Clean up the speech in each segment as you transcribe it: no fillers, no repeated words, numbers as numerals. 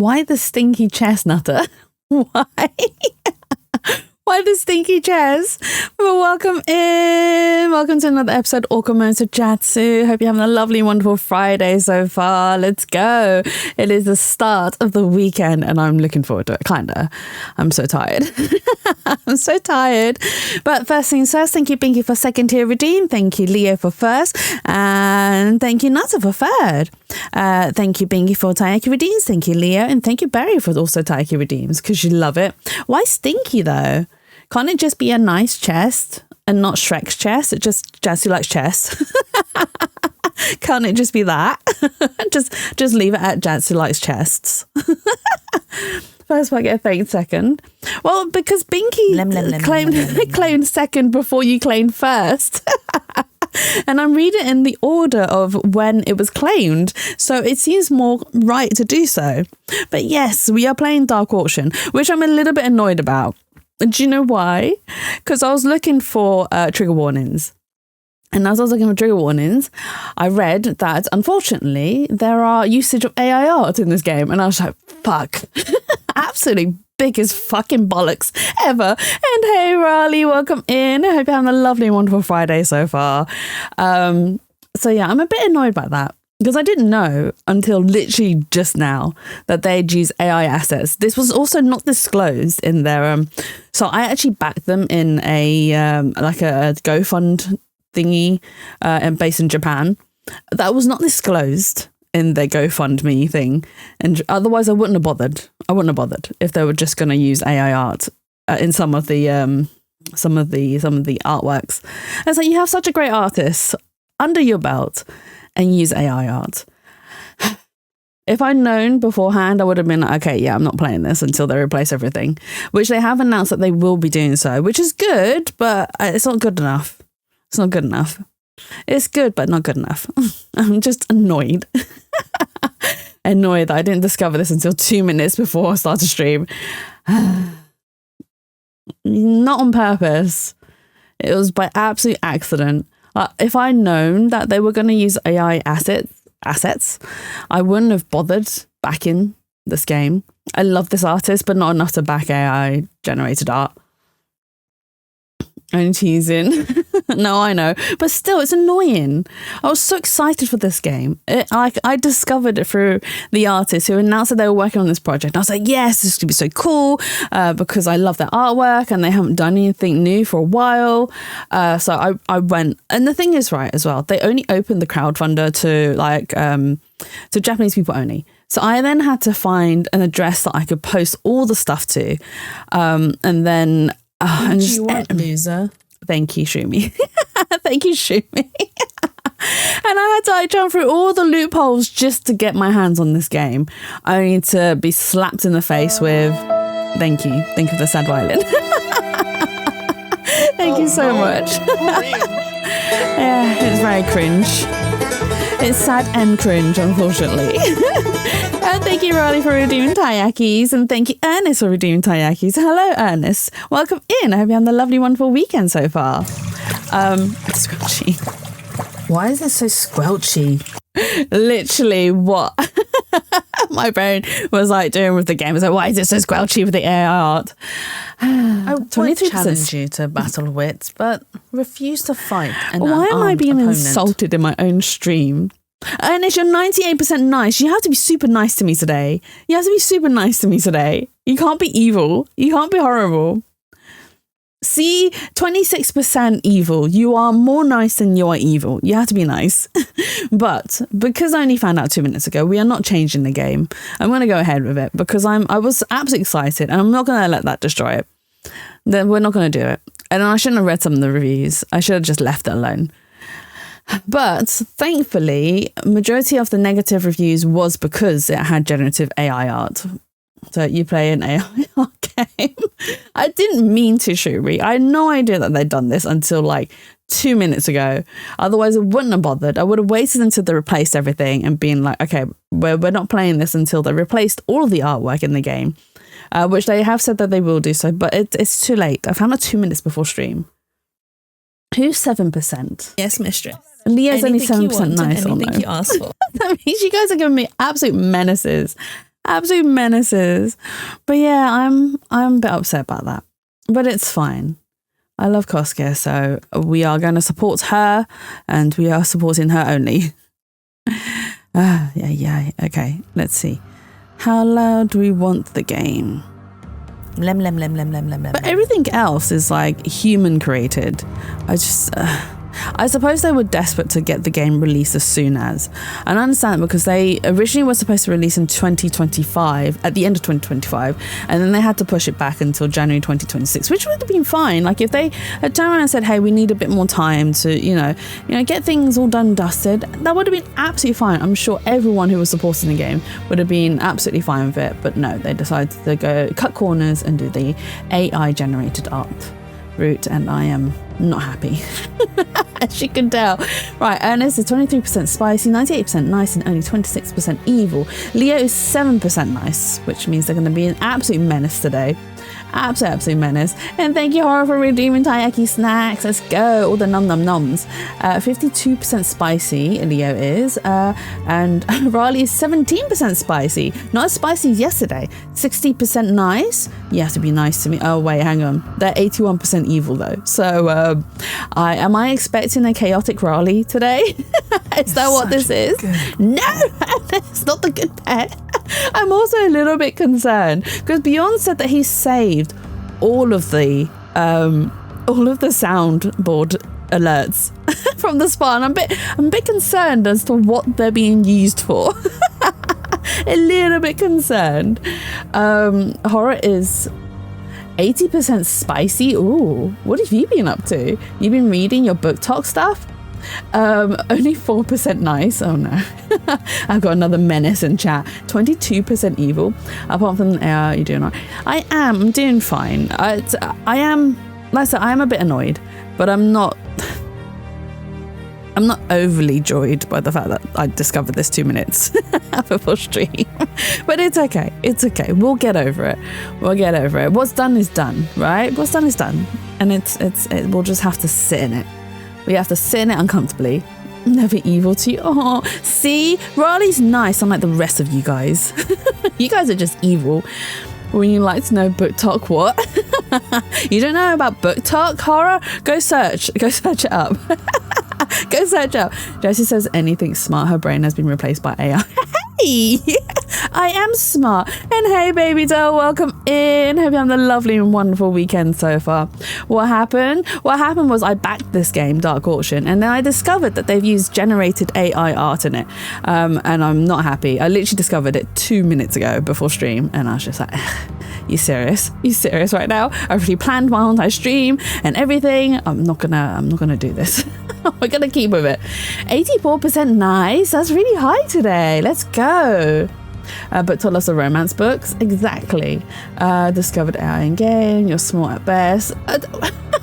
Why the stinky chestnutter? Why? Why the stinky chess? Well, welcome in. Welcome to another episode of Wacom Cintq. Hope you're having a lovely, wonderful Friday so far. Let's go. It is the start of the weekend and I'm looking forward to it, kinda. I'm so tired. I'm so tired. But first things first, thank you, Binky, for second tier redeem. Thank you, Leo, for first. And thank you, Nutter, for third. Thank you, Binky, for Taiyaki redeems. Thank you, Leo. And thank you, Barry, for also Taiyaki redeems because you love it. Why stinky, though? Can't it just be a nice chest and not Shrek's chest? It just Jazzy likes chest. Can't it just be that? just leave it at Jazzy likes chests. First I get a thank second. Well, because Binky claimed second before you claimed first. And I'm reading in the order of when it was claimed, so it seems more right to do so. But yes, we are playing Dark Auction, which I'm a little bit annoyed about. Do you know why? Because I was looking for trigger warnings. And as I was looking for trigger warnings, I read that, unfortunately, there are usage of AI art in this game. And I was like, fuck. Absolutely biggest fucking bollocks ever. And hey, Raleigh, welcome in. I hope you're having a lovely and wonderful Friday so far. So yeah, I'm a bit annoyed by that. Because I didn't know until literally just now that they'd use AI assets. This was also not disclosed in their... so I actually backed them in a like a GoFund thingy based in Japan. That was not disclosed in their GoFundMe thing. And otherwise I wouldn't have bothered. I wouldn't have bothered if they were just going to use AI art in some of the artworks. And it's like, you have such a great artist under your belt and use AI art. If I'd known beforehand, I would have been like, okay, yeah, I'm not playing this until they replace everything, which they have announced that they will be doing so, which is good, but it's not good enough. It's not good enough. It's good, but not good enough. I'm just annoyed. Annoyed that I didn't discover this until 2 minutes before I started stream. Not on purpose. It was by absolute accident. If I'd known that they were going to use AI assets, I wouldn't have bothered backing this game. I love this artist, but not enough to back AI generated art. I'm teasing. No, I know. But still, it's annoying. I was so excited for this game. I discovered it through the artist who announced that they were working on this project. I was like, yes, this is going to be so cool because I love their artwork and they haven't done anything new for a while. So I went. And the thing is, right, as well, they only opened the crowdfunder to Japanese people only. So I then had to find an address that I could post all the stuff to. And then... and just, you want, loser? Thank you, Shumi. Thank you, Shumi. And I had to jump through all the loopholes just to get my hands on this game, only to be slapped in the face with, thank you. Think of the sad violin. Thank you so much. Yeah, it's very cringe. It's sad and cringe, unfortunately. And thank you, Riley, for redeeming Taiyakis. And thank you, Ernest, for redeeming Taiyakis. Hello, Ernest. Welcome in. I hope you had a lovely, wonderful weekend so far. Squelchy. Why is it so squelchy? Literally what my brain was like doing with the game. I was like, why is it so squelchy with the AI art? I would challenge you to battle wits, but refuse to fight an Why am I being opponent? insulted in my own stream? And if you're 98% nice, you have to be super nice to me today. You have to be super nice to me today. You can't be evil. You can't be horrible. See, 26% evil. You are more nice than you are evil. You have to be nice. But because I only found out 2 minutes ago, we are not changing the game. I'm going to go ahead with it because I was absolutely excited and I'm not going to let that destroy it. Then we're not going to do it. And I shouldn't have read some of the reviews. I should have just left it alone. But thankfully, majority of the negative reviews was because it had generative AI art. So you play an AI art game. I didn't mean to, Shuri. I had no idea that they'd done this until like 2 minutes ago. Otherwise, I wouldn't have bothered. I would have waited until they replaced everything and been like, okay, we're not playing this until they replaced all of the artwork in the game, which they have said that they will do so. But it's too late. I found out 2 minutes before stream. Who's 7%? Yes, mistress. Leah's only 7% nice or no? Anything you ask for. That means you guys are giving me absolute menaces. Absolute menaces. But yeah, I'm a bit upset about that. But it's fine. I love Kosuke, so we are going to support her, and we are supporting her only. Yeah. Okay, let's see. How loud do we want the game? Lem. But everything else is like human created. I suppose they were desperate to get the game released as soon as. And I understand because they originally were supposed to release in 2025, at the end of 2025, and then they had to push it back until January 2026, which would have been fine. Like if they had turned around and said, hey, we need a bit more time to, you know, get things all done and dusted, that would have been absolutely fine. I'm sure everyone who was supporting the game would have been absolutely fine with it. But no, they decided to go cut corners and do the AI generated art route, and I am not happy. As you can tell. Right, Ernest is 23% spicy, 98% nice, and only 26% evil. Leo is 7% nice, which means they're going to be an absolute menace today. Absolute menace. And thank you, Horror, for redeeming taiyaki snacks. Let's go. All the nom-nom-noms. 52% spicy, Leo is. And Riley is 17% spicy. Not as spicy as yesterday. 60% nice. You have to be nice to me. Oh, wait, hang on. They're 81% evil, though. So, am I expecting a chaotic Riley today? Is that what this is? No, it's not the good pet. I'm also a little bit concerned because Beyond said that he saved all of the soundboard alerts from the spa, and I'm a bit concerned as to what they're being used for. A little bit concerned. Horror is 80% spicy. Ooh, what have you been up to? You've been reading your book talk stuff? Only 4% nice. Oh no. I've got another menace in chat. 22% evil. Apart from you're doing all right. I'm doing fine. I am, like I said, I am a bit annoyed, but I'm not overly joyed by the fact that I discovered this 2 minutes before stream. But it's okay. It's okay. We'll get over it. What's done is done, right? What's done is done. And we'll just have to sit in it. We have to sit in it uncomfortably. Never evil to you. Oh, see? Riley's nice, unlike the rest of you guys. You guys are just evil. When you like to know book talk, what? You don't know about book talk, Horror? Go search it up. Go search up. Jessie says anything smart, her brain has been replaced by AI. Hey, I am smart. And hey, baby doll, welcome in. Hope you're having a lovely and wonderful weekend so far. What happened was I backed this game, Dark Auction, and then I discovered that they've used generated AI art in it. And I'm not happy. I literally discovered it 2 minutes ago before stream, and I was just like, you serious? You serious right now? I already planned my whole entire stream and everything. I'm not gonna do this. We're gonna keep with it. 84% nice. That's really high today. Let's go. But to lots of romance books. Exactly. Discovered AI in game. You're smart at best.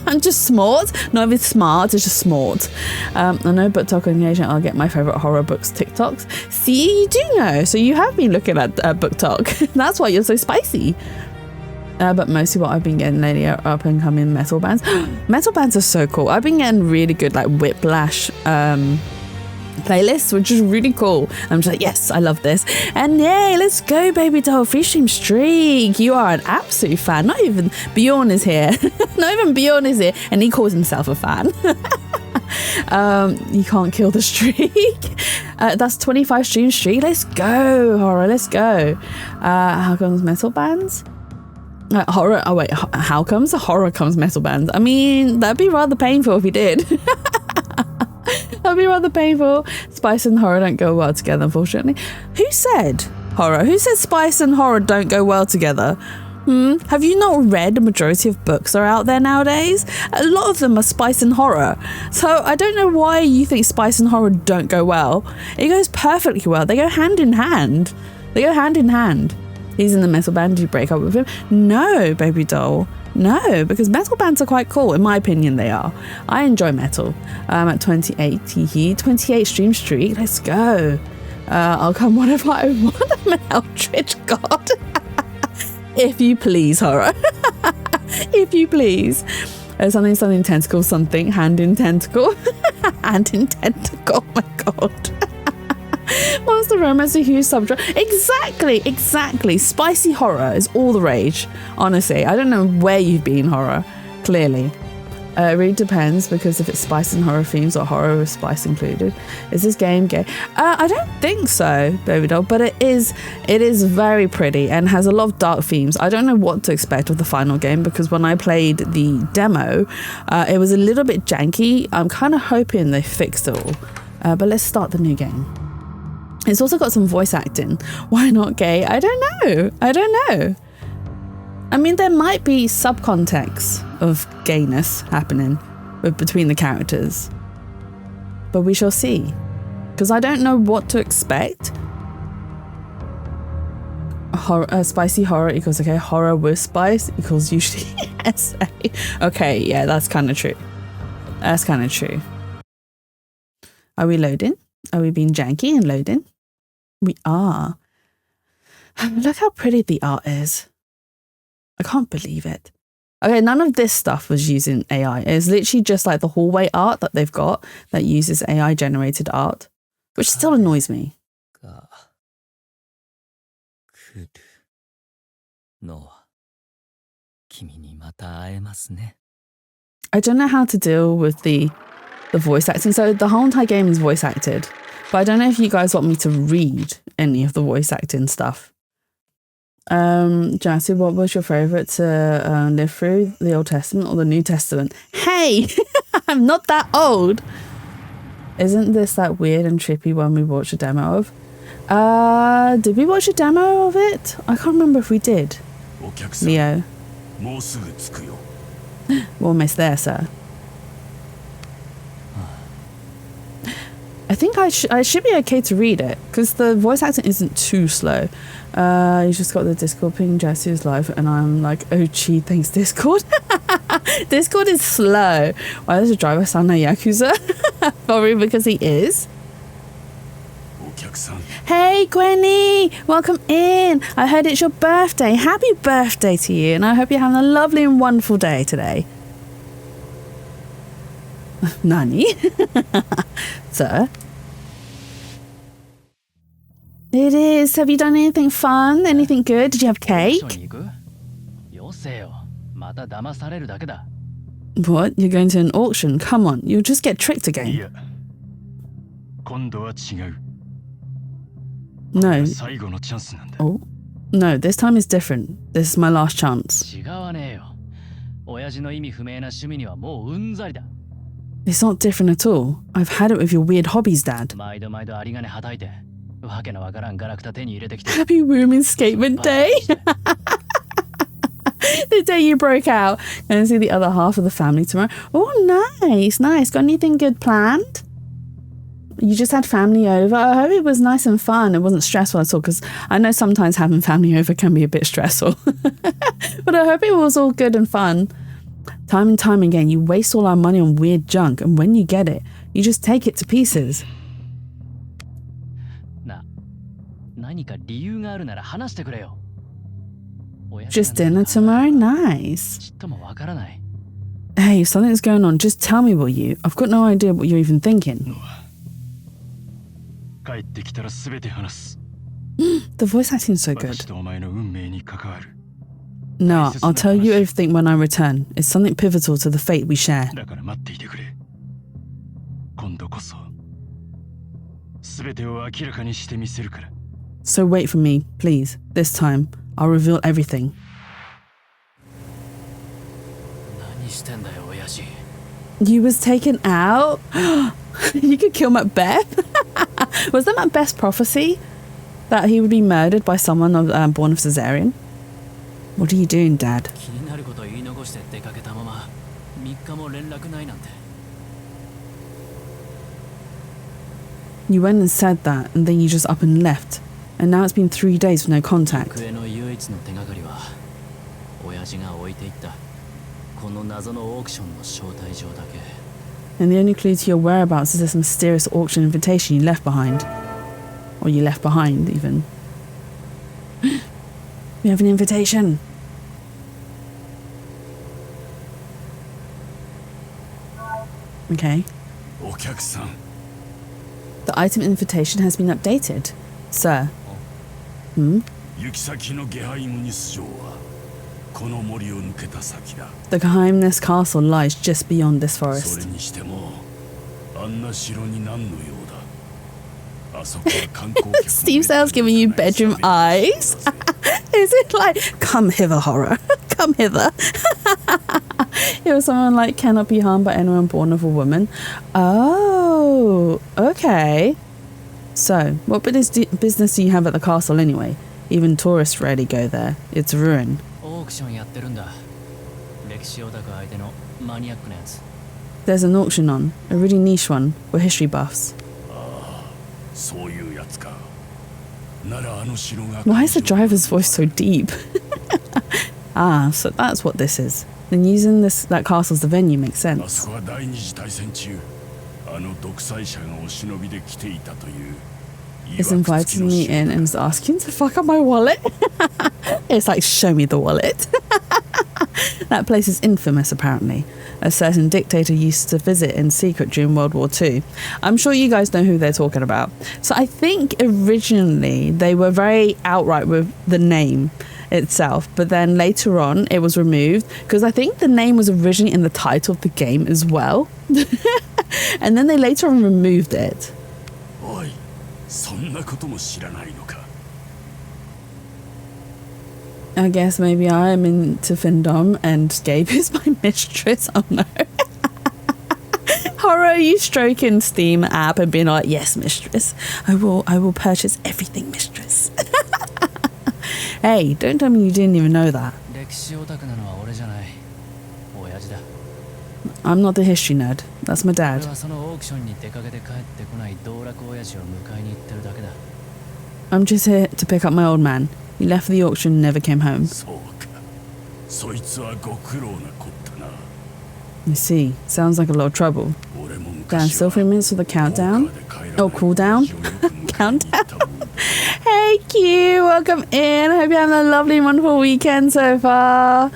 I'm just smart. Not even smart. It's just smart. I know book talk on occasion. I'll get my favorite horror books TikToks. See, you do know. So you have been looking at book talk. That's why you're so spicy. But mostly what I've been getting lately are up and coming metal bands. Metal bands are so cool. I've been getting really good like Whiplash playlists, which is really cool. I'm just like, yes, I love this. And yay, let's go, baby doll. Free stream streak. You are an absolute fan. Not even Bjorn is here. Not even Bjorn is here. And he calls himself a fan. You can't kill the streak. That's 25 stream streak. Let's go, Horror. Let's go. How comes metal bands? Horror. Oh wait, how comes Horror comes metal bands? I mean, that'd be rather painful if he did. That'd be rather painful. Spice and horror don't go well together, unfortunately. Who said Horror? Who said spice and horror don't go well together? Have you not read the majority of books that are out there nowadays? A lot of them are spice and horror. So I don't know why you think spice and horror don't go well. It goes perfectly well. They go hand in hand. He's in the metal band. Did you break up with him? No, baby doll. No, because metal bands are quite cool. In my opinion, they are. I enjoy metal. I'm at 28 stream streak. Let's go. I'll come whenever I want. I'm an Eldritch god. If you please, Horror. If you please. Something tentacle, something hand in tentacle. Hand in tentacle. Oh my god. Monster romance, a huge subgenre. Exactly. Spicy horror is all the rage. Honestly, I don't know where you've been, horror. Clearly. It really depends, because if it's spice and horror themes or horror with spice included. Is this game gay? I don't think so, baby doll, but it is very pretty and has a lot of dark themes. I don't know what to expect with the final game, because when I played the demo, it was a little bit janky. I'm kind of hoping they fixed it all. But let's start the new game. It's also got some voice acting. Why not gay? I don't know. I mean, there might be subcontext of gayness happening between the characters, but we shall see, because I don't know what to expect. Spicy horror equals okay, horror with spice equals usually SA. Okay, yeah, that's kind of true. Are we loading? Are we being janky and loading? We are. Look how pretty the art is. I can't believe it. Okay, none of this stuff was using AI. It's literally just like the hallway art that they've got that uses AI generated art, which still annoys me. I don't know how to deal with the voice acting. So the whole entire game is voice acted, but I don't know if you guys want me to read any of the voice acting stuff. Jassy, what was your favorite to live through, the Old Testament or the New Testament? Hey, I'm not that old. Isn't this that weird and trippy one we watched a demo of? Did we watch a demo of it? I can't remember if we did. Leo. We're almost there, sir. I think I should be okay to read it, because the voice acting isn't too slow. You just got the Discord ping, Jesse is live, and I'm like, oh gee, thanks Discord. Discord is slow. Why does the driver sound like Yakuza? Probably because he is. Hey Gwenny, welcome in. I heard it's your birthday. Happy birthday to you, and I hope you're having a lovely and wonderful day today. Nani? Sir? It is. Have you done anything fun? Anything good? Did you have cake? What? You're going to an auction? Come on, you'll just get tricked again. No. Oh. No, this time is different. This is my last chance. It's not different at all. I've had it with your weird hobbies, Dad. Happy Women's Skatement Day! The day you broke out. Going to see the other half of the family tomorrow. Oh, nice. Got anything good planned? You just had family over? I hope it was nice and fun. It wasn't stressful at all, because I know sometimes having family over can be a bit stressful. But I hope it was all good and fun. Time and time again, you waste all our money on weird junk, and when you get it, you just take it to pieces. Just dinner tomorrow? Nice. Hey, if something's going on, just tell me, will you? I've got no idea what you're even thinking. The voice acting's so good. No, I'll tell you everything when I return. It's something pivotal to the fate we share. So wait for me, please. This time, I'll reveal everything. You was taken out? You could kill Macbeth? Was that Macbeth's prophecy? That he would be murdered by someone born of cesarean? What are you doing, Dad? You went and said that, and then you just up and left. And now it's been 3 days with no contact. And the only clue to your whereabouts is this mysterious auction invitation you left behind. Or you left behind, even. We have an invitation. Okay. The item invitation has been updated. Sir. Hmm? The Geheimnis Castle lies just beyond this forest. Steve Sale's giving you bedroom eyes. Is it like, come hither, horror? Come hither. It was someone like, cannot be harmed by anyone born of a woman. Oh, okay. So, what business do you have at the castle anyway? Even tourists rarely go there. It's a ruin. There's an auction on, a really niche one, for history buffs. Why is the driver's voice so deep? Ah, so that's what this is. Then using that castle as the venue makes sense. He's invited me in and is asking to fuck up my wallet. It's like, show me the wallet. That place is infamous, apparently. A certain dictator used to visit in secret during World War II. I'm sure you guys know who they're talking about. So I think originally they were very outright with the name itself, but then later on it was removed because I think the name was originally in the title of the game as well. And then they later on removed it. I guess maybe I am into findom and Gabe is my mistress. Oh no. Horror, you stroking Steam app and being like, yes, mistress. I will purchase everything, mistress. Hey, don't tell me you didn't even know that. I'm not the history nerd. That's my dad. I'm just here to pick up my old man. He left for the auction and never came home. I see. Sounds like a lot of trouble. Dan, still 3 minutes for the countdown? Oh, cooldown? Countdown? Hey, Q, welcome in. I hope you're having a lovely, wonderful weekend so far.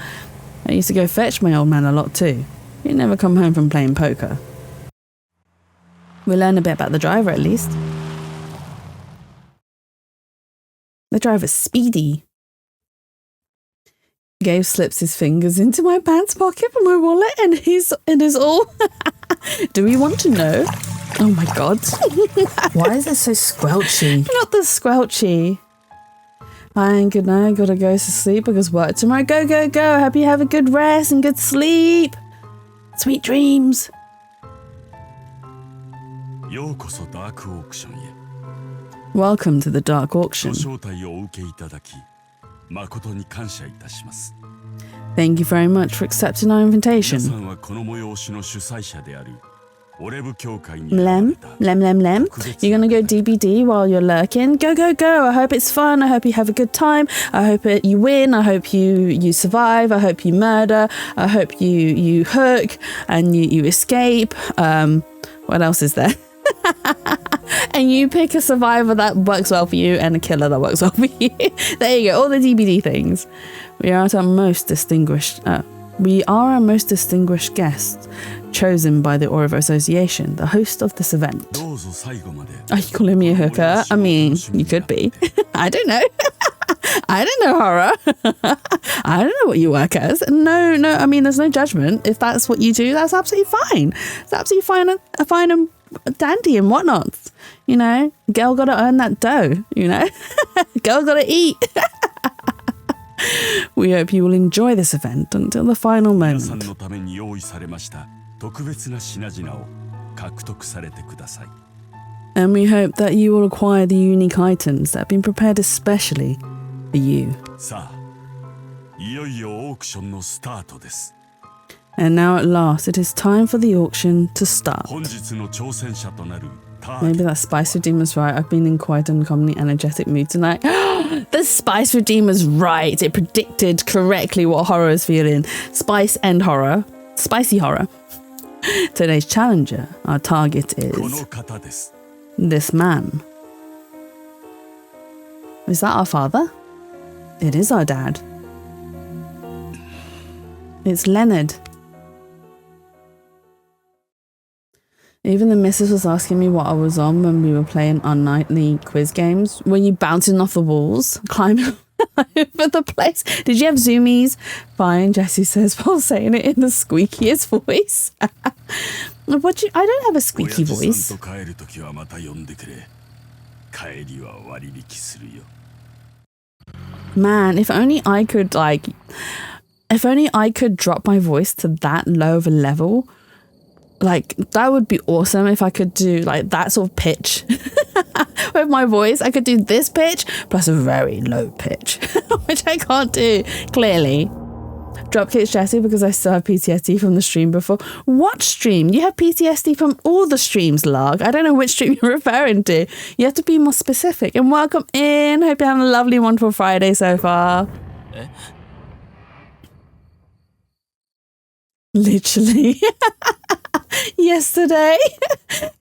I used to go fetch my old man a lot too. He'd never come home from playing poker. We learn a bit about the driver at least. The driver's speedy. Gabe slips his fingers into my pants pocket for my wallet and it is all. Do we want to know? Oh my god. Why is it so squelchy? Not the squelchy. Hi, good night. Gotta go to sleep because work tomorrow. Go, go, go. Hope you have a good rest and good sleep. Sweet dreams. Welcome to the Dark Auction. Thank you very much for accepting our invitation. Lem. You're gonna go DBD while you're lurking. Go, go, go. I hope it's fun. I hope you have a good time. I hope you win. I hope you survive. I hope you murder. I hope you hook and you escape. What else is there? And you pick a survivor that works well for you and a killer that works well for you. There you go, all the DBD things. We are our most distinguished guest, chosen by the Orvo Association, the host of this event. Are you calling me a hooker? I mean, you could be. I don't know. I don't know, horror. I don't know what you work as. No, I mean, there's no judgment. If that's what you do, that's absolutely fine. It's absolutely fine and dandy and whatnot. You know, girl gotta earn that dough, you know. Girl gotta eat. We hope you will enjoy this event until the final moment. And we hope that you will acquire the unique items that have been prepared especially for you. And now at last, it is time for the auction to start. Maybe that Spice Redeemer's right. I've been in quite an uncommonly energetic mood tonight. The Spice Redeemer's right. It predicted correctly what horror is feeling. Spice and horror. Spicy horror. Today's challenger, our target is this man. Is that our father? It is our dad. It's Leonard. Even the missus was asking me what I was on when we were playing our nightly quiz games. Were you bouncing off the walls, climbing over the place? Did you have zoomies? Fine, Jessie says while saying it in the squeakiest voice. I don't have a squeaky voice. Man, if only I could drop my voice to that low of a level. Like, that would be awesome if I could do like that sort of pitch with my voice. I could do this pitch plus a very low pitch, which I can't do, clearly. Dropkicks Jessie because I still have PTSD from the stream before. What stream? You have PTSD from all the streams, Larg. I don't know which stream you're referring to. You have to be more specific. And welcome in. Hope you're having a lovely, wonderful Friday so far. Literally. Yesterday.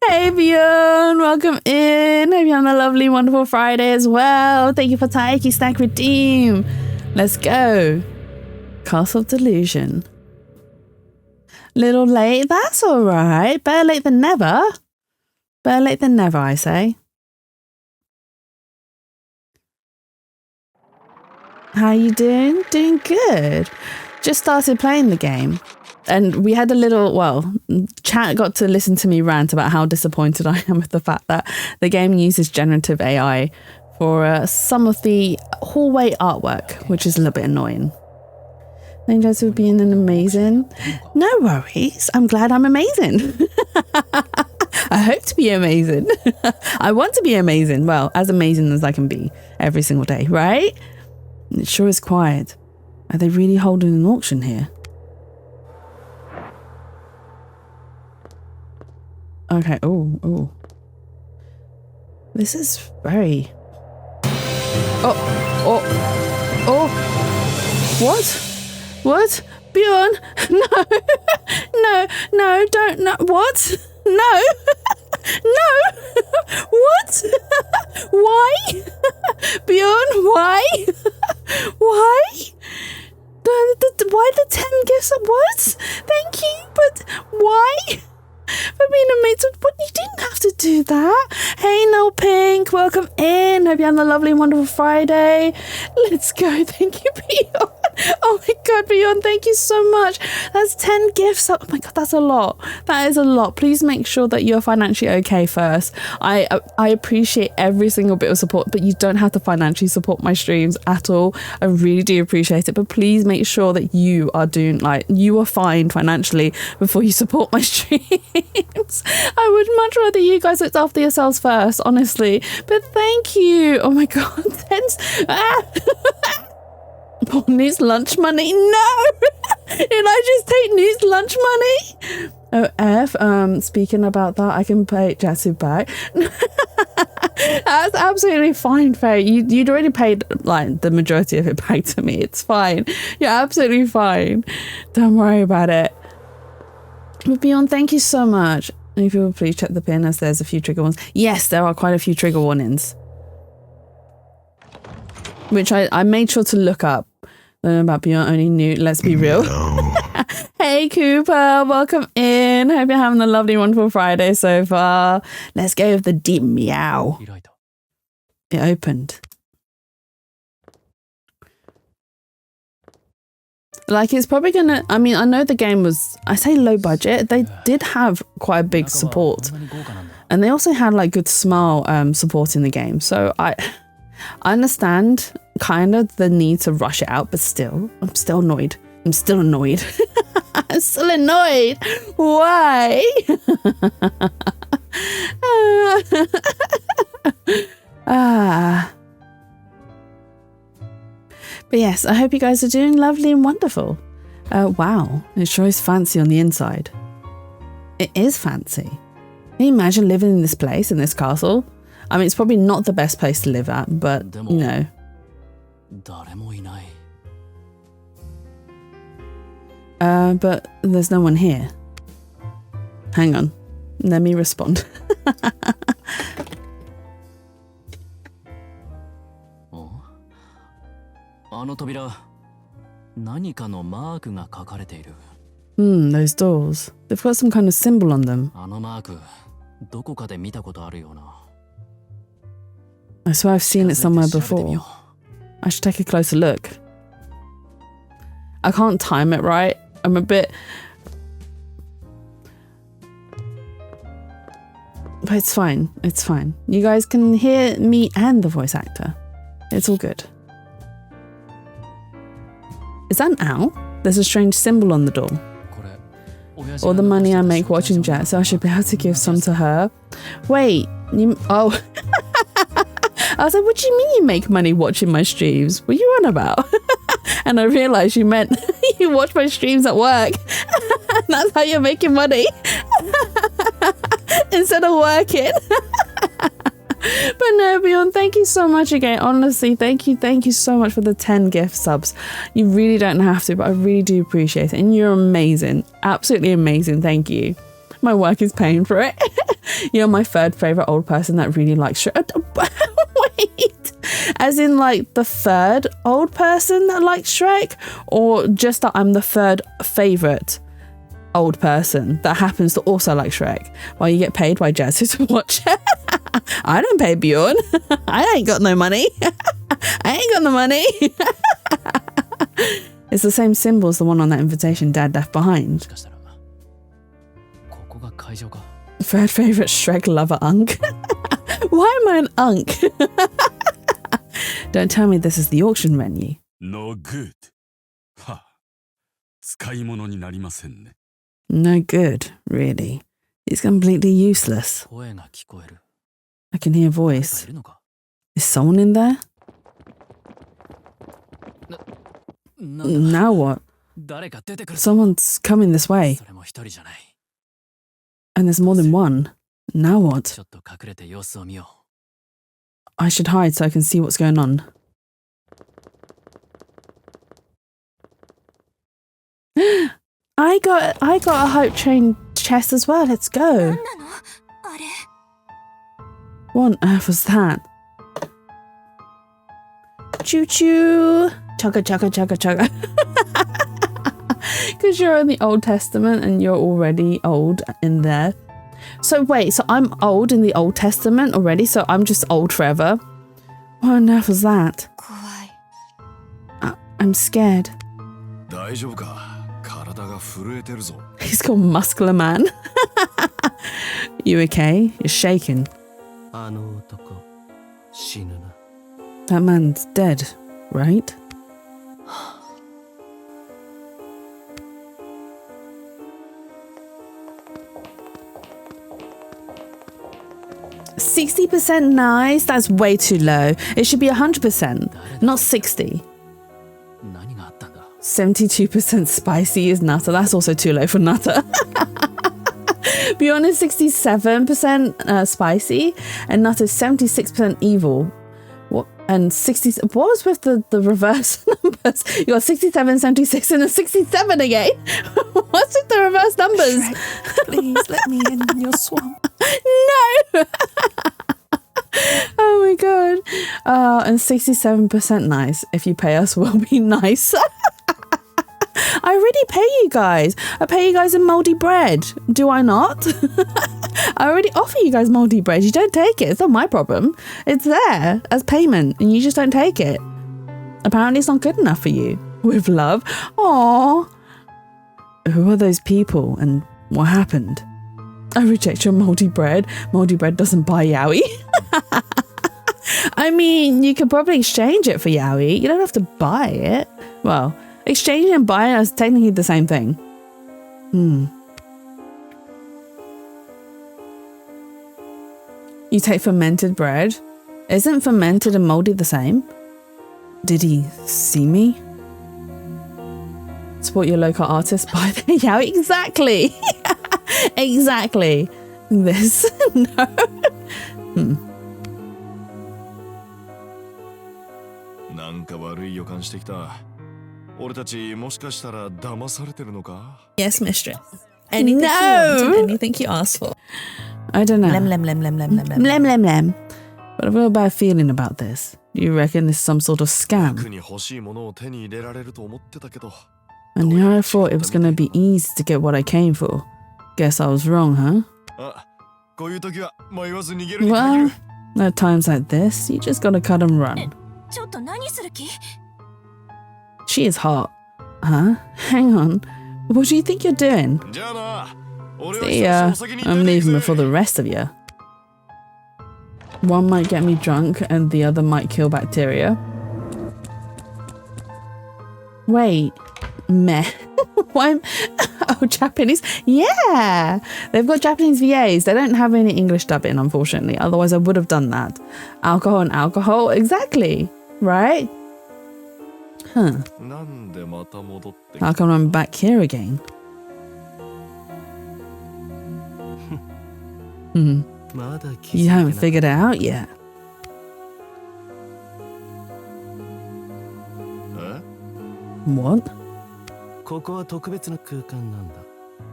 Hey Bjorn, welcome in. Hope you're having a lovely, wonderful Friday as well. Thank you for Taiki Stack Redeem. Let's go. Castle of Delusion. Little late, that's alright. Better late than never. Better late than never, I say. How you doing? Doing good. Just started playing the game. And we had a little, chat got to listen to me rant about how disappointed I am with the fact that the game uses generative AI for some of the hallway artwork, which is a little bit annoying. Thank you guys for being an amazing. No worries. I'm glad I'm amazing. I hope to be amazing. I want to be amazing. Well, as amazing as I can be every single day, right? It sure is quiet. Are they really holding an auction here? Okay, oh. This is very... Oh. What? Bjorn? No, don't, no, what? No. What? Why? Bjorn, why? Why? Why the 10 gifts? What? Thank you, but why? For being amazing, but you didn't have to do that. Hey, No Pink, welcome in. Hope you had a lovely, wonderful Friday. Let's go. Thank you, Bjorn. Oh my God, Bjorn, thank you so much. That's 10 gifts. Oh my God, that's a lot. That is a lot. Please make sure that you're financially okay first. I appreciate every single bit of support, but you don't have to financially support my streams at all. I really do appreciate it, but please make sure that you are fine financially before you support my streams. I would much rather you guys looked after yourselves first, honestly. But thank you. Oh my God. Poor Newt's lunch money. No! Did I just take Newt's lunch money? Oh, F, speaking about that, I can pay Jatsu back. That's absolutely fine, Faye. You'd already paid like the majority of it back to me. It's fine. You're absolutely fine. Don't worry about it. But Beyond, thank you so much. And if you will please check the pin as there's a few trigger warnings. Yes, there are quite a few trigger warnings. Which I made sure to look up. About Beyond only knew, let's be real. No. Hey Cooper, welcome in. Hope you're having a lovely, wonderful Friday so far. Let's go with the deep meow. It opened. Like, it's probably gonna, I mean, I know the game was, I say low budget, they did have quite a big support. And they also had like good smile support in the game. So I understand kind of the need to rush it out, but still, I'm still annoyed. I'm still annoyed. I'm still annoyed. Why? But yes, I hope you guys are doing lovely and wonderful. Wow, it sure is fancy on the inside. It is fancy. Can you imagine living in this place, in this castle? I mean, it's probably not the best place to live at, but, you know. But there's no one here. Hang on. Let me respond. Those doors. They've got some kind of symbol on them. あのマーク、どこかで見たことあるような。 I swear I've seen it somewhere before. I should take a closer look. I can't time it right. I'm a bit... But it's fine. It's fine. You guys can hear me and the voice actor. It's all good. Is that an owl? There's a strange symbol on the door. All the money I make watching Jet, so I should be able to give some to her. Wait, you... Oh. I was like, what do you mean you make money watching my streams? What are you on about? And I realised you meant you watch my streams at work. That's how you're making money. Instead of working. But no, Bjorn, thank you so much again. Honestly, thank you so much for the 10 gift subs. You really don't have to, but I really do appreciate it. And you're amazing. Absolutely amazing. Thank you. My work is paying for it. You're my third favourite old person that really likes Shrek. Wait. As in like the third old person that likes Shrek? Or just that I'm the third favourite old person that happens to also like Shrek? While you get paid by Jazzy to watch it. I don't pay Bjorn. I ain't got no money. I ain't got the money. It's the same symbol as the one on that invitation Dad left behind. Third favourite Shrek lover unk. Why am I an unk? Don't tell me this is the auction menu. No good. Ha. 使い物になりませんね. No good, really. He's completely useless. I can hear a voice. Is someone in there? Now what? Someone's coming this way. And there's more than one. Now what? I should hide so I can see what's going on. I got a Hope Train chest as well. Let's go. What on earth was that? Choo choo. Chugga chugga chugga chugga. Because you're in the Old Testament and you're already old in there. So wait, so I'm old in the Old Testament already, so I'm just old forever? What on earth was that? I'm scared. He's called Muscular Man. You okay? You're shaking. That man's dead, right? %60 nice? That's way too low. It should be 100%, not 60. 72% spicy is Nutter. That's also too low for Nutter. Beyond is 67% spicy and Nutter is 76% evil. What? And 60. What was with the reverse numbers? You got 67, 76, and then 67 again. What's with the reverse numbers? Shrek, please let me in your swamp. No. Oh my god. And 67% nice. If you pay us, we'll be nice. I already pay you guys. I pay you guys in moldy bread. Do I not? I already offer you guys moldy bread. You don't take it. It's not my problem. It's there as payment and you just don't take it. Apparently it's not good enough for you. With love. Aww. Who are those people and what happened? I reject your moldy bread. Moldy bread doesn't buy Yowie. I mean, you could probably exchange it for Yowie. You don't have to buy it. Well, exchanging and buying is technically the same thing. You take fermented bread. Isn't fermented and moldy the same? Did he see me? Support your local artist. Buy the Yowie. Exactly. Exactly. This. No. Yes, mistress. Anything you want and anything you ask for. I don't know. Lem, lem, lem, lem, lem, lem, lem. Lem, lem, lem. But I've got a bad feeling about this. Do you reckon this is some sort of scam? And here I thought it was going to be easy to get what I came for. Guess I was wrong, huh? Well, at times like this, you just gotta cut and run. She is hot. Huh? Hang on. What do you think you're doing? See ya. I'm leaving before the rest of you. One might get me drunk and the other might kill bacteria. Wait. Meh. Why? Oh, Japanese. Yeah, they've got Japanese VAs. They don't have any English dubbing, unfortunately. Otherwise, I would have done that. Alcohol and alcohol. Exactly. Right? Huh. How come I'm back here again? You haven't figured it out yet. What?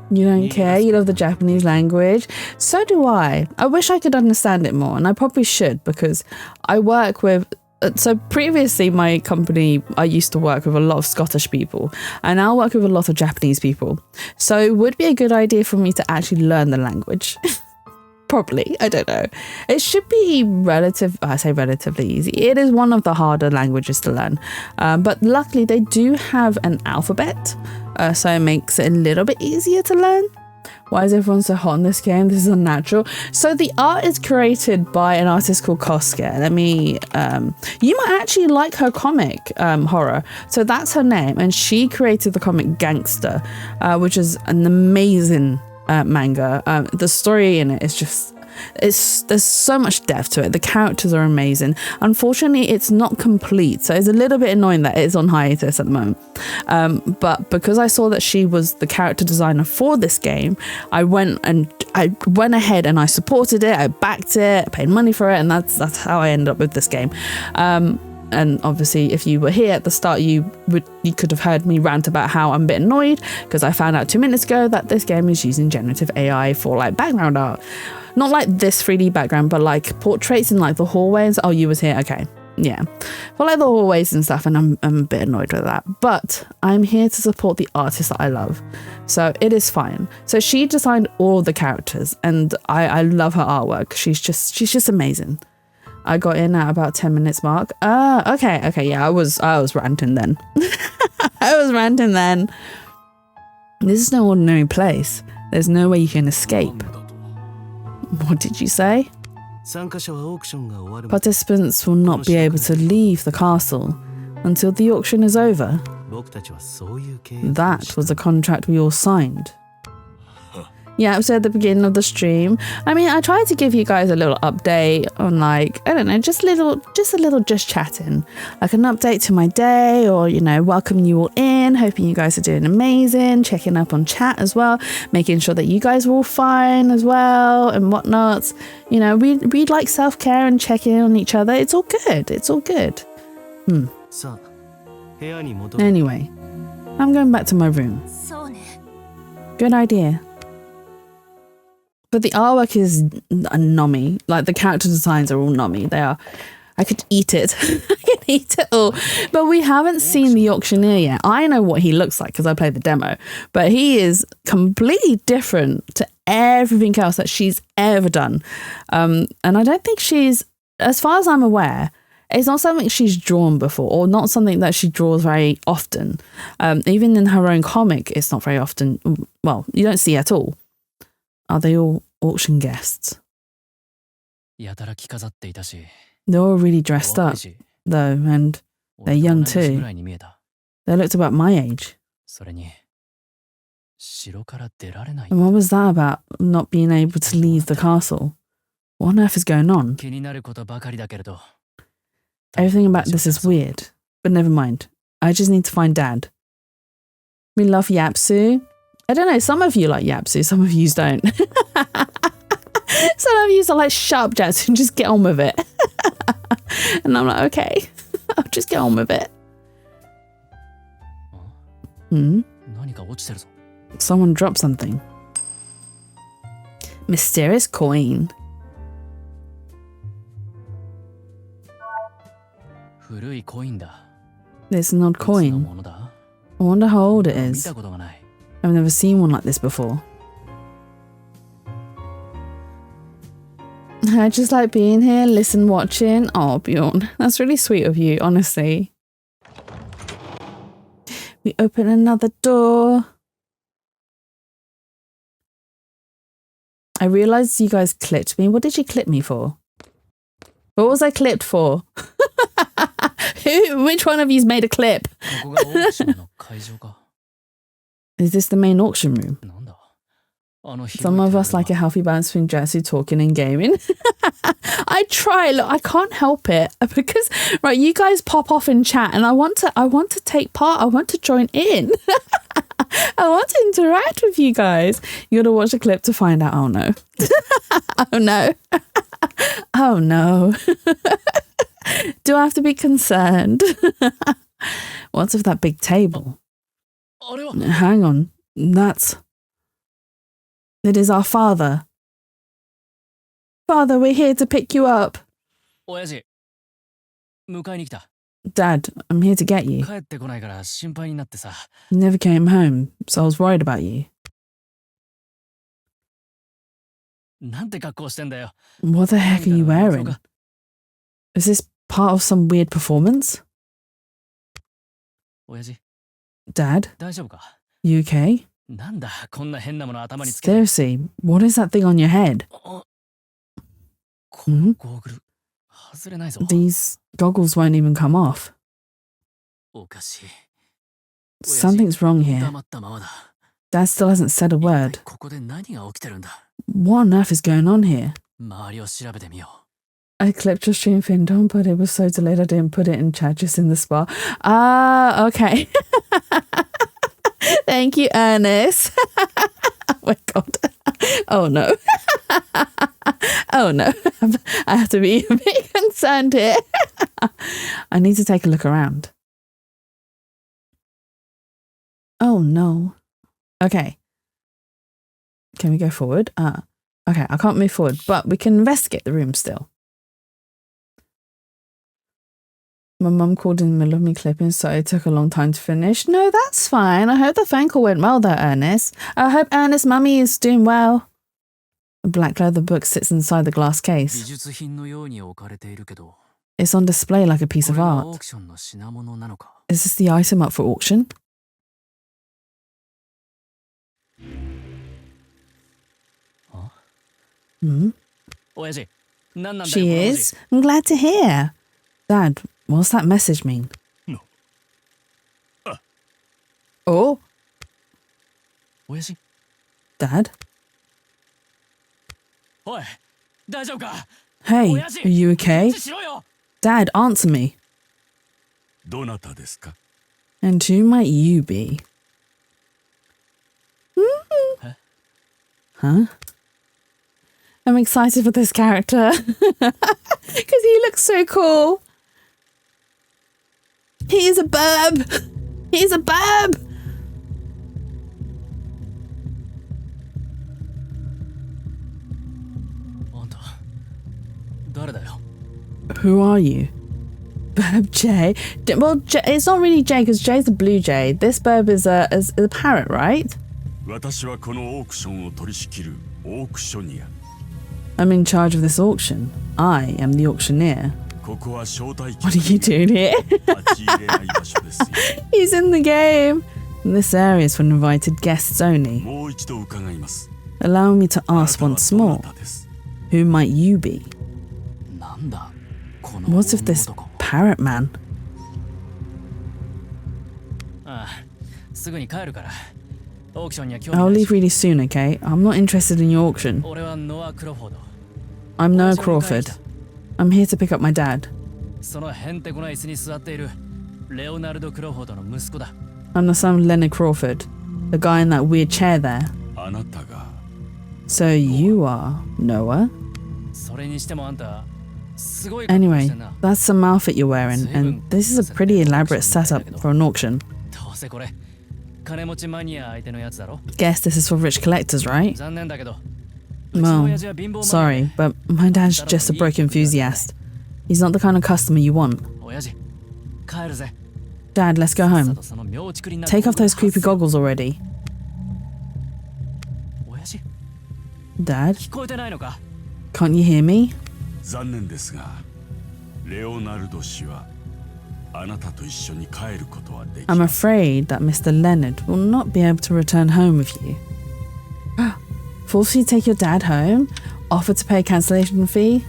You don't care? You love the Japanese language? So do I. I wish I could understand it more, and I probably should, because I work with... So previously, my company, I used to work with a lot of Scottish people, and I work with a lot of Japanese people. So it would be a good idea for me to actually learn the language. Probably. I don't know. It should be relatively easy. It is one of the harder languages to learn. But luckily, they do have an alphabet, so it makes it a little bit easier to learn. Why is everyone so hot in this game? This is unnatural. So the art is created by an artist called Kosuke. You might actually like her comic, Horror. So that's her name. And she created the comic Gangster, which is an amazing manga. The story in it is just... there's so much depth to it. The characters are amazing. Unfortunately, it's not complete, so it's a little bit annoying that it's on hiatus at the moment. But because I saw that she was the character designer for this game, I went ahead and I supported it. I backed it, I paid money for it, and that's how I ended up with this game. And obviously, if you were here at the start, you could have heard me rant about how I'm a bit annoyed because I found out 2 minutes ago that this game is using generative AI for like background art. Not like this 3D background, but like portraits in like the hallways. Oh, you was here? Okay. Yeah. For like the hallways and stuff, and I'm a bit annoyed with that. But I'm here to support the artist that I love. So it is fine. So she designed all the characters, and I love her artwork. She's just amazing. I got in at about 10 minutes mark. Okay, yeah, I was ranting then. I was ranting then. This is no ordinary place. There's no way you can escape. What did you say? Participants will not be able to leave the castle until the auction is over. That was a contract we all signed. Yeah, so at the beginning of the stream, I mean, I tried to give you guys a little update on like, I don't know, just chatting, like an update to my day, or, you know, welcoming you all in, hoping you guys are doing amazing, checking up on chat as well, making sure that you guys are all fine as well and whatnot. You know, we like self-care and checking in on each other. It's all good. It's all good. Anyway, I'm going back to my room. Good idea. But the artwork is a nommy. Like, the character designs are all nommy. They are... I could eat it. I could eat it all. But we haven't seen the auctioneer yet. I know what he looks like because I played the demo. But he is completely different to everything else that she's ever done. And I don't think she's... As far as I'm aware, it's not something she's drawn before, or not something that she draws very often. Even in her own comic, it's not very often... Well, you don't see at all. Are they all auction guests? They're all really dressed up, though, and they're young too. They looked about my age. And what was that about, not being able to leave the castle? What on earth is going on? Everything about this is weird, but never mind. I just need to find Dad. We love Yapsu. I don't know, some of you like Yapsu, some of you don't. Some of you are like, shut up, Jazz, and just get on with it. And I'm like, okay, I'll just get on with it. Someone dropped something. Mysterious coin. There's an odd coin. I wonder how old it 見 is. たことがない。 I've never seen one like this before. I just like being here, listen, watching. Oh, Bjorn, that's really sweet of you, honestly. We open another door. I realized you guys clipped me. What did you clip me for? What was I clipped for? Which one of you's made a clip? ここがオークションの会場か。 Is this the main auction room? なんだ。あの広い Some of テーブル us like a healthy balance between Jesse talking and gaming. I try. Look, I can't help it because right, you guys pop off and chat, and I want to take part. I want to join in. I want to interact with you guys. You gotta watch a clip to find out. Oh no. Oh no. Oh no. Do I have to be concerned? What's with that big table? あれは Hang on. It is our father. Father, we're here to pick you up. 親父、迎えに来た。 Dad, I'm here to get you. 帰ってこないから心配になってさ。 You never came home, so I was worried about you. なんて格好してんだよ。 What the heck are you 何かの wearing? 映像か Is this part of some weird performance? 親父、 Dad, 大丈夫か you okay? なんだ、こんな変なもの頭につけて。 Seriously, what is that thing on your head? あこのゴーグル、外れないぞ。 These goggles won't even come off. おかしい。 Something's wrong here. 黙ったままだ。 Dad still hasn't said a 一体 word. ここで何が起きてるんだ。 What on earth is going on here? 周りを調べてみよ I clipped your stream pinned on, but it was so delayed I didn't put it in chat, just in the spa. Ah, okay. Thank you, Ernest. Oh my god. Oh no. Oh no. I have to be a bit concerned here. I need to take a look around. Oh no. Okay. Can we go forward? Okay, I can't move forward, but we can investigate the room still. My mum called in the middle of me clipping, so it took a long time to finish. No, that's fine. I hope the phone call went well though, Ernest. I hope Ernest's mummy is doing well. A black leather book sits inside the glass う。美 case. 術品のように置かれているけど、 It's on display like a piece こ of れがオー art. クションの品物なのか。 Is this the item up for auction? あ Hmm? 親父、何なんだよ She この文字 is? I'm glad to hear. Dad, what's that message mean? No. Oh, 親父、 Dad? おい、大丈夫か Hey, 親父 are you okay? 返事しろよ Dad, answer me. どなたですか？ And who might you be? Huh? I'm excited for this character because he looks so cool. He is a burb. He's a burb. あんた、誰だよ Who are you? Burb Jay. Well, it's not really Jay because Jay's a blue jay. This burb is a parrot, right? 私はこのオークションを取り仕切るオークショニア。 I'm in charge of this auction. I am the auctioneer. ここは招待 What are you doing here? 立ち入れない場所ですよ。 He's in the game. This area is for invited guests only. もう一度伺います。 Allow me to ask あな once たはど more. なたです？ Who might you be? なんだこの What of this 大男 parrot man? ああ、すぐに帰るから。オークションには興味 I'll ない leave し really soon, okay? I'm not interested in your auction. 俺はノア・クロフォード。 I'm Noah Crawford. I'm here to pick up my dad. そのへんてこな椅子に座っているレオナルド・クロフォードの息子だ。 I'm the son of Leonard Crawford, the guy in that weird chair there. あなたが So you are Noah? それにしてもあんた、すごい格好し Anyway, てんな。 that's some outfit you're wearing, and this is a pretty elaborate setup for an auction. どうせこれ、金持ちマニア相手のやつだろ Guess this is for rich collectors, right? 残念だけど。うちの Well, 親父は貧乏マニアで sorry, but my dad's just a broke enthusiast. He's not the kind of customer you want. 親父、帰るぜ。Dad, let's go home. Take off those creepy goggles already. Dad, can't you hear me? 残念ですが、レオナルド氏はあなたと一緒に帰ることはでき I'm afraid that Mr. Leonard will not be able to return home with you. Force you to take your dad home? Offer to pay a cancellation fee?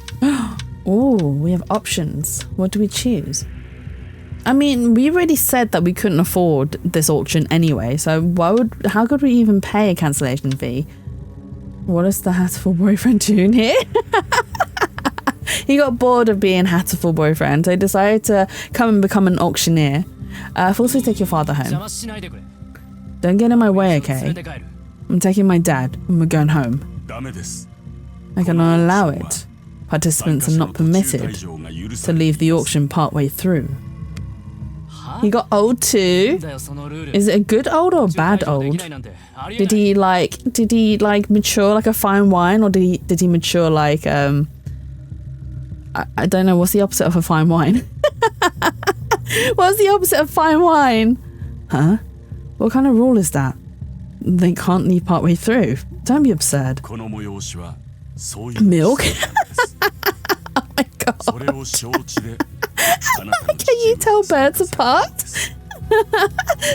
Oh, we have options. What do we choose? I mean, we already said that we couldn't afford this auction anyway, so how could we even pay a cancellation fee? What is the hatful boyfriend doing here? He got bored of being hatful boyfriend, so he decided to come and become an auctioneer. Forcefully take your father home. Don't get in my way, okay? I'm taking my dad and we're going home. I cannot allow it. Participants are not permitted to leave the auction partway through. He got old too. Is it a good old or bad old? Did he like mature like a fine wine, or did he mature like I don't know, what's the opposite of a fine wine? What's the opposite of fine wine? Huh? What kind of rule is that? They can't leave partway through. Don't be absurd. Milk? Oh my god. Can you tell birds apart?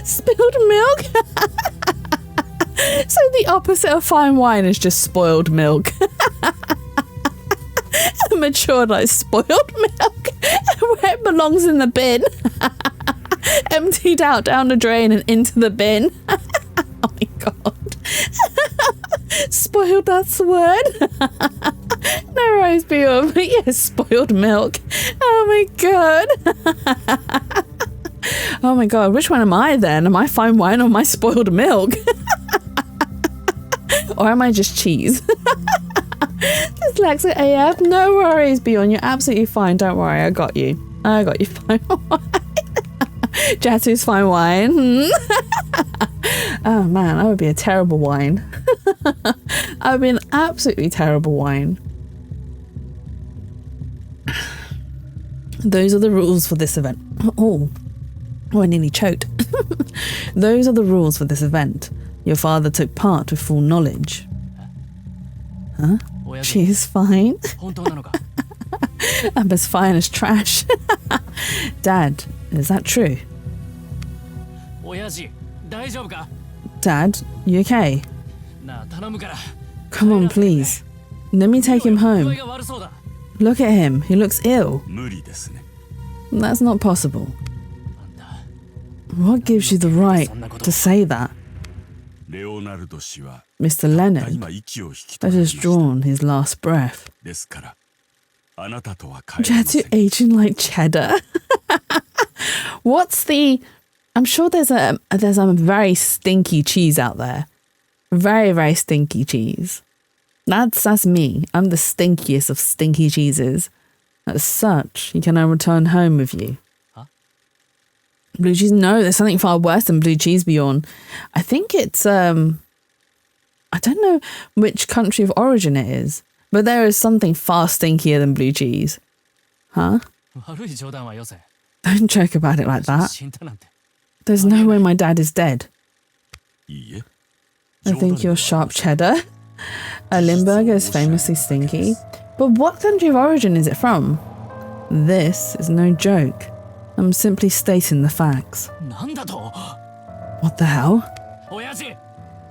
Spilled milk? So the opposite of fine wine is just spoiled milk. Matured like spoiled milk. Where it belongs in the bin. Emptied out down the drain and into the bin. Oh my god. Spoiled, that's the word. No worries, Bjorn, but yes, spoiled milk. Oh my god. Oh my god, which one am I then? Am I fine wine or am I spoiled milk? Or am I just cheese? Dyslexic AF, no worries, Bjorn, you're absolutely fine. Don't worry, I got you. I got you, fine wine. Jatu's fine wine. Oh man, I would be a terrible wine. I would be an absolutely terrible wine. Those are the rules for this event. Oh, I nearly choked. Those are the rules for this event. Your father took part with full knowledge. Huh? She is fine. I'm as fine as trash. Dad, is that true? Dad, you okay? Come on, please. Let me take him home. Look at him. He looks ill. That's not possible. What gives you the right to say that? Mr. Leonard has just drawn his last breath. Jatu aging like cheddar. What's the... I'm sure there's a very stinky cheese out there. Very, very stinky cheese. That's me. I'm the stinkiest of stinky cheeses. As such, he cannot return home with you. Huh? Blue cheese? No, there's something far worse than blue cheese, Bjorn. I think it's I don't know which country of origin it is, but there is something far stinkier than blue cheese. Huh? Don't joke about it like that. There's no way my dad is dead. I think you're sharp cheddar. Limburger is famously stinky. But what country of origin is it from? This is no joke. I'm simply stating the facts. What the hell?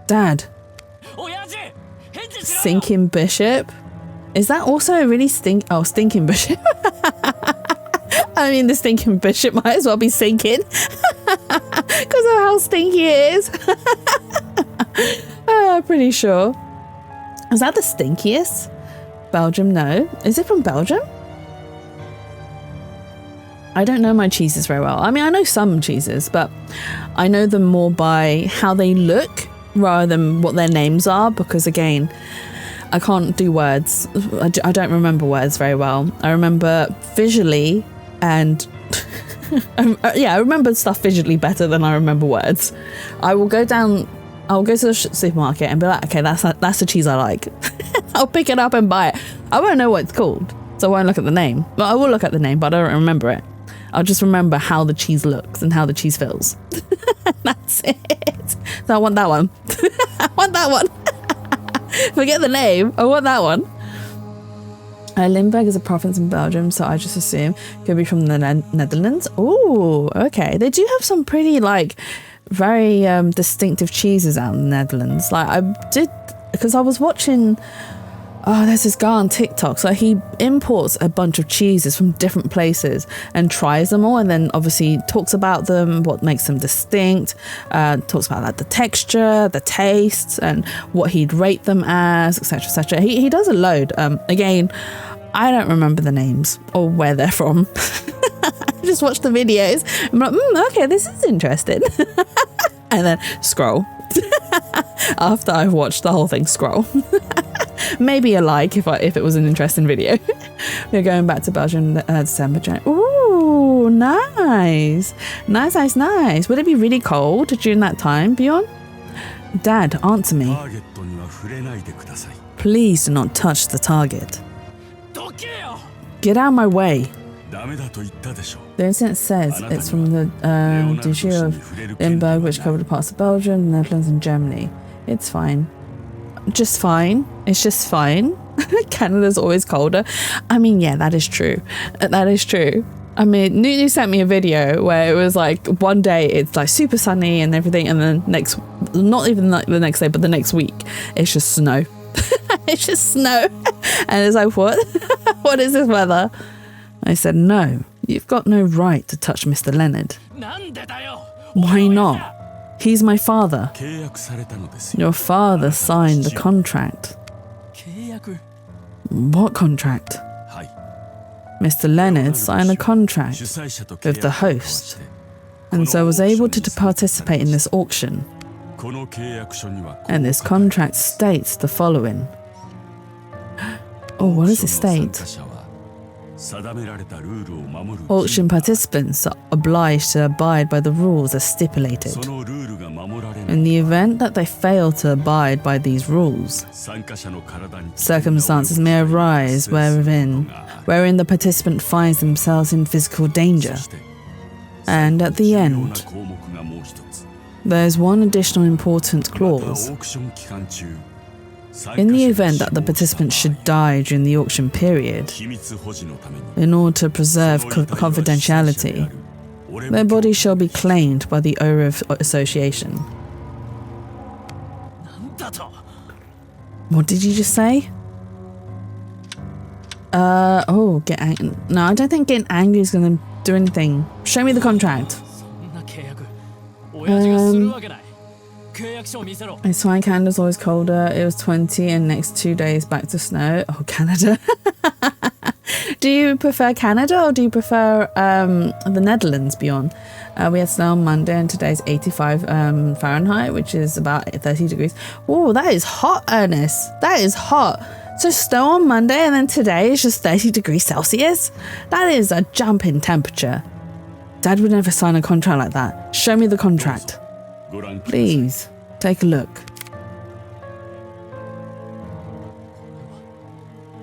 Dad. Stinking Bishop? Is that also a really stinking Bishop? I mean, the stinking Bishop might as well be sinking. Because of how stinky it is. Pretty sure. Is that the stinkiest? Belgium, no. Is it from Belgium? I don't know my cheeses very well. I mean, I know some cheeses, but I know them more by how they look rather than what their names are, because again, I can't do words. I don't remember words very well. I remember visually and... yeah, I remember stuff visually better than I remember words. I'll go to the supermarket and be like, okay, that's the cheese I like. I'll pick it up and buy it. I won't know what it's called, so I won't look at the name. Well, I will look at the name, but I don't remember it. I'll just remember how the cheese looks and how the cheese feels. That's it. So I want that one. I want that one. Forget the name. I want that one. Limburg is a province in Belgium, so I just assume it could be from the Netherlands. Oh, okay. They do have some pretty, like, very distinctive cheeses out in the Netherlands. Like, I did, because I was watching, there's this guy on TikTok. So he imports a bunch of cheeses from different places and tries them all, and then obviously talks about them, what makes them distinct, talks about like the texture, the tastes, and what he'd rate them as, etc., etc. He does a load. Again, I don't remember the names or where they're from. I just watch the videos. I'm like, okay, this is interesting. And then scroll. After I've watched the whole thing, scroll. Maybe a like if it was an interesting video. We're going back to Belgium December, January. Ooh, nice. Nice. Would it be really cold during that time, Bjorn? Dad, answer me. Please do not touch the target. Get out of my way. The incident says it's from the duchy of Limburg, which covered parts of Belgium, the Netherlands, and Germany. It's fine. Just fine. It's just fine. Canada's always colder. I mean, yeah, that is true. That is true. I mean, Nunu sent me a video where it was like one day it's like super sunny and everything, and then not even like the next day, but the next week, it's just snow. It's just snow. And it's like, what? What is this weather? I said, no, you've got no right to touch Mr. Leonard. Why not? He's my father. Your father signed the contract. What contract? Mr. Leonard signed a contract with the host, and so was able to participate in this auction. And this contract states the following. Oh, what does it state? Auction participants are obliged to abide by the rules as stipulated. In the event that they fail to abide by these rules, circumstances may arise wherein the participant finds themselves in physical danger. And at the end, there is one additional important clause. In the event that the participant should die during the auction period, in order to preserve confidentiality, their body shall be claimed by the owner of association. What did you just say? Get angry. No, I don't think getting angry is going to do anything. Show me the contract. It's fine, Canada's always colder. It was 20 and next 2 days back to snow. Oh, Canada. Do you prefer Canada or do you prefer the Netherlands, Bjorn? We had snow on Monday and today's 85 Fahrenheit, which is about 30 degrees. Oh, that is hot, Ernest. That is hot. So snow on Monday and then today is just 30 degrees Celsius? That is a jump in temperature. Dad would never sign a contract like that. Show me the contract. Please, take a look.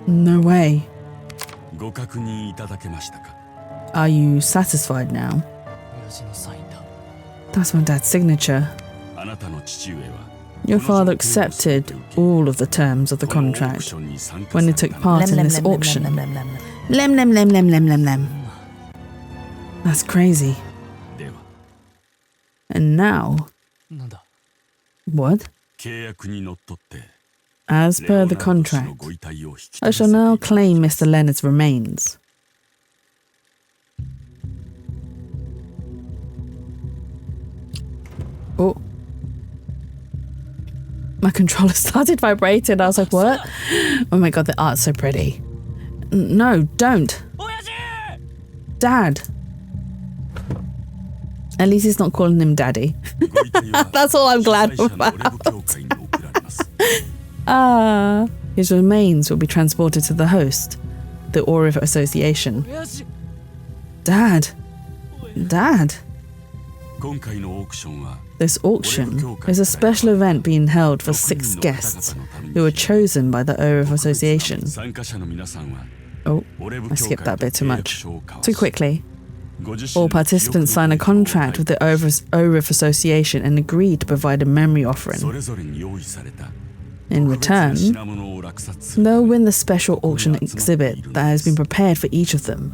No way. Are you satisfied now? That's my dad's signature. Your father accepted all of the terms of the contract when he took part in this auction. Lem, lem, lem, lem, lem, lem, lem. That's crazy. And now... What? As per the contract, I shall now claim Mr. Leonard's remains. Oh. My controller started vibrating. I was like, what? Oh my god, the art's so pretty. No, don't. Dad. At least he's not calling him daddy. That's all I'm glad about. His remains will be transported to the host, the Orif Association. Dad. This auction is a special event being held for 6 guests who were chosen by the Orif Association. Oh, I skipped that bit too much. Too quickly. All participants signed a contract with the ORIF Association and agreed to provide a memory offering. In return, they'll win the special auction exhibit that has been prepared for each of them.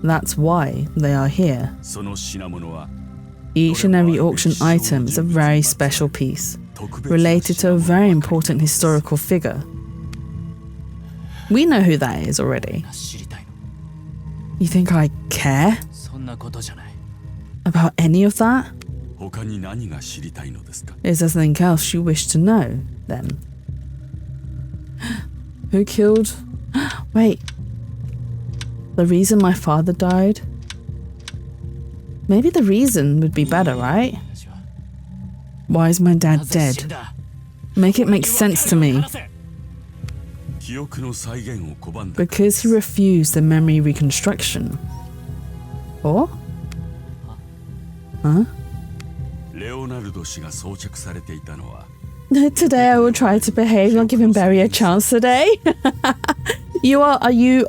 That's why they are here. Each and every auction item is a very special piece, related to a very important historical figure. We know who that is already. You think I care about any of that? Is there something else you wish to know, then? Who killed... Wait. The reason my father died? Maybe the reason would be better, right? Why is my dad dead? Make it make sense to me. Because he refused the memory reconstruction. Or? Huh? Today I will try to behave, not giving Barry a chance today. Are you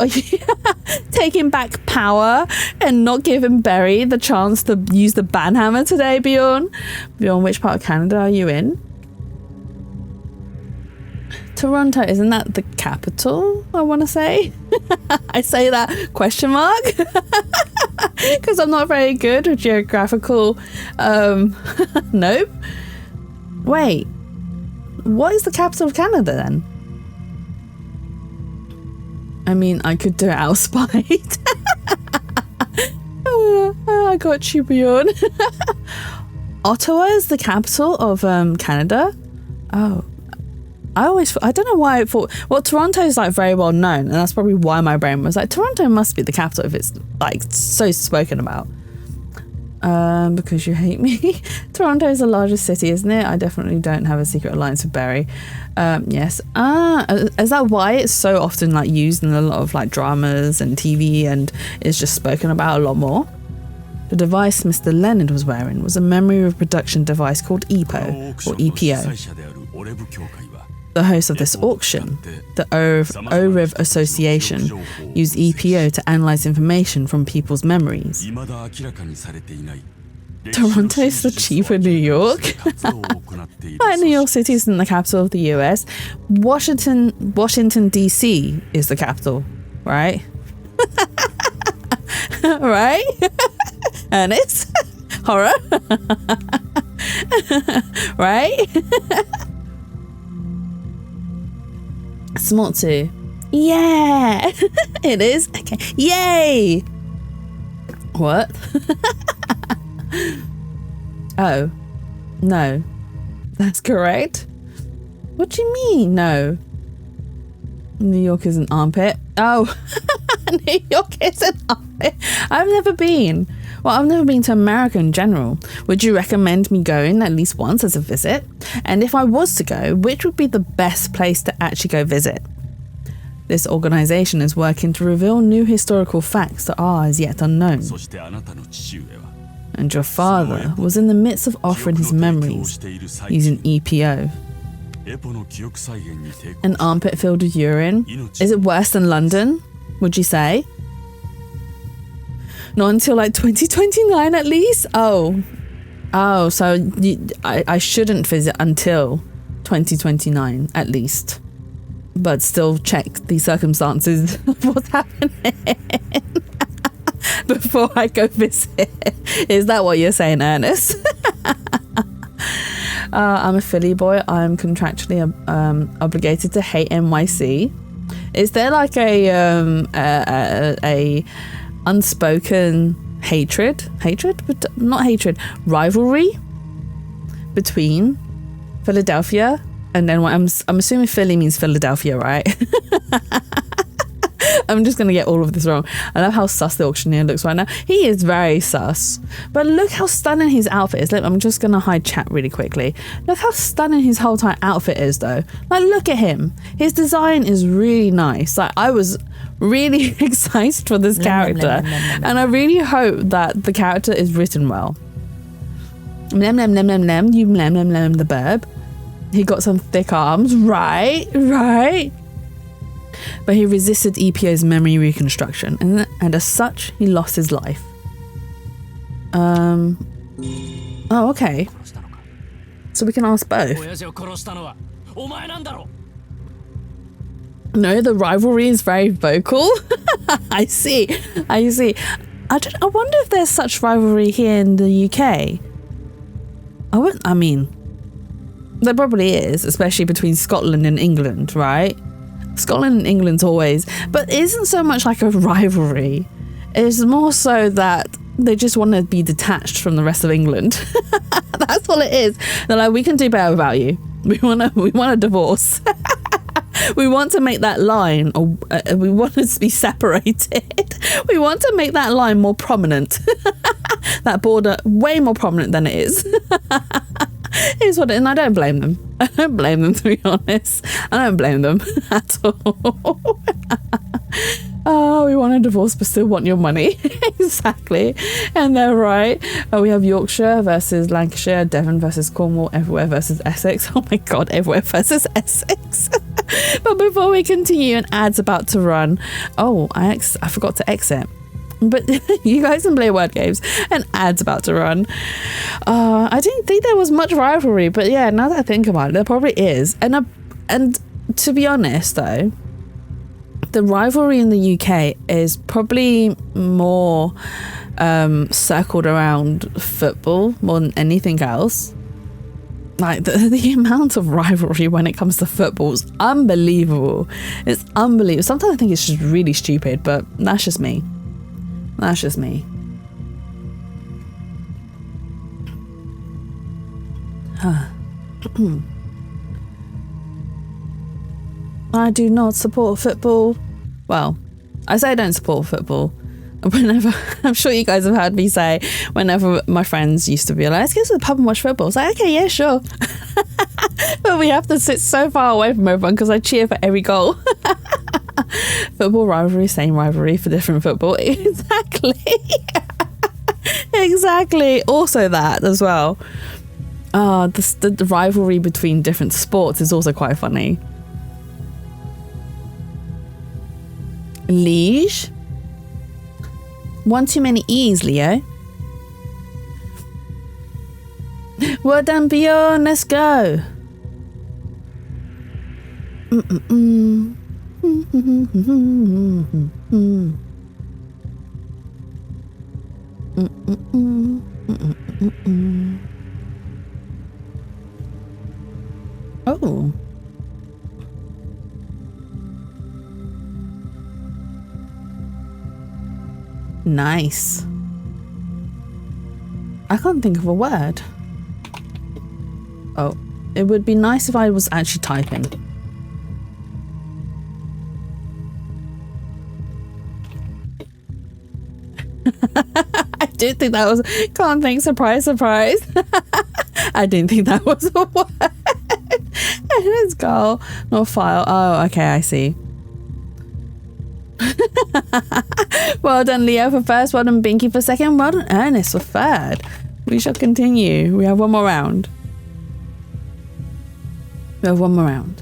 taking back power and not giving Barry the chance to use the banhammer today, Bjorn? Bjorn, which part of Canada are you in? Toronto, isn't that the capital, I want to say? I say that question mark because I'm not very good with geographical nope. Wait, what is the capital of Canada then? I mean, I could do it out of spite. I got you, Bjorn. Ottawa is the capital of Canada? Oh. I don't know why I thought, well, Toronto is like very well known, and that's probably why my brain was like, Toronto must be the capital if it's like so spoken about. Because you hate me. Toronto is the largest city, isn't it? I definitely don't have a secret alliance with Barry. Yes. Is that why it's so often like used in a lot of like dramas and TV and is just spoken about a lot more? The device Mr. Leonard was wearing was a memory reproduction device called EPO, or EPO. The host of this auction, the ORIF Association, used EPO to analyze information from people's memories. Toronto is the chief of New York. New York City is in the capital of the US. Washington DC is the capital, right? Right? Ernest? Horror? Right? Smart 2. Yeah! It is? Okay. Yay! What? Oh. No. That's correct. What do you mean, no? New York is an armpit. Oh. New York is an armpit. I've never been. Well, I've never been to America in general. Would you recommend me going at least once as a visit? And if I was to go, which would be the best place to actually go visit? This organization is working to reveal new historical facts that are as yet unknown. And your father was in the midst of offering his memories using EPO. An armpit filled with urine? Is it worse than London, would you say? Not until like 2029 at least? Oh, so I shouldn't visit until 2029 at least. But still check the circumstances of what's happening before I go visit. Is that what you're saying, Ernest? I'm a Philly boy. I'm contractually obligated to hate NYC. Is there like a unspoken rivalry between Philadelphia and then I'm assuming Philly means Philadelphia, right? I'm just going to get all of this wrong. I love how sus the auctioneer looks right now. He is very sus. But look how stunning his outfit is. Look, I'm just going to hide chat really quickly. Look how stunning his whole entire outfit is, though. Like, look at him. His design is really nice. Like, I was really excited for this character. And I really hope that the character is written well. You the burb. He got some thick arms. Right. But he resisted EPO's memory reconstruction, and as such, he lost his life. Oh, okay. So we can ask both. 親父を殺したのはお前なんだろ No, the rivalry is very vocal. I see. I wonder if there's such rivalry here in the UK. I mean, there probably is, especially between Scotland and England, right? Scotland and England's always, but it isn't so much like a rivalry. It's more so that they just want to be detached from the rest of England. That's all it is. They're like, we can do better without you. We want a divorce. We want to make that line, or we want us to be separated. We want to make that line more prominent. That border way more prominent than it is. Is what it, and I don't blame them. I don't blame them, to be honest. I don't blame them at all. Oh, we want a divorce but still want your money. Exactly. And they're right. We have Yorkshire versus Lancashire, Devon versus Cornwall, everywhere versus Essex. Oh my god, everywhere versus Essex. But before we continue, an ad's about to run. Oh, I forgot to exit. But you guys can play word games. An ad's about to run. I didn't think there was much rivalry, but yeah, now that I think about it, there probably is. And to be honest though, the rivalry in the UK is probably more circled around football more than anything else. Like the amount of rivalry when it comes to football is unbelievable. It's unbelievable. Sometimes I think it's just really stupid, but that's just me. That's just me. I do not support football. Well, I say I don't support football. Whenever, I'm sure you guys have heard me say, whenever my friends used to be like, let's go to the pub and watch football. It's like, okay, yeah, sure. But we have to sit so far away from everyone because I cheer for every goal. Football rivalry, same rivalry for different football. Exactly. Exactly. Also that as well. The rivalry between different sports is also quite funny. Liege. One too many E's, Leo. Well done, Bjorn. Let's go. Oh. Nice. I can't think of a word. Oh, it would be nice if I was actually typing. I did think that was, can't think, surprise, surprise. I didn't think that was a word. It's goal, not file. Oh, okay, I see. Well done, Leo, for first. Well done, Binky, for second. Well done, Ernest, for third. We shall continue. We have one more round. We have one more round.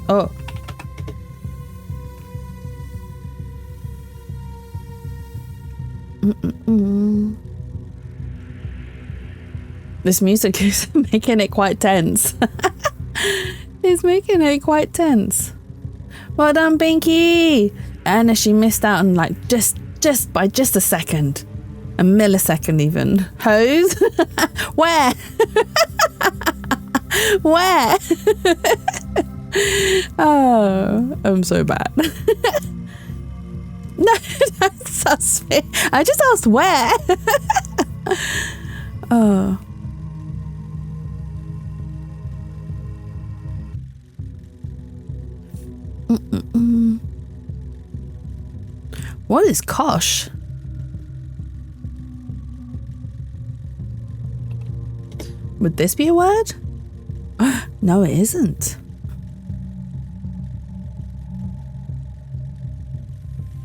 Oh. This music is making it quite tense. It's making it quite tense. Well done, Binky. And she missed out on like just by just a second. A millisecond even. Hose? Where? Where? Oh, I'm so bad. No, that's suspect. I just asked where. Oh. What is kosh? Would this be a word? No, it isn't.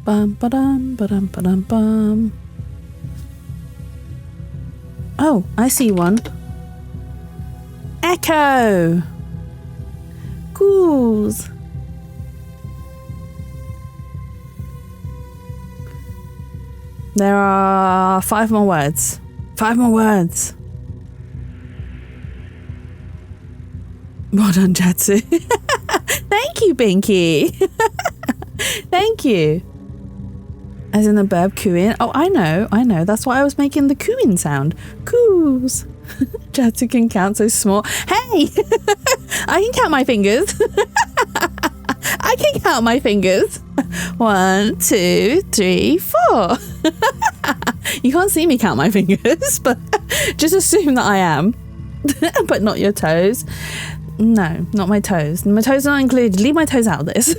Bum ba-dum ba-dum ba-dum bum. Oh, I see one. Echo. Ghouls. There are 5 more words. 5 more words. Well done, Jatsu. Thank you, Binky. Thank you. As in the verb cooing. Oh, I know. That's why I was making the cooing sound. Coos. Jatsu can count so small. Hey! I can count my fingers. I can count my fingers. 1, 2, 3, 4. You can't see me count my fingers, but just assume that I am. But not your toes. No, not my toes. My toes are not included. Leave my toes out of this.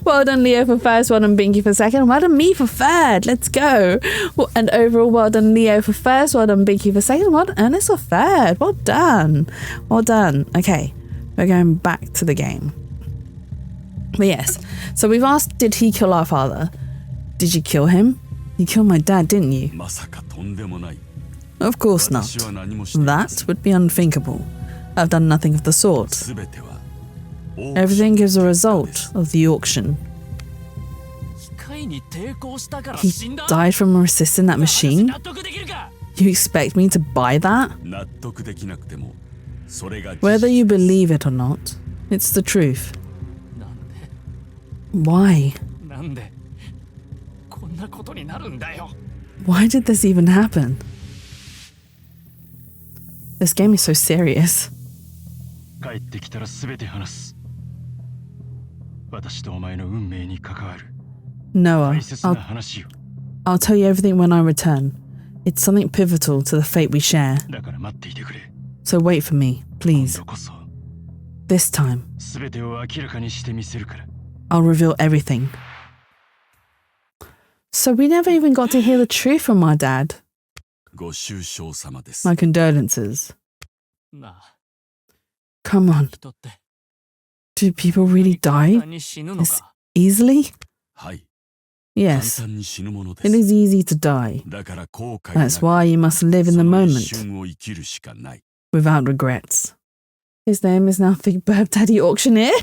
Well done, Leo, for first. Well done, Binky, for second. Well done, me, for third. Let's go. And overall, well done, Leo, for first. Well done, Binky, for second. Well done, Ernest, for third. Well done. Well done. Okay, we're going back to the game. But yes, so we've asked, did he kill our father? Did you kill him? You killed my dad, didn't you? Of course not. That would be unthinkable. I've done nothing of the sort. Everything is a result of the auction. He died from resisting that machine? You expect me to buy that? Whether you believe it or not, it's the truth. Why? Why did this even happen? This game is so serious. Noah, I'll tell you everything when I return. It's something pivotal to the fate we share. So wait for me, please. This time, I'll reveal everything. So we never even got to hear the truth from our dad. My condolences. Come on. Do people really die this easily? Yes. It is easy to die. That's why you must live in the moment, without regrets. His name is now Big Burp Daddy Auctioneer.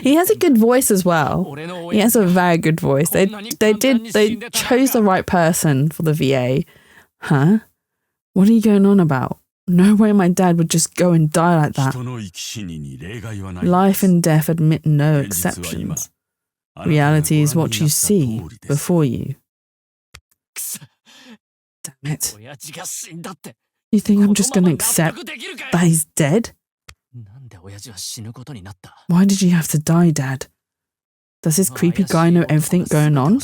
He has a good voice as well. He has a very good voice. They chose the right person for the VA. Huh? What are you going on about? No way my dad would just go and die like that. Life and death admit no exceptions. Reality is what you see before you. Damn it. You think I'm just going to accept that he's dead? Why did you have to die, Dad? Does this creepy guy know everything going on?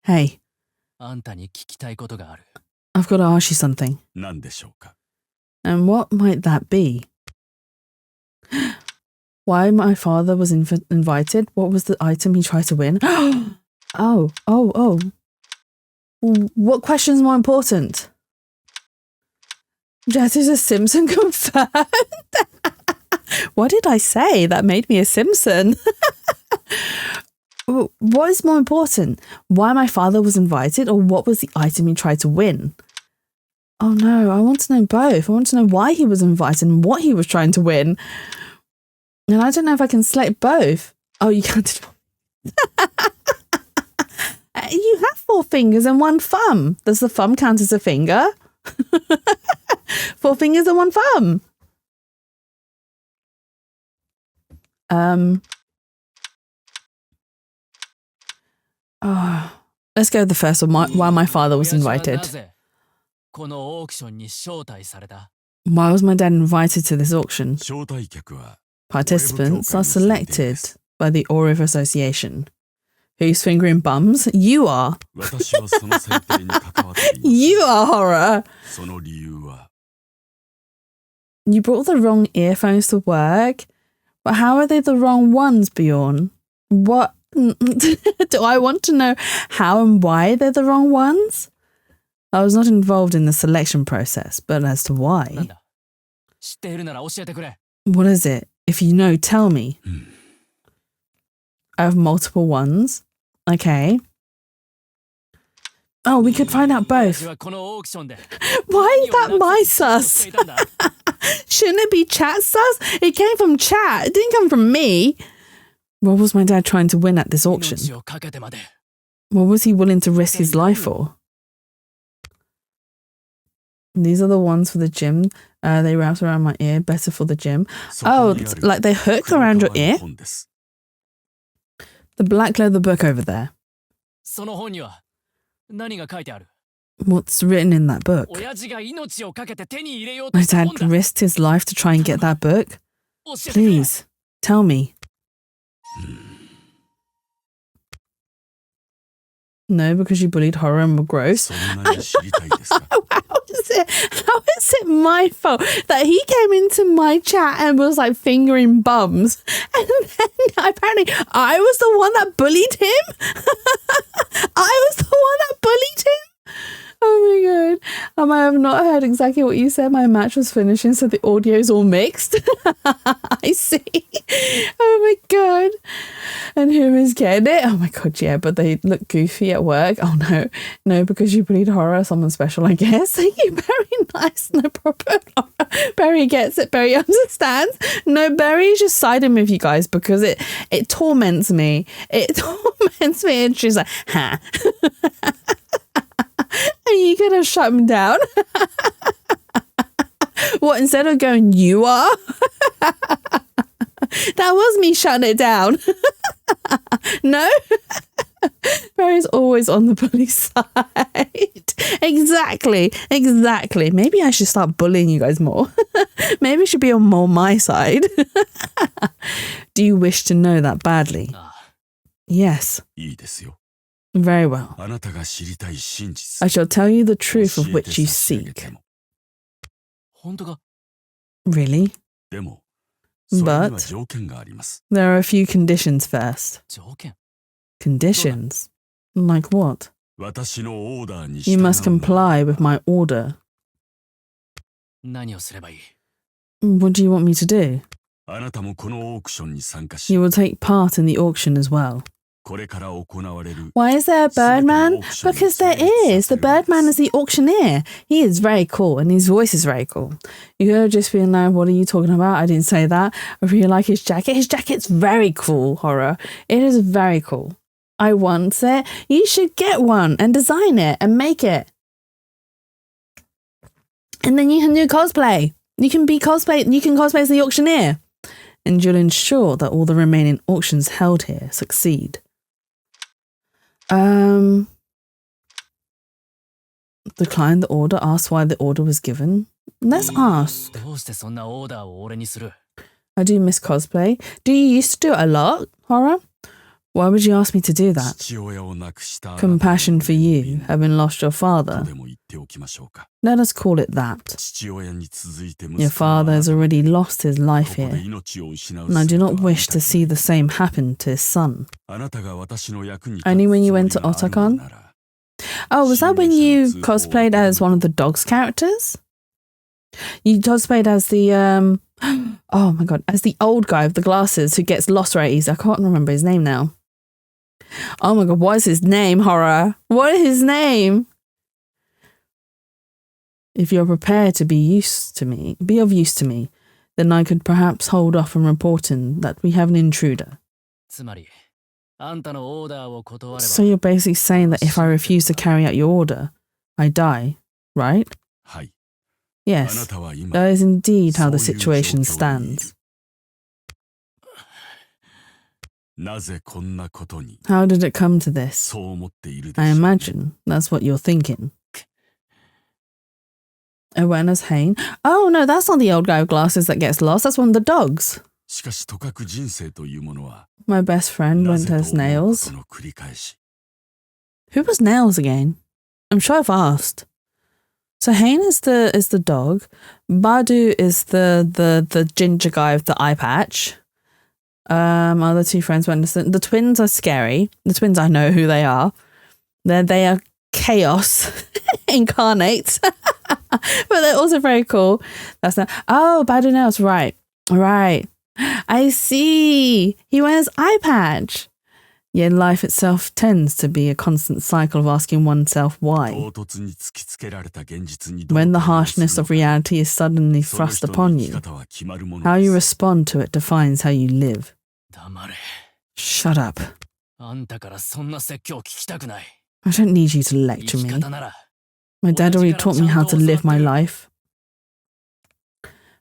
Hey, I've got to ask you something. And what might that be? Why my father was invited? What was the item he tried to win? Oh. What question's more important? Jess is a Simpson confirmed. What did I say that made me a Simpson? What is more important? Why my father was invited, or what was the item he tried to win? Oh no, I want to know both. I want to know why he was invited and what he was trying to win. And I don't know if I can select both. Oh, you can't. You have 4 fingers and 1 thumb. Does the thumb count as a finger? 4 fingers and 1 thumb. Let's go with the first one. Why my father was invited. Why was my dad invited to this auction? Participants are selected by the Orif Association. Who's fingering bums? You are. You are, Horror. You brought the wrong earphones to work? But how are they the wrong ones, Bjorn? What? Do I want to know how and why they're the wrong ones? I was not involved in the selection process, but as to why. What is it? If you know, tell me. I have multiple ones. Okay. Oh, we could find out both. Why is that my sus? Shouldn't it be chat sus? It came from chat. It didn't come from me. What was my dad trying to win at this auction? 命をかけてまで What was he willing to risk his life for? These are the ones for the gym. They wrapped around my ear. Better for the gym. Oh, like they hook around your ear? The black leather book over there. その本には何が書いてある What's written in that book? 親父が命をかけて手に入れようと My した dad 本だ risked his life to try and get that book? 教えてくれ Please, tell me. No, because you bullied horror and were gross. How is it my fault that he came into my chat and was like fingering bums, and then apparently I was the one that bullied him? I was the one that bullied him? Oh my god. I might have not heard exactly what you said. My match was finishing, so the audio's all mixed. I see. Oh my god. And who is getting it? Oh my god, yeah, but they look goofy at work. Oh no. No, because you bullied horror, someone special, I guess. Thank you, Barry. Nice, no problem. Barry gets it. Barry understands. No, Barry's just siding with you guys because it torments me. It torments me. And she's like, ha. And you could have shut him down. What, instead of going, you are? That was me shutting it down. No? Barry's always on the bully side. Exactly. Maybe I should start bullying you guys more. Maybe it should be on more my side. Do you wish to know that badly? Yes. Very well. I shall tell you the truth of which you seek. Really? But there are a few conditions first. Conditions? Like what? You must comply with my order. What do you want me to do? You will take part in the auction as well. Why is there a Birdman? Because there is. The Birdman is the auctioneer. He is very cool and his voice is very cool. You could have just been like, what are you talking about? I didn't say that. I really like his jacket. His jacket's very cool, horror. It is very cool. I want it. You should get one and design it and make it. And then you can do cosplay. You can cosplay as the auctioneer. And you'll ensure that all the remaining auctions held here succeed. Decline the order, ask why the order was given. Let's ask. I do miss cosplay. Do you used to do it a lot, horror? Why would you ask me to do that? Compassion for you, having lost your father. Let us call it that. Your father has already lost his life here, and I do not wish to see the same happen to his son. Only when you went to Otakon? Oh, was that when you cosplayed as one of the dog's characters? You cosplayed as the, oh my god, as the old guy with the glasses who gets lost right easy. I can't remember his name now. Oh my god, what is his name, horror? What is his name? If you're prepared to be of use to me, then I could perhaps hold off from reporting that we have an intruder. So you're basically saying that if I refuse to carry out your order, I die, right? Yes, that is indeed how the situation stands. How did it come to this? I imagine that's what you're thinking. Awareness Hain? Oh no, that's not the old guy with glasses that gets lost. That's one of the dogs. My best friend went as Nails. Who was Nails again? I'm sure I've asked. So Hain is the dog. Badu is the ginger guy with the eye patch. Other two friends went as the twins are scary. The twins, I know who they are. They are chaos incarnate. But they're also very cool. That's not. Oh, Badu Nails. Right. I see. He wears eye patch. Yet life itself tends to be a constant cycle of asking oneself why. When the harshness of reality is suddenly thrust upon you, how you respond to it defines how you live. Shut up. あんたからそんな説教聞きたくない。 I don't need you to 生 lecture き me. 方なら My dad already taught me how to live my life.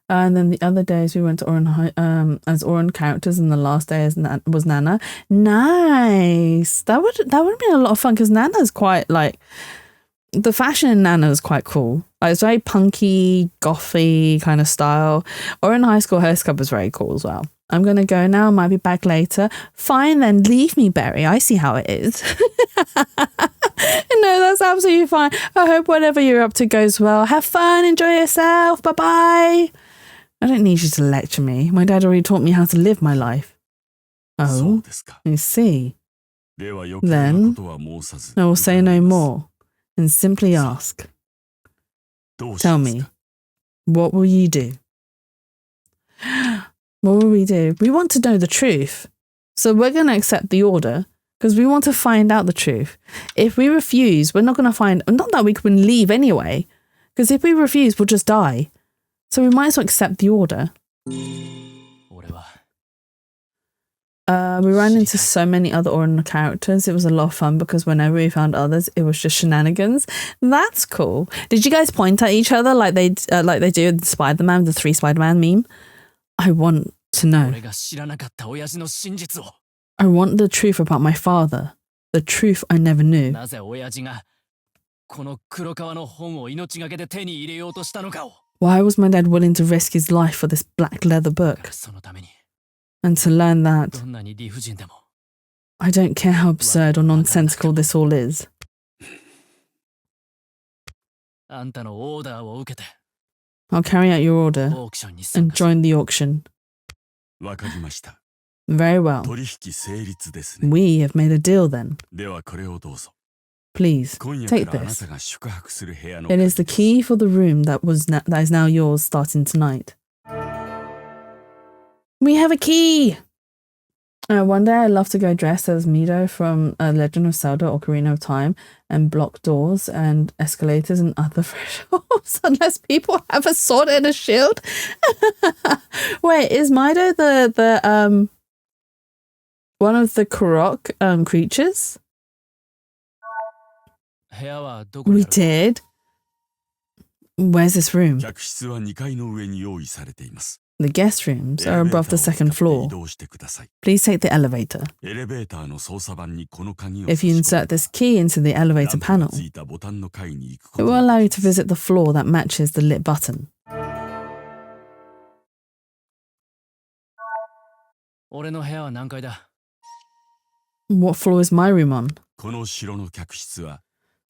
And then the other days we went to Oran as Oran characters, and the last day was Nana. Nice. That would have been a lot of fun because Nana's quite like the fashion in Nana is quite cool. Like, it's very punky, gothy kind of style. Oran High School Host Club is very cool as well. I'm gonna go now. Might be back later. Fine, then leave me, Berry. I see how it is. No, that's absolutely fine. I hope whatever you're up to goes well. Have fun. Enjoy yourself. Bye bye. I don't need you to lecture me. My dad already taught me how to live my life. Oh, you see. Then I will say no more and simply ask. Tell me, what will you do? What will we do? We want to know the truth. So we're going to accept the order because we want to find out the truth. If we refuse, we're not going to find... Not that we can leave anyway, because if we refuse, we'll just die. So we might as well accept the order. We ran into so many other Oran characters. It was a lot of fun because whenever we found others, it was just shenanigans. That's cool. Did you guys point at each other like they do in Spider-Man, the 3 Spider-Man meme? I want to know. I want the truth about my father. The truth I never knew. Why was my dad willing to risk his life for this black leather book? And to learn that I don't care how absurd or nonsensical this all is. I'll carry out your order and join the auction. Very well. We have made a deal then. Please, take this. It is the key for the room that is now yours starting tonight. We have a key! One day I'd love to go dressed as Mido from Legend of Zelda Ocarina of Time and block doors and escalators and other thresholds unless people have a sword and a shield. Wait, is Mido the one of the Korok creatures? We did. Where's this room? The guest rooms are above the second floor. Please take the elevator. If you insert this key into the elevator panel, it will allow you to visit the floor that matches the lit button. What floor is my room on?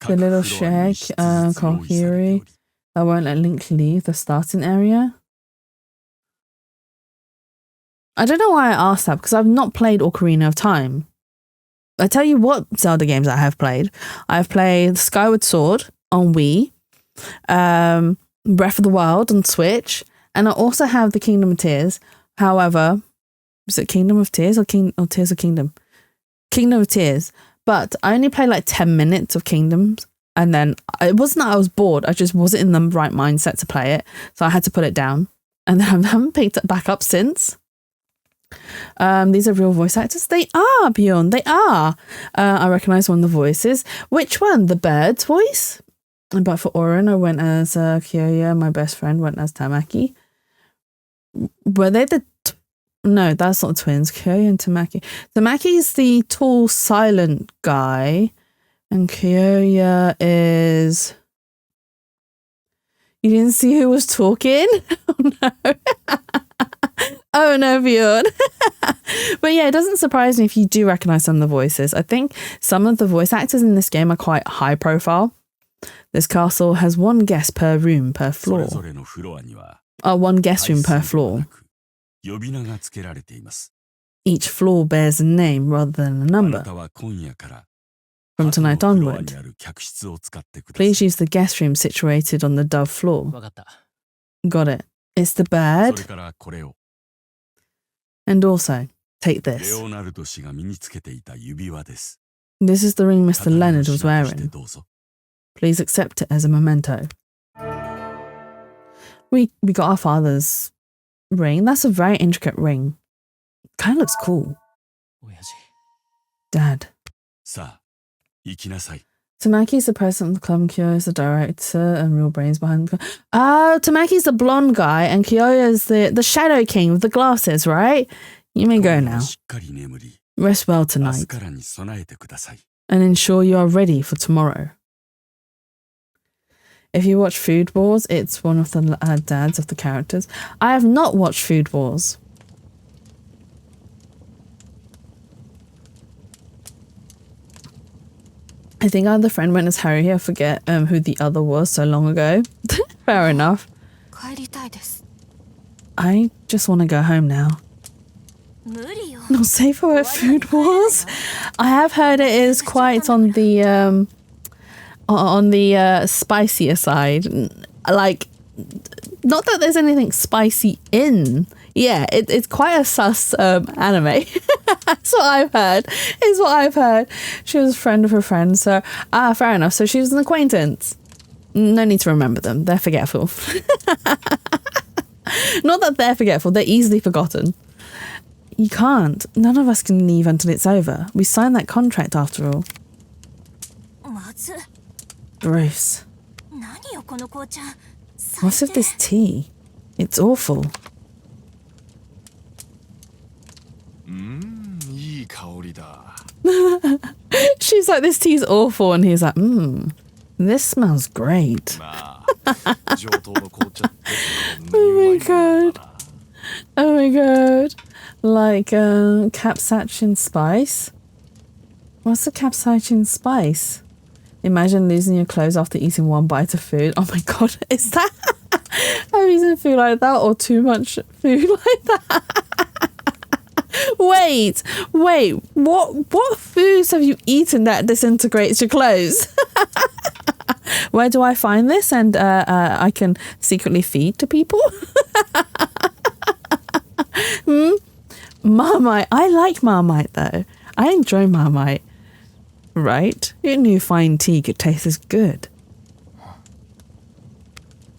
The little shack, Kohiri, that won't let Link leave the starting area. I don't know why I asked that, because I've not played Ocarina of Time. I tell you what Zelda games I have played. I've played Skyward Sword on Wii, Breath of the Wild on Switch, and I also have the Kingdom of Tears. However, is it Kingdom of Tears or Tears of Kingdom? Kingdom of Tears. But I only played like 10 minutes of Kingdoms, and then it wasn't that I was bored. I just wasn't in the right mindset to play it, so I had to put it down. And then I haven't picked it back up since. These are real voice actors. They are, Bjorn. They are. I recognize one of the voices. Which one? The bird's voice? But for Orin, I went as Kyoya. My best friend went as Tamaki. Were they the... No, that's not twins. Kyoya and Tamaki. Tamaki is the tall, silent guy. And Kyoya is... You didn't see who was talking? Oh, no. Oh no, Bjorn. But yeah, it doesn't surprise me if you do recognize some of the voices. I think some of the voice actors in this game are quite high profile. This castle has one guest per room per floor. One guest room per floor. Each floor bears a name rather than a number. From tonight onward, please use the guest room situated on the Dove floor. Got it. It's the bed. And also, take this. This is the ring Mr. Leonard was wearing. Please accept it as a memento. We got our father's ring. That's a very intricate ring. Kind of looks cool. 親父。 Dad. さあ行きなさい。 Tamaki's the president of the club and Kyo's the director and real brains behind the club. Oh, Tamaki's the blonde guy and Kyo's the shadow king with the glasses, right? You may go now. しっかり眠り、 Rest well 明日 tonight からに備えてください。 and ensure you are ready for tomorrow. If you watch Food Wars, it's one of the dads of the characters. I have not watched Food Wars. I think I had the friend went as Harry. I forget who the other was so long ago. Fair enough. 帰りたいです。 I just want to go home now. 無理よ。 Not safe for Food Wars. I have heard it is quite on the spicier side. Like, not that there's anything spicy in. Yeah, it's quite a sus anime. That's what I've heard. Is what I've heard. She was a friend of her friend, so fair enough. So she was an acquaintance. No need to remember them. They're forgetful. Not that they're forgetful. They're easily forgotten. You can't. None of us can leave until it's over. We signed that contract after all. まず、 Bruce, 何よこの紅茶。 what's with this tea? It's awful. いい香りだ。 She's like, this tea's awful. And he's like, this smells great. まあ、上等の紅茶ってこんな Oh にうま my いもんなんだ god. な。 Oh my god. Like, capsaicin spice? What's the capsaicin spice? Imagine losing your clothes after eating one bite of food. Oh my god, is that... I'm eating food like that or too much food like that? Wait, what foods have you eaten that disintegrates your clothes? Where do I find this and I can secretly feed to people? Marmite. I like Marmite though. I enjoy Marmite. Right? Who knew fine tea could taste as good?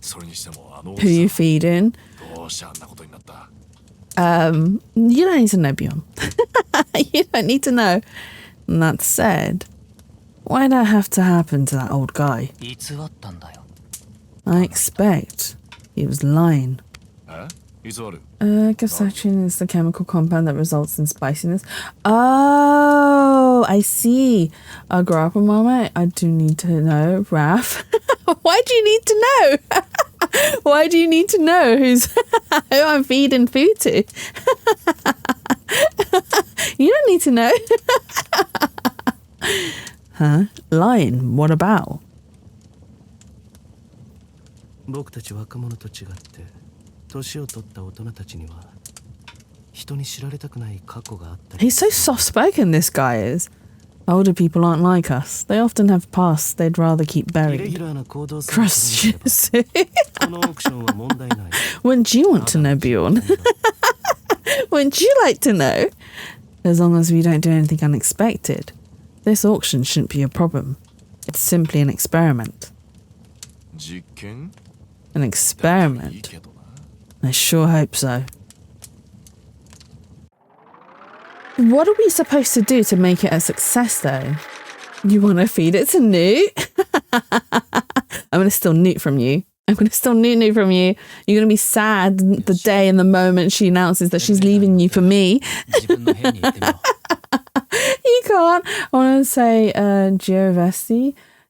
それにしてもあの Who you feeding? どうしてあんなことになった？ You don't need to know, Bjorn. You don't need to know. And that said, why'd that have to happen to that old guy? 偽ったんだよ。 I expect he was lying. え？いつある？ Capsaicin is the chemical compound that results in spiciness. Oh, I see. I grew up on Marmite. I do need to know. Raph, why do you need to know? Why do you need to know who I'm feeding food to? You don't need to know. Huh? Lying? What about? 僕たち若者と違って年を取った大人たちには人に知られたくない過去があったり He's so soft-spoken, this guy is. Older people aren't like us. They often have pasts they'd rather keep イレギ buried. ュラーな行動する Cross このオークションは問題ない。 Wouldn't you want to know, Bjorn? Wouldn't you like to know? As long as we don't do anything unexpected. This auction shouldn't be a problem. It's simply an experiment. 実験？ An いい experiment. けどな。 I sure hope so. What are we supposed to do to make it a success, though? You want to feed it to Newt? I'm going to steal Newt from you. I'm going to steal Newt from you. You're going to be sad the day and the moment she announces that she's leaving you for me. 自分の部屋に行ってみよ You can't. I want to say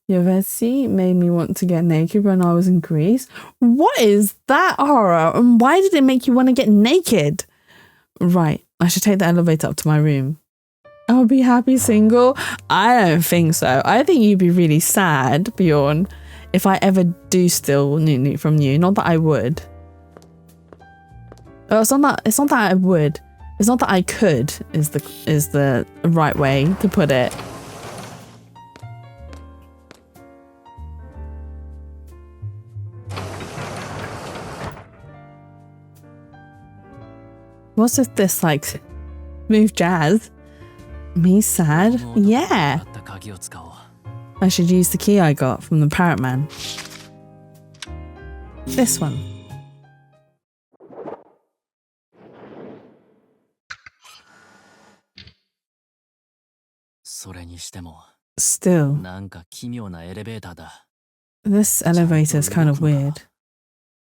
Giovesi made me want to get naked when I was in Greece. What is that horror? And why did it make you want to get naked? Right. I should take the elevator up to my room. I'll be happy single? I don't think so. I think you'd be really sad, Bjorn, if I ever do steal Newt from you. Not that I would. Oh, it's not that I would. It's not that I could is the right way to put it. What's with this, like, smooth jazz? Me sad? う。 Yeah. もった鍵を使おう。 I should use the key I got from the Parrot Man. This one. それにしても Still, なんか奇妙なエレベーターだ。 this elevator is kind of weird.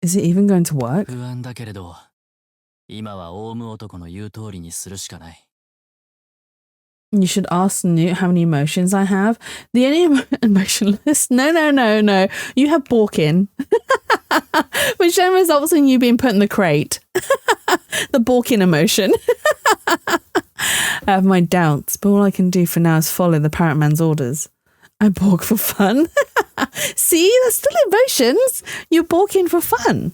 Is it even going to work? 不安だけれど、今はオウム男の言う通りにするしかない。You should ask Newt how many emotions I have. The only emotionless. No. You have Borkin. Which then results in you being put in the crate. The Borkin emotion. I have my doubts, but all I can do for now is follow the parrot man's orders. I bork for fun. See, there's still emotions. You're borking for fun.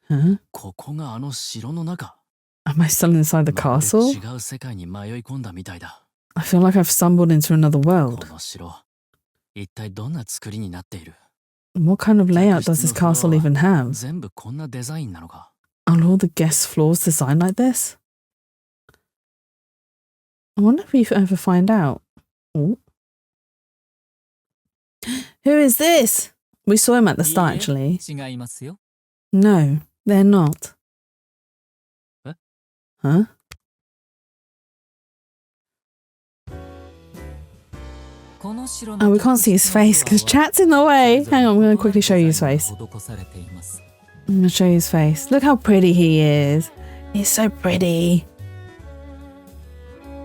Huh? ここがあの城の中。 Am I still inside the まるで castle? 違う世界に迷い込んだみたいだ。 I feel like I've stumbled into another こ world. の城、一体どんな作りになっている？ What kind of layout does this castle even have? 全部こんなデザインなのか？ Are all the guest floors designed like this? I wonder if we ever find out. Oh. Who is this? We saw him at the start, actually. 違いますよ。 No, they're not. Huh? Huh? Oh, we can't see his face because chat's in the way. Hang on, I'm going to quickly show you his face. I'm going to show you his face. Look how pretty he is. He's so pretty.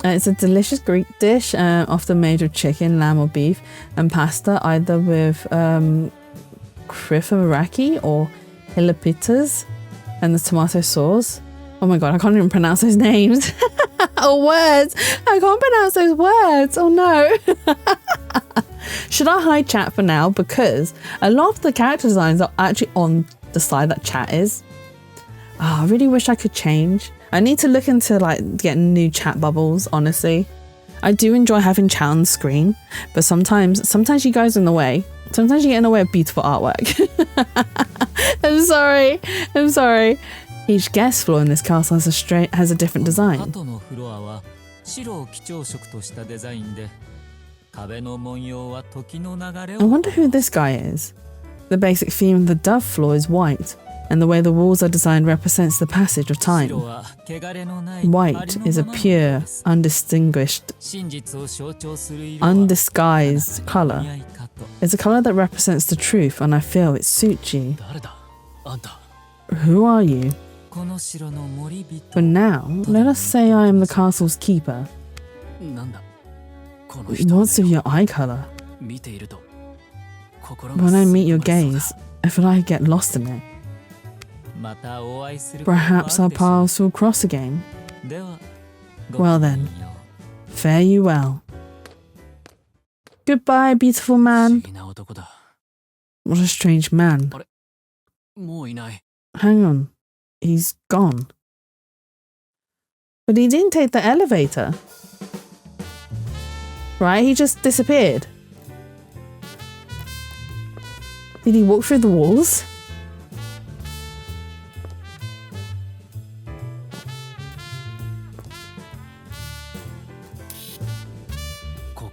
It's a delicious Greek dish, often made with chicken, lamb or beef, and pasta, either with krifaraki or hilapitas, and the tomato sauce. Oh my god, I can't even pronounce those names. Or words. I can't pronounce those words. Oh no. Should I hide chat for now? Because a lot of the character designs are actually on the side that chat is. Oh, I really wish I could change. I need to look into like getting new chat bubbles, honestly. I do enjoy having chat on the screen, but sometimes you guys are in the way. Sometimes you get in the way of beautiful artwork. I'm sorry. Each guest floor in this castle has a different design. 後のフロアは白を基調色としたデザインで、壁の文様は時の流れを。 I wonder who this guy is. The basic theme of the dove floor is white, and the way the walls are designed represents the passage of time. 白は汚れのない White is a pure, undistinguished, 真実を象徴する色 undisguised color. 似合いかと。 It's a color that represents the truth, and I feel it suits you. 誰だ？あんた。 Who are you? この城の森人。 For now, let us say I am the castle's keeper. なんだ？この人 What's of your eye color? 見ていると心が When I meet your 吸い込まれそう gaze, だ。 I feel like I get lost in it. またお会いすることもある Perhaps our でしょう。 paths will cross again. では、 Well then. Fare you well. Goodbye, beautiful 不 man. 思議な男だ。 What a strange man. もういない。 Hang on. He's gone. But he didn't take the elevator. Right? He just disappeared. Did he walk through the walls?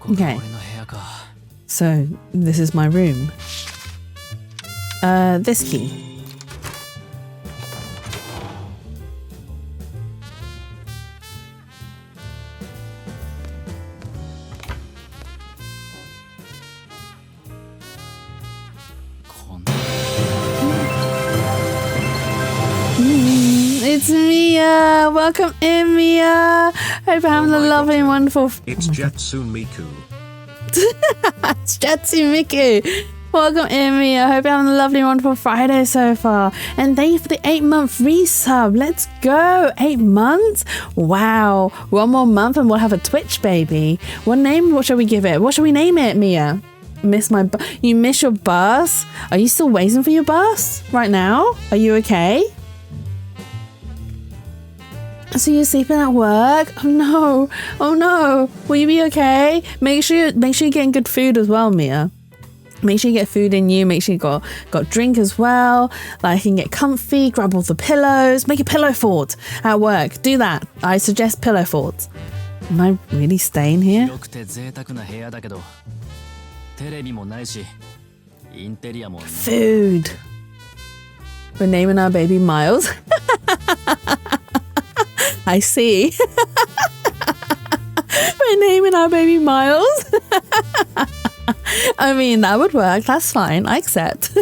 Okay. So, this is my room. This key. It's Mia! Welcome in, Mia! Hope you're having a lovely and wonderful... It's Jatsu Miku. It's Jatsu Miku! Welcome in, Mia! Hope you're having a lovely and wonderful Friday so far. And thank you for the 8-month resub. Let's go! 8 months? Wow! 1 more month and we'll have a Twitch baby. What shall we give it? What shall we name it, Mia? You miss your bus? Are you still waiting for your bus right now? Are you okay? So you're sleeping at work? Oh no! Will you be okay? Make sure you're getting good food as well, Mia. Make sure you get food in you. Make sure you got drink as well. Like, you can get comfy, grab all the pillows, make a pillow fort at work. Do that. I suggest pillow forts. Am I really staying here? 広くて贅沢な部屋だけど、テレビもないし、インテリアもない。 Food. We're naming our baby Miles. I see. We're naming our baby Miles. I mean, that would work. That's fine. I accept.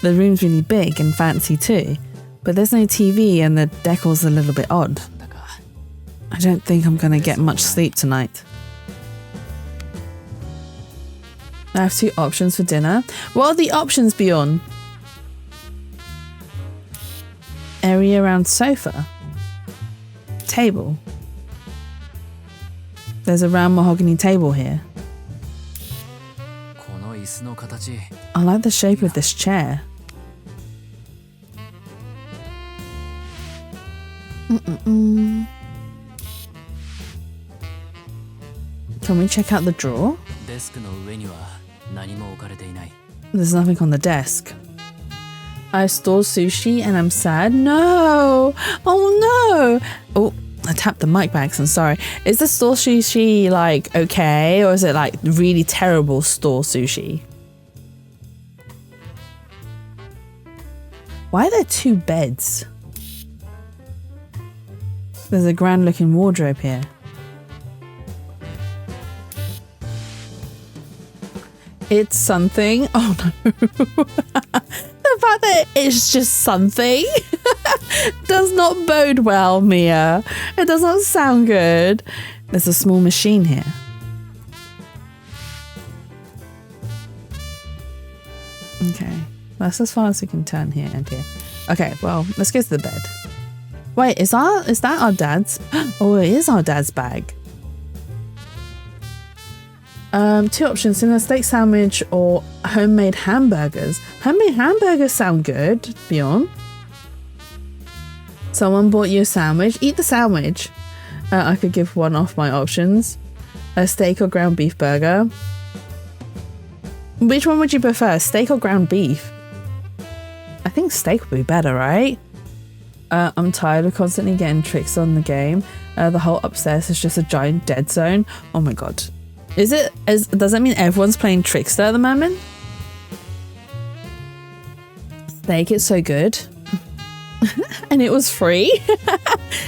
The room's really big and fancy too. But there's no TV and the decor's a little bit odd. I don't think I'm going to get much sleep tonight. I have 2 options for dinner. What are the options, Bjorn? Area around sofa. Table. There's a round mahogany table here. この椅子の形。 I like the shape of this chair. Can we check out the drawer? デスクの上には何も置かれていない。 There's nothing on the desk. I stole sushi and I'm sad. No! Oh no! Oh, I tapped the mic by accident, sorry. Is the store sushi like okay, or is it like really terrible store sushi? Why are there 2 beds? There's a grand looking wardrobe here. It's something. Oh no. The fact that it's just something does not bode well, Mia. It does not sound good. There's a small machine here. Okay. That's as far as we can turn here and here. Okay, well, let's go to the bed. Wait, is that our dad's? Oh, it is our dad's bag. 2 options: dinner steak sandwich or homemade hamburgers. Homemade hamburgers sound good, Bjorn. Someone bought you a sandwich. Eat the sandwich. I could give one off my options. A steak or ground beef burger. Which one would you prefer, steak or ground beef? I think steak would be better, right? I'm tired of constantly getting tricks on the game. The whole upstairs is just a giant dead zone. Oh my god. Does that mean everyone's playing Trickster at the moment? Steak, it's so good. And it was free.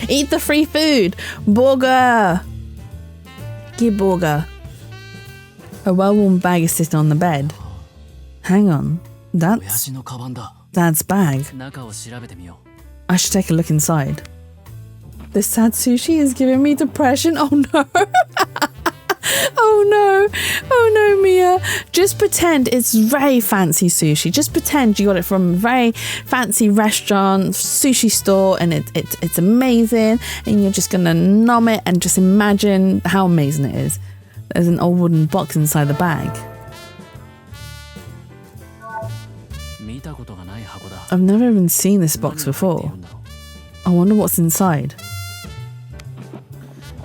Eat the free food. Burger. Give burger. A well-worn bag is sitting on the bed. Hang on. That's 親父のカバンだ。 Dad's bag. 中を調べてみよう。 I should take a look inside. This sad sushi is giving me depression. Oh no. Oh no. Oh no, Mia. Just pretend it's very fancy sushi. Just pretend you got it from a very fancy restaurant, sushi store, and it's amazing. And you're just gonna nom it and just imagine how amazing it is. There's an old wooden box inside the bag. 見たことがない箱だ。 I've never even seen this box before. I wonder what's inside.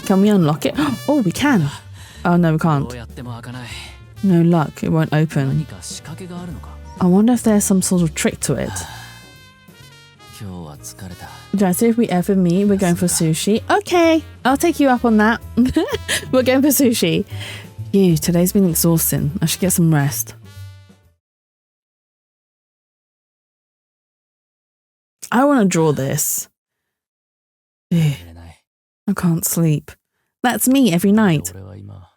Can we unlock it? Oh, we can. Oh, no, we ど can't. うやっても開かない。 No luck. It won't open. 何か仕掛けがあるのか。 I wonder if there's some sort of trick to it. 今日は疲れた。 Jazzy, if we ever meet, we're going for sushi. Okay, I'll take you up on that. We're going for sushi. Phew, today's been exhausting. I should get some rest. I want to draw this. Phew, 寝れない。 I can't sleep. That's me every night. 俺は今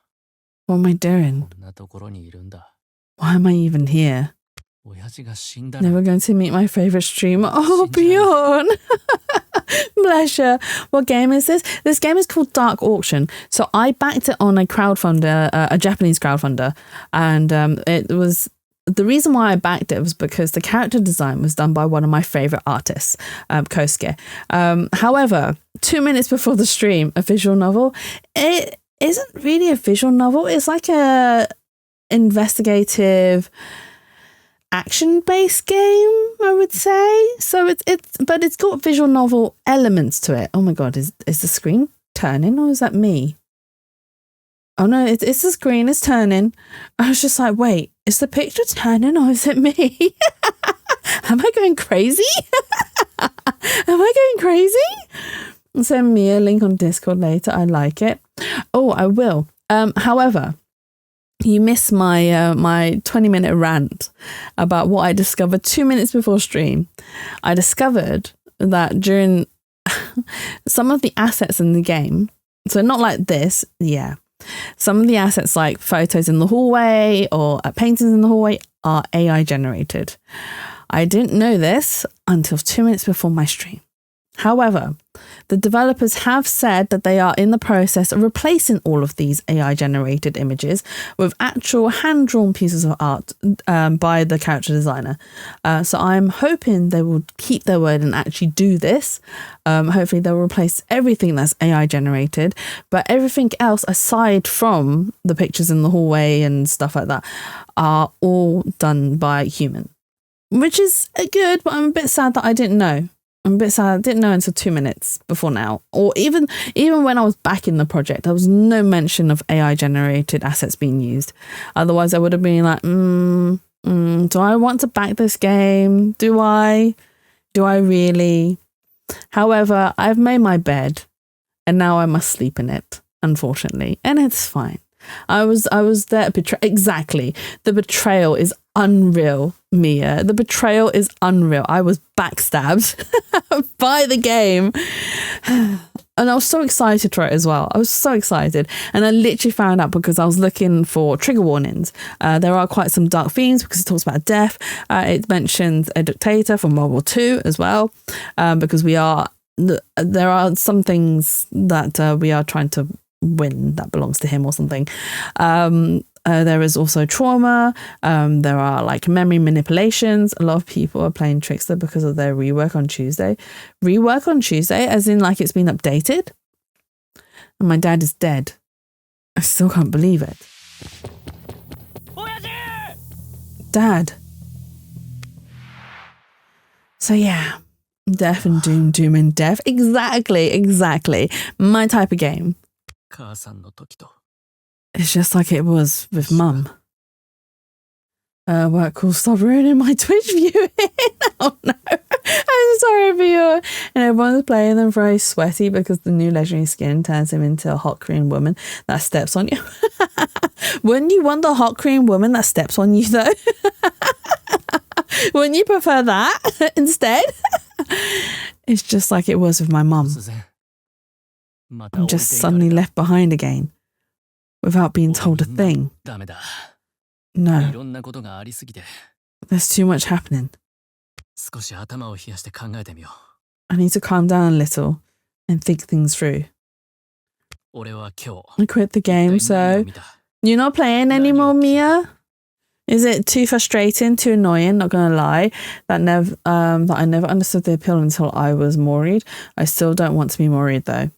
What am I doing? こんなところにいるんだ。 Why am I even here? 親父が死んだら。 Never going to meet my favorite streamer. Oh, Bjorn. Bless you. What game is this? This game is called Dark Auction. So I backed it on a crowdfunder, a Japanese crowdfunder. And it was... The reason why I backed it was because the character design was done by one of my favorite artists, Kosuke. However, 2 minutes before the stream, a visual novel, it isn't really a visual novel. It's like a investigative action-based game, I would say. So but it's got visual novel elements to it. Oh my god, is the screen turning or is that me? Oh no, it's the screen, it's turning. I was just like, wait, is the picture turning or is it me? Am I going crazy? Am I going crazy? Send me a link on Discord later. I like it. Oh, I will. However, you missed my my 20-minute rant about what I discovered 2 minutes before stream. I discovered that during some of the assets in the game, so not like this, yeah. Some of the assets like photos in the hallway or paintings in the hallway are AI generated. I didn't know this until 2 minutes before my stream. However, the developers have said that they are in the process of replacing all of these AI generated images with actual hand-drawn pieces of art by the character designer. So I'm hoping they will keep their word and actually do this. Hopefully they'll replace everything that's AI generated, but everything else aside from the pictures in the hallway and stuff like that are all done by human, which is good, but I'm a bit sad that I didn't know. I'm a bit sad I didn't know until 2 minutes before now. Or even when I was back in the project, there was no mention of AI generated assets being used. Otherwise I would have been like, do I want to back this game? Do I really? However, I've made my bed and now I must sleep in it, unfortunately. And it's fine. I was there. Exactly. The betrayal is unreal, Mia. The betrayal is unreal. I was backstabbed by the game. And I was so excited for it as well. I was so excited. And I literally found out because I was looking for trigger warnings. There are quite some dark themes because it talks about death. It mentions a dictator from World War II as well. Because there are some things that we are trying to win that belongs to him or something. There is also trauma. There are like memory manipulations. A lot of people are playing Trickster because of their rework on Tuesday. Rework on Tuesday, as in like it's been updated. And my dad is dead. I still can't believe it. Dad. So yeah, death and doom and death. Exactly. My type of game. It's just like it was with Mum. Work cool, stop ruining my Twitch viewing. Oh no. I'm sorry for you. And everyone's playing them very sweaty because the new legendary skin turns him into a hot Korean woman that steps on you. Wouldn't you want the hot Korean woman that steps on you though? Wouldn't you prefer that instead? It's just like it was with my mum. I'm just suddenly left behind again without being told a thing. No. There's too much happening. I need to calm down a little and think things through. I quit the game, so you're not playing anymore, Mia? Is it too frustrating, too annoying? Not gonna lie, that I never understood the appeal until I was Moried. I still don't want to be Moried though.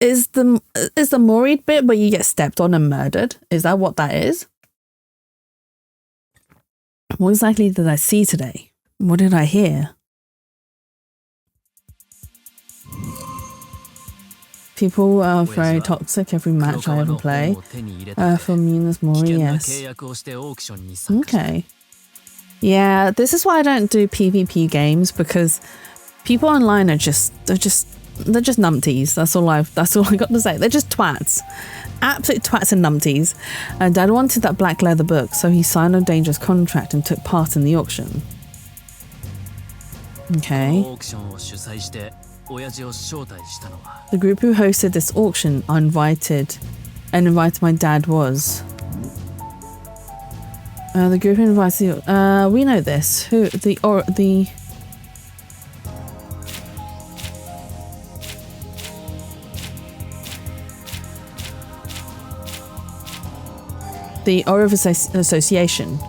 Is the Moried bit where you get stepped on and murdered? Is that what that is? What exactly did I see today? What did I hear? People are very toxic every match I ever play. For Mina's Mori, yes. Okay. Yeah, this is why I don't do PvP games, because people online are they're just numpties. That's all I got to say. They're just twats. Absolute twats and numpties. And Dad wanted that black leather book, so he signed a dangerous contract and took part in the auction. Okay. The group who hosted this auction invited my dad was. The group invited. We know this. Who the Orif Association.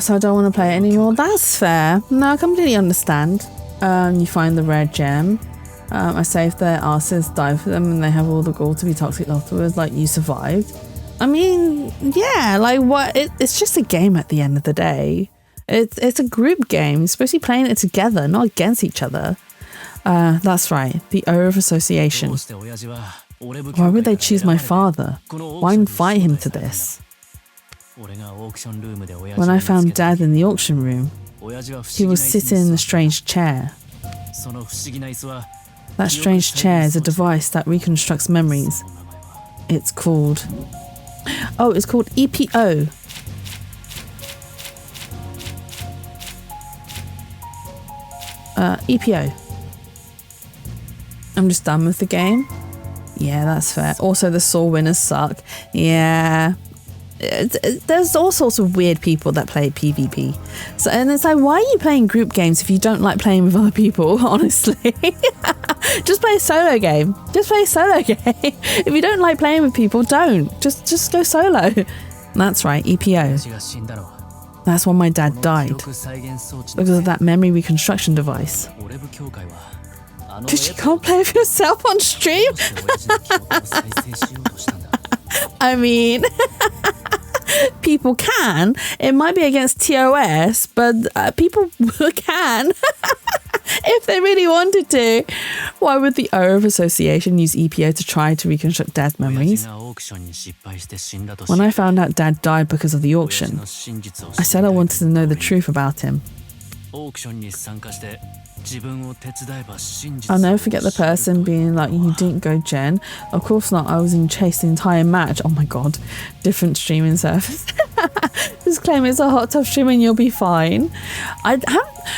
So I don't want to play it anymore. That's fair. No, I completely understand. You find the rare gem. I saved their asses, dive for them, and they have all the gold to be toxic afterwards. Like, you survived. I mean, yeah, like what? It's just a game at the end of the day. It's a group game. You're supposed to be playing it together, not against each other. That's right. The Orif Association. Why would they choose my father? Why invite him to this? When I found Dad in the auction room, He was sitting in a strange chair. That strange chair is a device that reconstructs memories. It's called... Oh, it's called EPO. EPO. I'm just done with the game. Yeah, that's fair. Also, the Saw winners suck. Yeah. There's all sorts of weird people that play PvP. So, and it's like, why are you playing group games if you don't like playing with other people, honestly? Just play a solo game. Just play a solo game. If you don't like playing with people, don't. Just go solo. That's right, EPO. That's when my dad died. Because of that memory reconstruction device. Because you can't play with yourself on stream? I mean, people can. It might be against TOS, but people can if they really wanted to. Why would the Orev Association use EPO to try to reconstruct Dad's memories? When I found out Dad died because of the auction, I said I wanted to know the truth about him. I'll never forget the person being like, you didn't go, Jen. Of course not, I was in Chase the entire match. Oh my god, different streaming service. Just claim it's a hot tub stream and you'll be fine.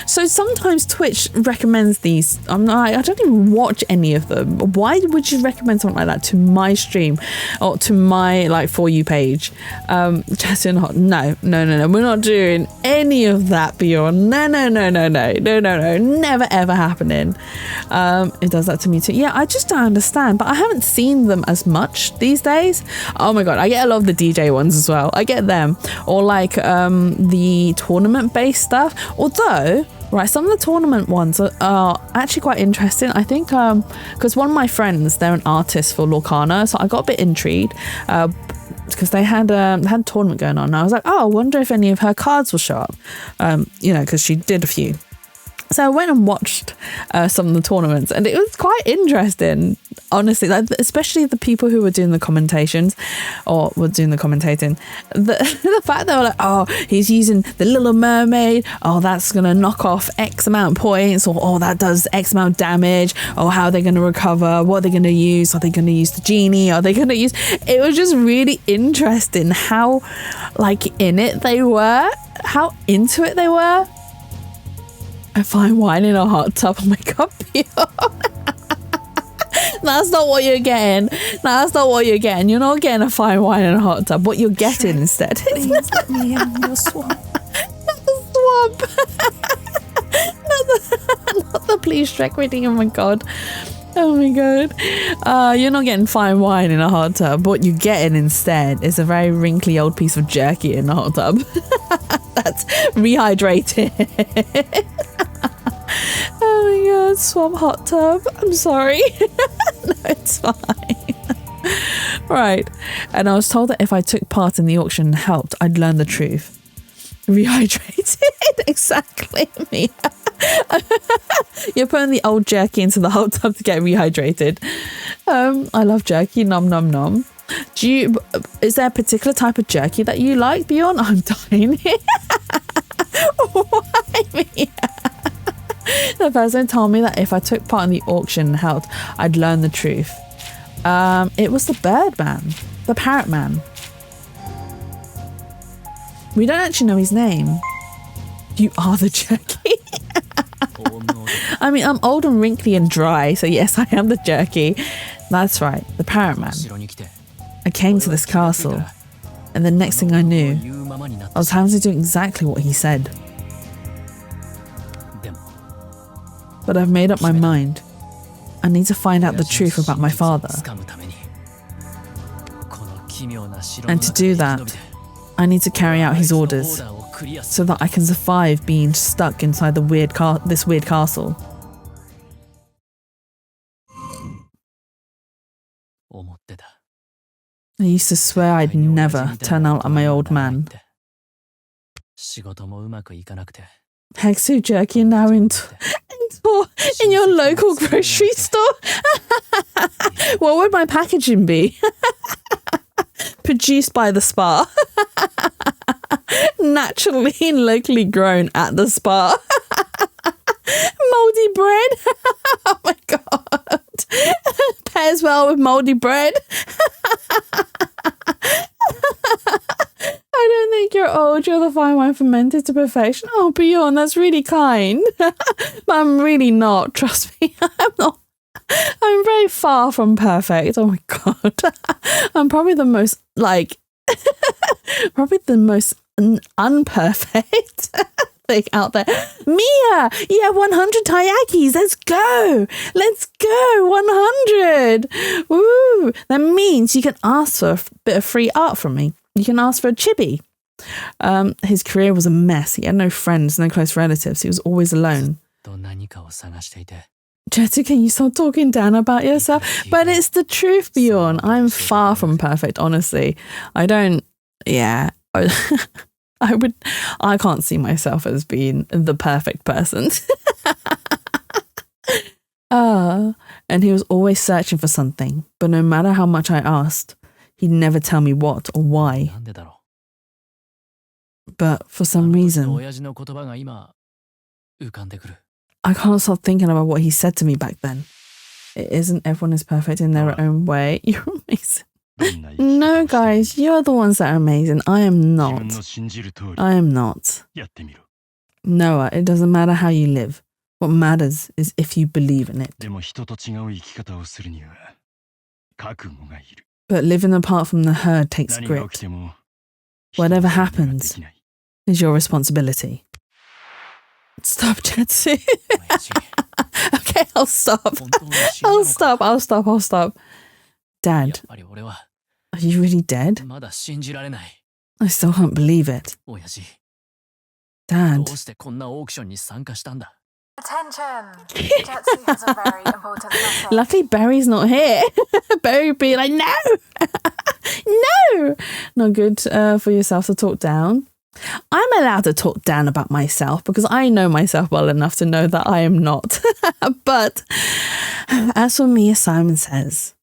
So sometimes Twitch recommends these. I don't even watch any of them. Why would you recommend something like that to my stream or to my like For You page? Just in hot. No. We're not doing any of that, Bjorn. No. Never ever happening. It does that to me too. Yeah, I just don't understand. But I haven't seen them as much these days. Oh my god, I get a lot of the DJ ones as well. I get them, or like the tournament based stuff. Although, right, some of the tournament ones are actually quite interesting. I think because one of my friends, they're an artist for Lorcana, so I got a bit intrigued because they had a tournament going on. And I was like, oh, I wonder if any of her cards will show up. Because she did a few. So I went and watched some of the tournaments, and it was quite interesting, honestly, like, especially the people who were doing the commentations or were doing the commentating. The fact they were like, oh, he's using the Little Mermaid, oh, that's going to knock off X amount of points, or oh, that does X amount of damage, or how they're going to recover, what are they going to use, are they going to use the genie, are they going to use... It was just really interesting how, like, in it they were, how into it they were. A fine wine in a hot tub. Oh my god, Bjorn. That's not what you're getting. That's not what you're getting. You're not getting a fine wine in a hot tub. What you're getting instead. Please let me in your swamp. Swamp. Not the please Shrek reading. Oh my god. Oh my god. You're not getting fine wine in a hot tub. What you're getting instead is a very wrinkly old piece of jerky in a hot tub. That's rehydrated. Oh my god, swamp hot tub. I'm sorry. No, it's fine. Right. And I was told that if I took part in the auction and helped, I'd learn the truth. Rehydrated. Exactly, Mia. You're putting the old jerky into the hot tub to get rehydrated. I love jerky. Nom nom nom. Is there a particular type of jerky that you like, Bjorn? I'm dying here. Why me? The person told me that if I took part in the auction and helped, I'd learn the truth. It was the bird man, the parrot man. We don't actually know his name. You are the jerky. I mean, I'm old and wrinkly and dry, so yes, I am the jerky. That's right, the parrot man. I came to this castle, and the next thing I knew, I was having to do exactly what he said. But I've made up my mind. I need to find out the truth about my father. And to do that, I need to carry out his orders, so that I can survive being stuck inside this weird castle. I used to swear I'd never turn out like my old man. Hexu jerky now in your local grocery store? What would my packaging be? Produced by the spa. naturally and locally grown at the spa. Moldy bread. Oh my god. Pairs well with moldy bread. I don't think you're old. You're the fine wine fermented to perfection. Oh, Bjorn, that's really kind. But I'm really not. Trust me. I'm not. I'm very far from perfect. Oh my god. I'm probably the most unperfect thing out there. Mia, you have 100 taiyakis. Let's go. 100. Woo. That means you can ask for a bit of free art from me. You can ask for a chibi. His career was a mess. He had no friends, no close relatives. He was always alone. Jetsu, can you stop talking down about yourself? But it's the truth, Bjorn. I'm far from perfect, honestly. I can't see myself as being the perfect person. And he was always searching for something. But no matter how much I asked, he'd never tell me what or why. But for some reason, I can't stop thinking about what he said to me back then. It isn't everyone is perfect in their own way. You're amazing. No, guys, you're the ones that are amazing. I am not. I am not. Noah, it doesn't matter how you live. What matters is if you believe in it. But living apart from the herd takes grit. Whatever happens is your responsibility. Stop, Jetsu. Okay, I'll stop. I'll stop. Dad, are you really dead? I still can't believe it. Dad. Attention! Jetsu has a very important message. Luckily, Barry's not here. Barry would be like, no! No! Not good for yourself to talk down. I'm allowed to talk down about myself because I know myself well enough to know that I am not. But as for me, as Simon says,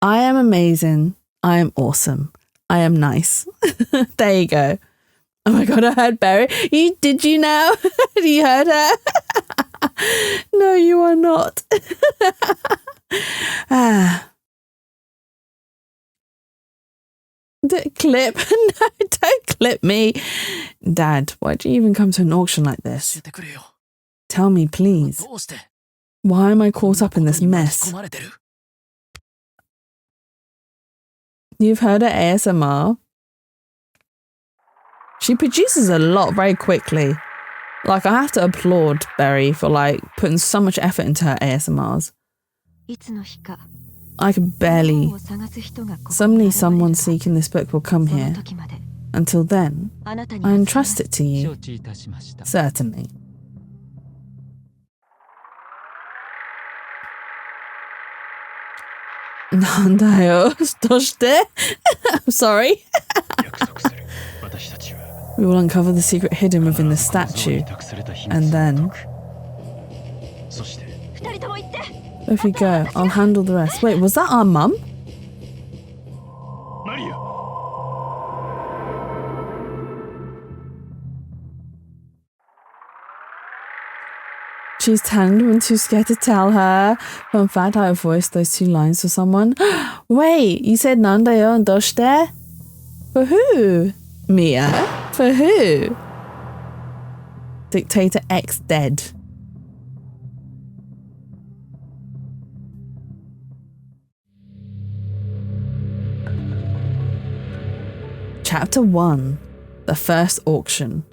I am amazing. I am awesome. I am nice. There you go. Oh my god, I heard Barry. Did you now? You heard her? No, you are not. Clip. No, don't clip me. Dad, why'd you even come to an auction like this? Tell me, please. Why am I caught up in this mess? You've heard her ASMR? She produces a lot very quickly. I have to applaud Berry for putting so much effort into her ASMRs. I could barely. Suddenly someone seeking this book will come here. Until then, I entrust it to you. Certainly. Nandayo, doshite? I'm sorry. We will uncover the secret hidden within the statue. And then... If you go, I'll handle the rest. Wait, was that our mum? She's tanned when too scared to tell her. Fun fact, I voiced those two lines for someone. Wait, you said Nandayo and Doshite? For who? Mia? For who? Dictator X dead. Chapter 1. The first auction.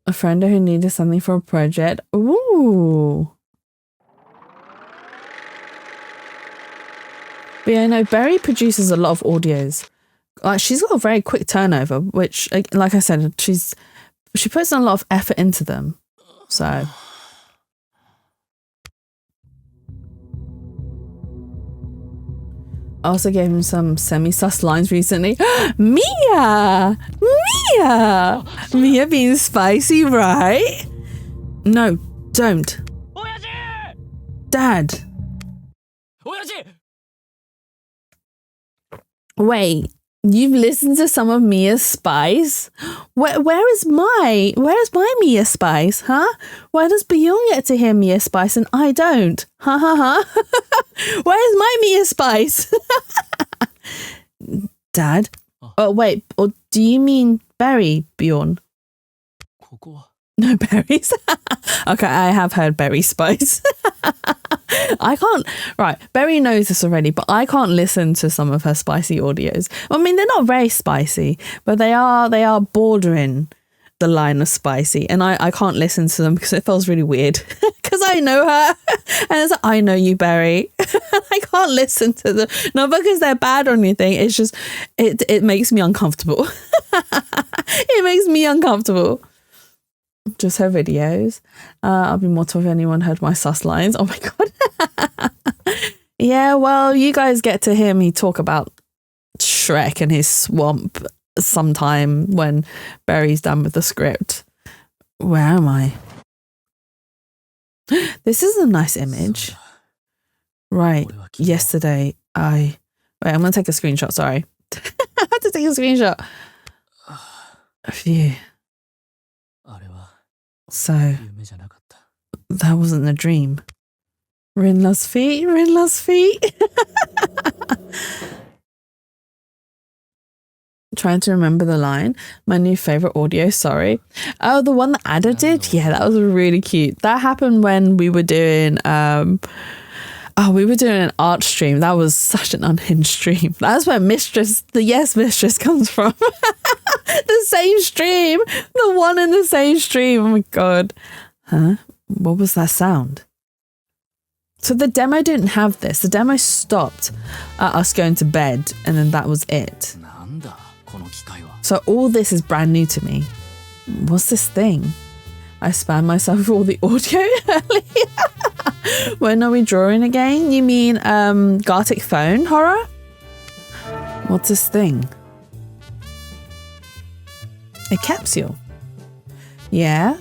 A friend who needed something for a project. Ooh. But yeah, no, Berry produces a lot of audios. She's got a very quick turnover, which, like I said, she puts in a lot of effort into them. So... I also gave him some semi-sus lines recently. Mia! Mia being spicy, right? No, don't. Dad. Wait, You've listened to some of Mia Spice? Where is my Mia Spice, huh? Why does Beyond get to hear Mia Spice and I don't? Ha ha ha. Where's my Mia Spice? Dad? Oh, wait. Or do you mean Berry, Bjorn? ここは No berries. Okay, I have heard Berry Spice. I can't. Right, Berry knows this already, but I can't listen to some of her spicy audios. I mean, they're not very spicy, but they are bordering the line of spicy, and I can't listen to them because it feels really weird. Because I know her, and it's like, I know you, Berry. I can't listen to them. Not because they're bad or anything. It's just it makes me uncomfortable. It makes me uncomfortable. Just her videos. I'll be more to if anyone heard my sus lines. Oh my god. Yeah, well, you guys get to hear me talk about Shrek and his swamp sometime when Barry's done with the script. Where am I? This is a nice image. Right. Yesterday, Wait, I'm going to take a screenshot. Sorry. I had to take a screenshot. Phew. あれは So, 夢じゃなかった that wasn't a dream. Rinla's feet, Rinla's feet. Trying to remember the line. My new favorite audio, sorry. Oh, the one that Ada did? Yeah, that was really cute. That happened when we were doing we were doing an art stream. That was such an unhinged stream. That's where the Yes Mistress comes from. The same stream. The one in the same stream. Oh my god. Huh? What was that sound? So the demo didn't have this. The demo stopped at us going to bed, and then that was it. なんだこの機械は So all this is brand new to me. What's this thing? I spammed myself with all the audio earlier. When are we drawing again? You mean Gartic phone horror? What's this thing? A capsule. Yeah.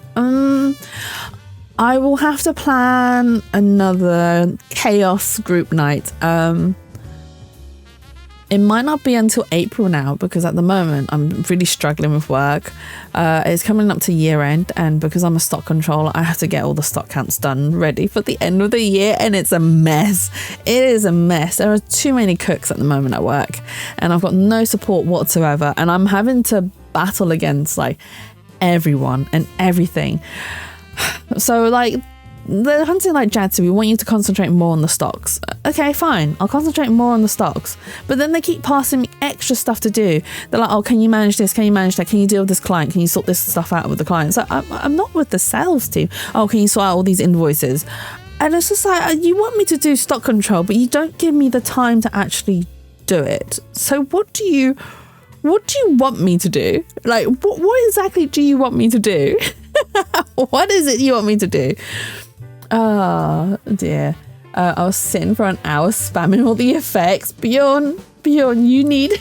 I will have to plan another chaos group night. It might not be until April now because at the moment I'm really struggling with work. It's coming up to year end, and because I'm a stock controller, I have to get all the stock counts done ready for the end of the year, and it's a mess. It is a mess. There are too many cooks at the moment at work, and I've got no support whatsoever, and I'm having to battle against like everyone and everything. So like they're hunting like Jadsu, we want you to concentrate more on the stocks. Okay, fine, I'll concentrate more on the stocks. But then they keep passing me extra stuff to do. They're like, oh, can you manage this? Can you manage that? Can you deal with this client? Can you sort this stuff out with the client? So I'm not with the sales team. Oh, can you sort out all these invoices? And it's just like, you want me to do stock control, but you don't give me the time to actually do it. So what do you want me to do? Like, what exactly do you want me to do? What is it you want me to do? Oh dear. I was sitting for an hour spamming all the effects. Bjorn, you need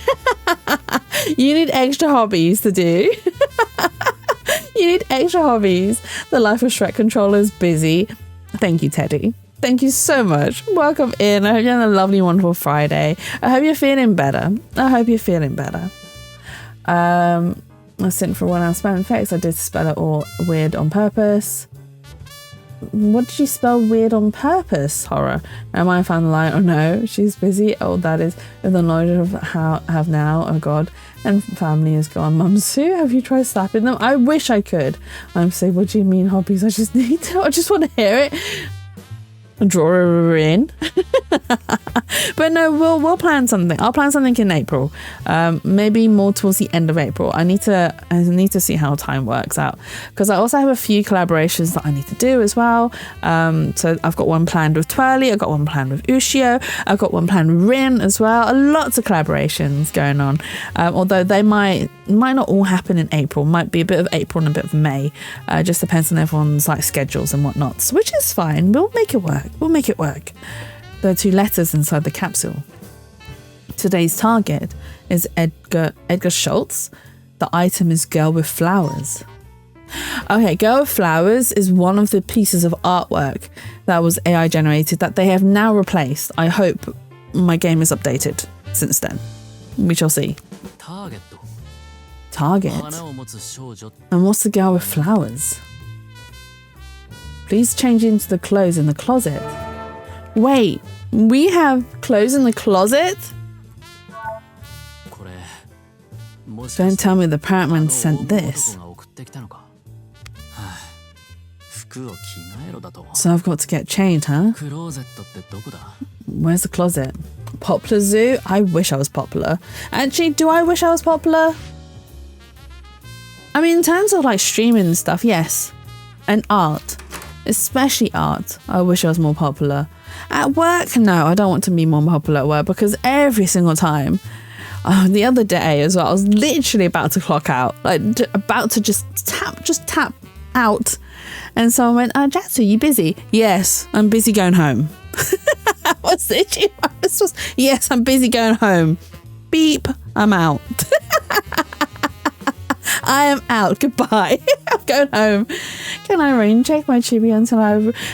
you need extra hobbies to do. You need extra hobbies. The life of Shrek controller is busy. Thank you, Teddy. Thank you so much. Welcome in. I hope you're having a lovely, wonderful Friday. I hope you're feeling better. I was sitting for 1 hour spam effects. I did spell it all weird on purpose. What did you spell weird on purpose, horror? Am I found the line? Oh no, she's busy. Oh, that is with the knowledge of how have now. Oh god, and family is gone. Mum Sue, have you tried slapping them? I wish I could. I'm saying, what do you mean hobbies? I just want to hear it. Draw her in. But no, we'll plan something. I'll plan something in April. Maybe more towards the end of April. I need to see how time works out, because I also have a few collaborations that I need to do as well. So I've got one planned with Twirly, I've got one planned with Ushio, I've got one planned with Rin as well. Lots of collaborations going on. Although they might not all happen in April. Might be a bit of April and a bit of May. Just depends on everyone's like schedules and whatnot, which is fine. We'll make it work. There are 2 letters inside the capsule. Today's target is Edgar Schultz. The item is Girl with Flowers. Okay, Girl with Flowers is one of the pieces of artwork that was AI generated that they have now replaced. I hope my game is updated since then. We shall see. Target? And what's the girl with flowers? Please change into the clothes in the closet. Wait, we have clothes in the closet? Don't tell me the parrot man sent this. So I've got to get changed, huh? Where's the closet? Poplar Zoo? I wish I was popular. Actually, do I wish I was popular? I mean, in terms of like streaming and stuff, yes. And art. Especially art. I wish I was more popular. At work, no, I don't want to be more popular at work because every single time, the other day as well, I was literally about to clock out, like about to just tap out. And someone went, Jatsu, you busy? Yes, I'm busy going home. What's the issue? Yes, I'm busy going home. Beep, I'm out. I am out. Goodbye. I'm going home. Can I rain check my chibi until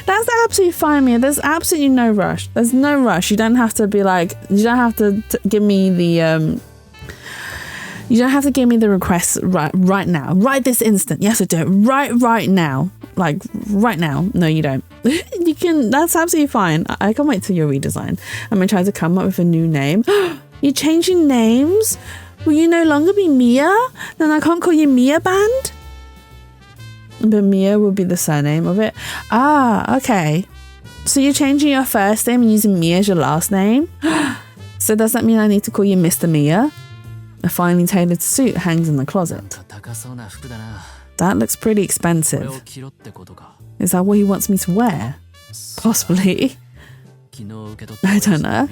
That's absolutely fine, Mia. There's absolutely no rush. There's no rush. You don't have to be like, you don't have to give me the you don't have to give me the request right now. Right this instant. You have to do it right now. Like right now. No, you don't. You can, that's absolutely fine. I can't wait till your redesign. I'm gonna try to come up with a new name. You're changing names? Will you no longer be Mia? Then I can't call you Mia Band? But Mia will be the surname of it. Ah, okay. So you're changing your first name and using Mia as your last name? So does that mean I need to call you Mr. Mia? A finely tailored suit hangs in the closet. That looks pretty expensive. Is that what he wants me to wear? Possibly. I don't know.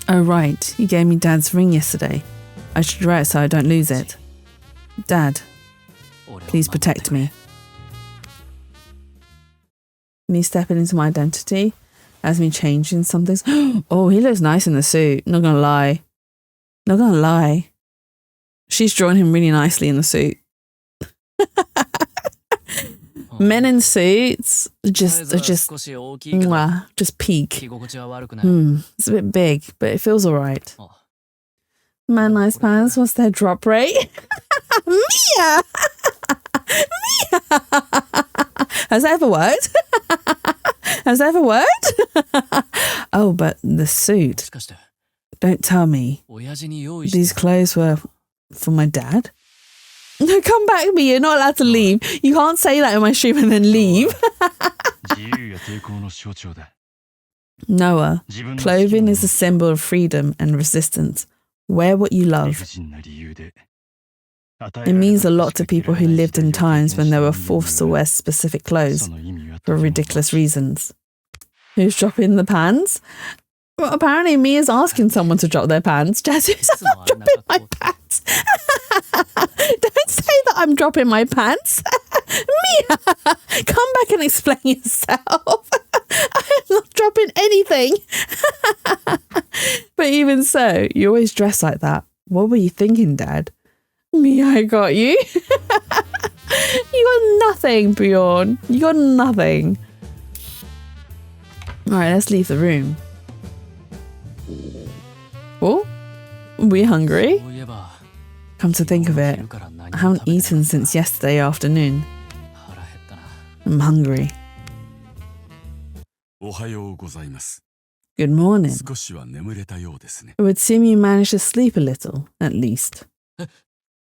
Oh right, he gave me Dad's ring yesterday. I should wear it so I don't lose it. Dad, please protect me. Me stepping into my identity as me changing some things. Oh, he looks nice in the suit. Not gonna lie. Not gonna lie. She's drawn him really nicely in the suit. Men in suits just peak. It's a bit big, but it feels alright. Man, nice pants. What's their drop rate? Mia! Mia! Has that ever worked? Has that ever worked? Oh, but the suit. Don't tell me. These clothes were for my dad? No, come back, Mia. You're not allowed to leave. You can't say that in my stream and then leave. Noah, clothing is a symbol of freedom and resistance. Wear what you love. It means a lot to people who lived in times when they were forced to wear specific clothes for ridiculous reasons. Who's dropping the pants? Well, apparently Mia's asking someone to drop their pants. Jazzy's not dropping my pants. Don't say that I'm dropping my pants. Mia, come back and explain yourself. I am not dropping anything. But even so, you always dress like that. What were you thinking, Dad? Mia, I got you. You got nothing, Bjorn. You got nothing. Alright, let's leave the room. Oh, we hungry? Come to think of it, I haven't eaten since yesterday afternoon. I'm hungry. Good morning. It would seem you managed to sleep a little, at least.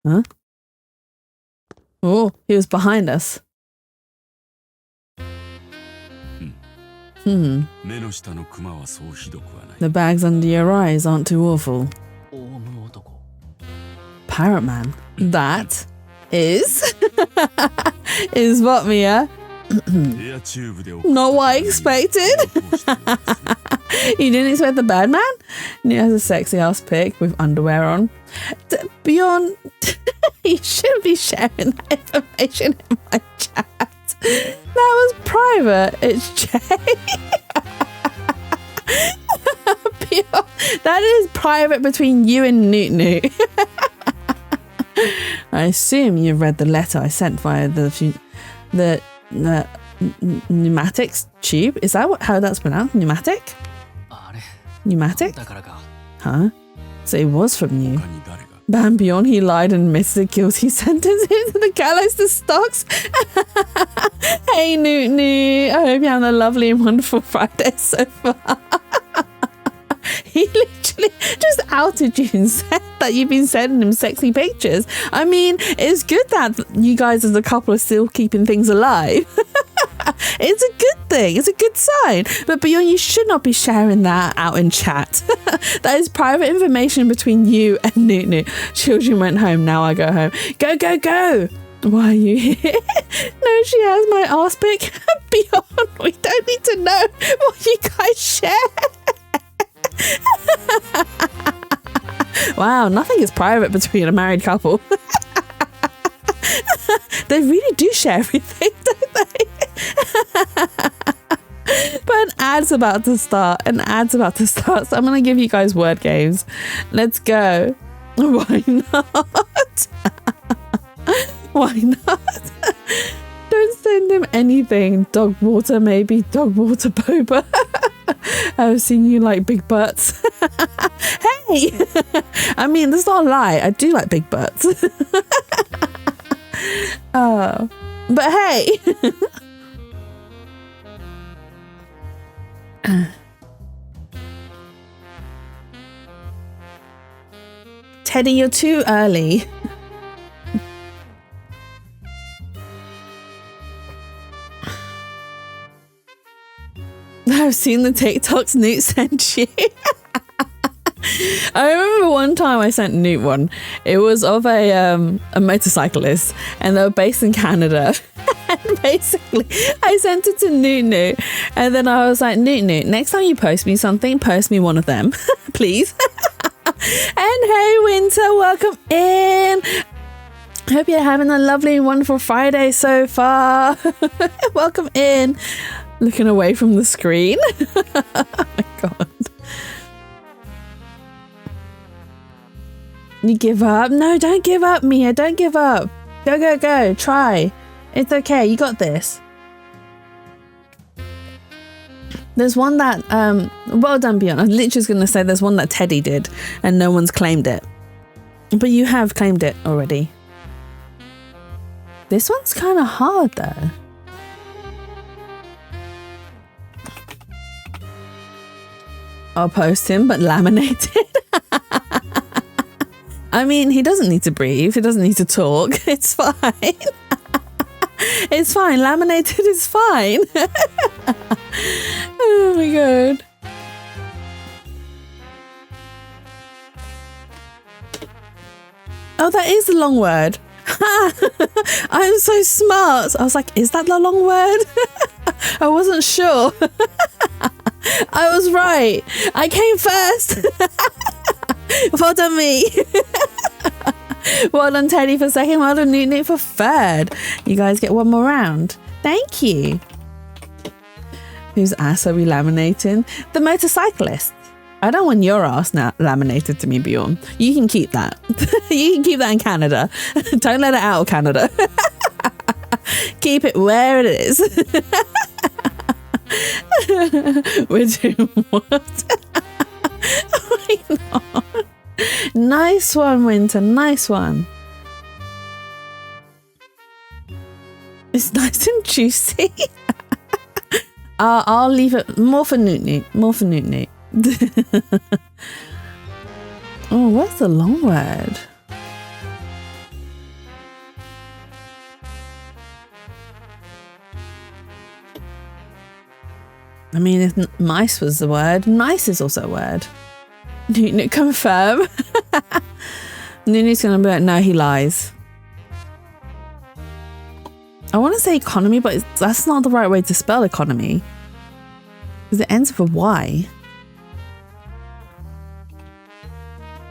Huh? Oh, he was behind us. The bags under your eyes aren't too awful. Parrot Man. That is... is what, Mia? Not what I expected. You didn't expect the bad man? He has a sexy ass pic with underwear on. Bjorn, you shouldn't be sharing that information in my chat. That was private. It's Jay. Bjorn, that is private between you and Newt Newt. I assume you've read the letter I sent via the pneumatics tube. Is that how that's pronounced? Pneumatic? Pneumatic? Huh? So it was from you. 他に誰が Bambion, he lied and admitted a guilty sentence into the gallows to stocks. Hey, Newt Newt. I hope you're having a lovely and wonderful Friday so far. He literally just outed you and said that you've been sending him sexy pictures. I mean, it's good that you guys as a couple are still keeping things alive. It's a good thing. It's a good sign. But Beyond, you should not be sharing that out in chat. That is private information between you and Nunu. Children went home. Now I go home. Go, go, go. Why are you here? No, she has my arse pic. Beyond, we don't need to know what you guys share. Wow, nothing is private between a married couple. They really do share everything, don't they? But an ad's about to start. So I'm going to give you guys word games. Let's go. Why not? Why not? Don't send him anything. Dog water, maybe. Dog water boba. I've seen you like big butts. Hey! I mean, that's not a lie. I do like big butts. Oh. But hey! Teddy, you're too early. I've seen the TikToks Newt sent you. I remember one time I sent Newt one. It was of a motorcyclist, and they were based in Canada. And basically, I sent it to Newt, and then I was like, Newt, next time you post me something, post me one of them, please. And hey, Winter, welcome in. Hope you're having a lovely and wonderful Friday so far. Welcome in. Looking away from the screen. Oh my god. You give up? No, don't give up, Mia. Don't give up. Go, go, go. Try. It's okay. You got this. There's one that, well done, Beyond. I was literally going to say there's one that Teddy did and no one's claimed it. But you have claimed it already. This one's kind of hard though. I'll post him, but laminated. I mean, he doesn't need to breathe. He doesn't need to talk. It's fine. It's fine. Laminated is fine. Oh my god. Oh, that is the long word. I'm so smart. I was like, is that the long word? I wasn't sure. I was right. I came first. Well done, me. Well done, Teddy, for second. Well done, Newt for third. You guys get one more round. Thank you. Whose ass are we laminating? The motorcyclist. I don't want your ass now laminated to me, Bjorn. You can keep that. You can keep that in Canada. Don't let it out of Canada. Keep it where it is. We're doing what? Why not? Nice one, Winter. Nice one. It's nice and juicy. I'll leave it more for Newt. More for Newt. Oh, where's the long word? I mean, if mice was the word, nice is also a word. Newt, confirm. Newt's gonna be like, no, he lies. I want to say economy, but that's not the right way to spell economy. Because it ends with a Y.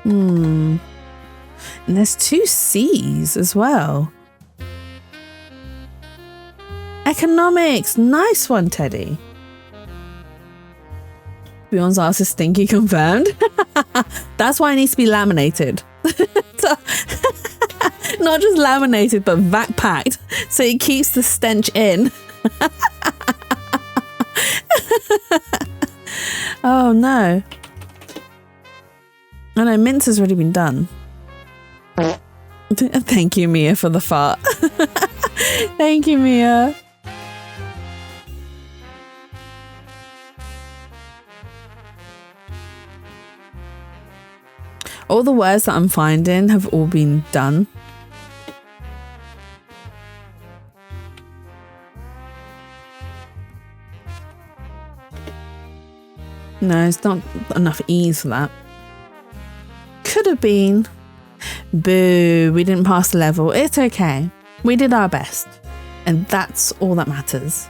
And there's two C's as well. Economics. Nice one, Teddy. Beyond's ass is stinky, confirmed. That's why it needs to be laminated. Not just laminated, but vac packed, so it keeps the stench in. Oh no. Oh no, mince has already been done. Thank you, Mia, for the fart. Thank you, Mia. All the words that I'm finding have all been done. No, it's not enough ease for that. Could have been. Boo, we didn't pass the level. It's okay. We did our best. And that's all that matters.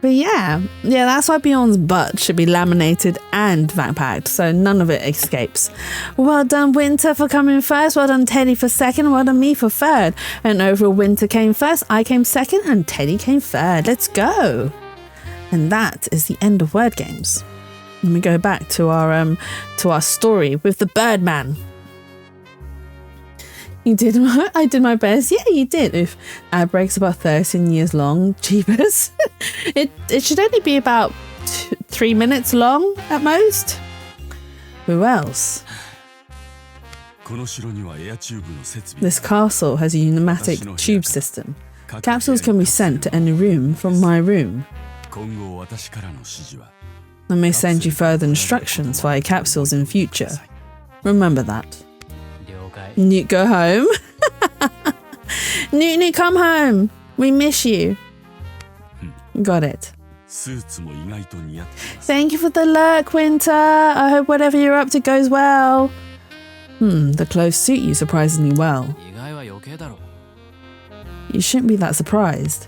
But yeah, that's why Bjorn's butt should be laminated and backpacked, so none of it escapes. Well done, Winter, for coming first. Well done, Teddy, for second. Well done, me, for third. And overall, Winter came first, I came second, and Teddy came third. Let's go. And that is the end of word games. Let me go back to our story with the Birdman. You did. I did my best. Yeah, you did. If ad breaks about 13 years long, jeepers. It should only be about 3 minutes long at most. Who else? This castle has a pneumatic tube system. Capsules can be sent to any room from my room. I may send you further instructions via capsules in future. Remember that. Newt, go home. Newt, come home. We miss you. Got it. Thank you for the lurk, Winter. I hope whatever you're up to goes well. The clothes suit you surprisingly well. You shouldn't be that surprised.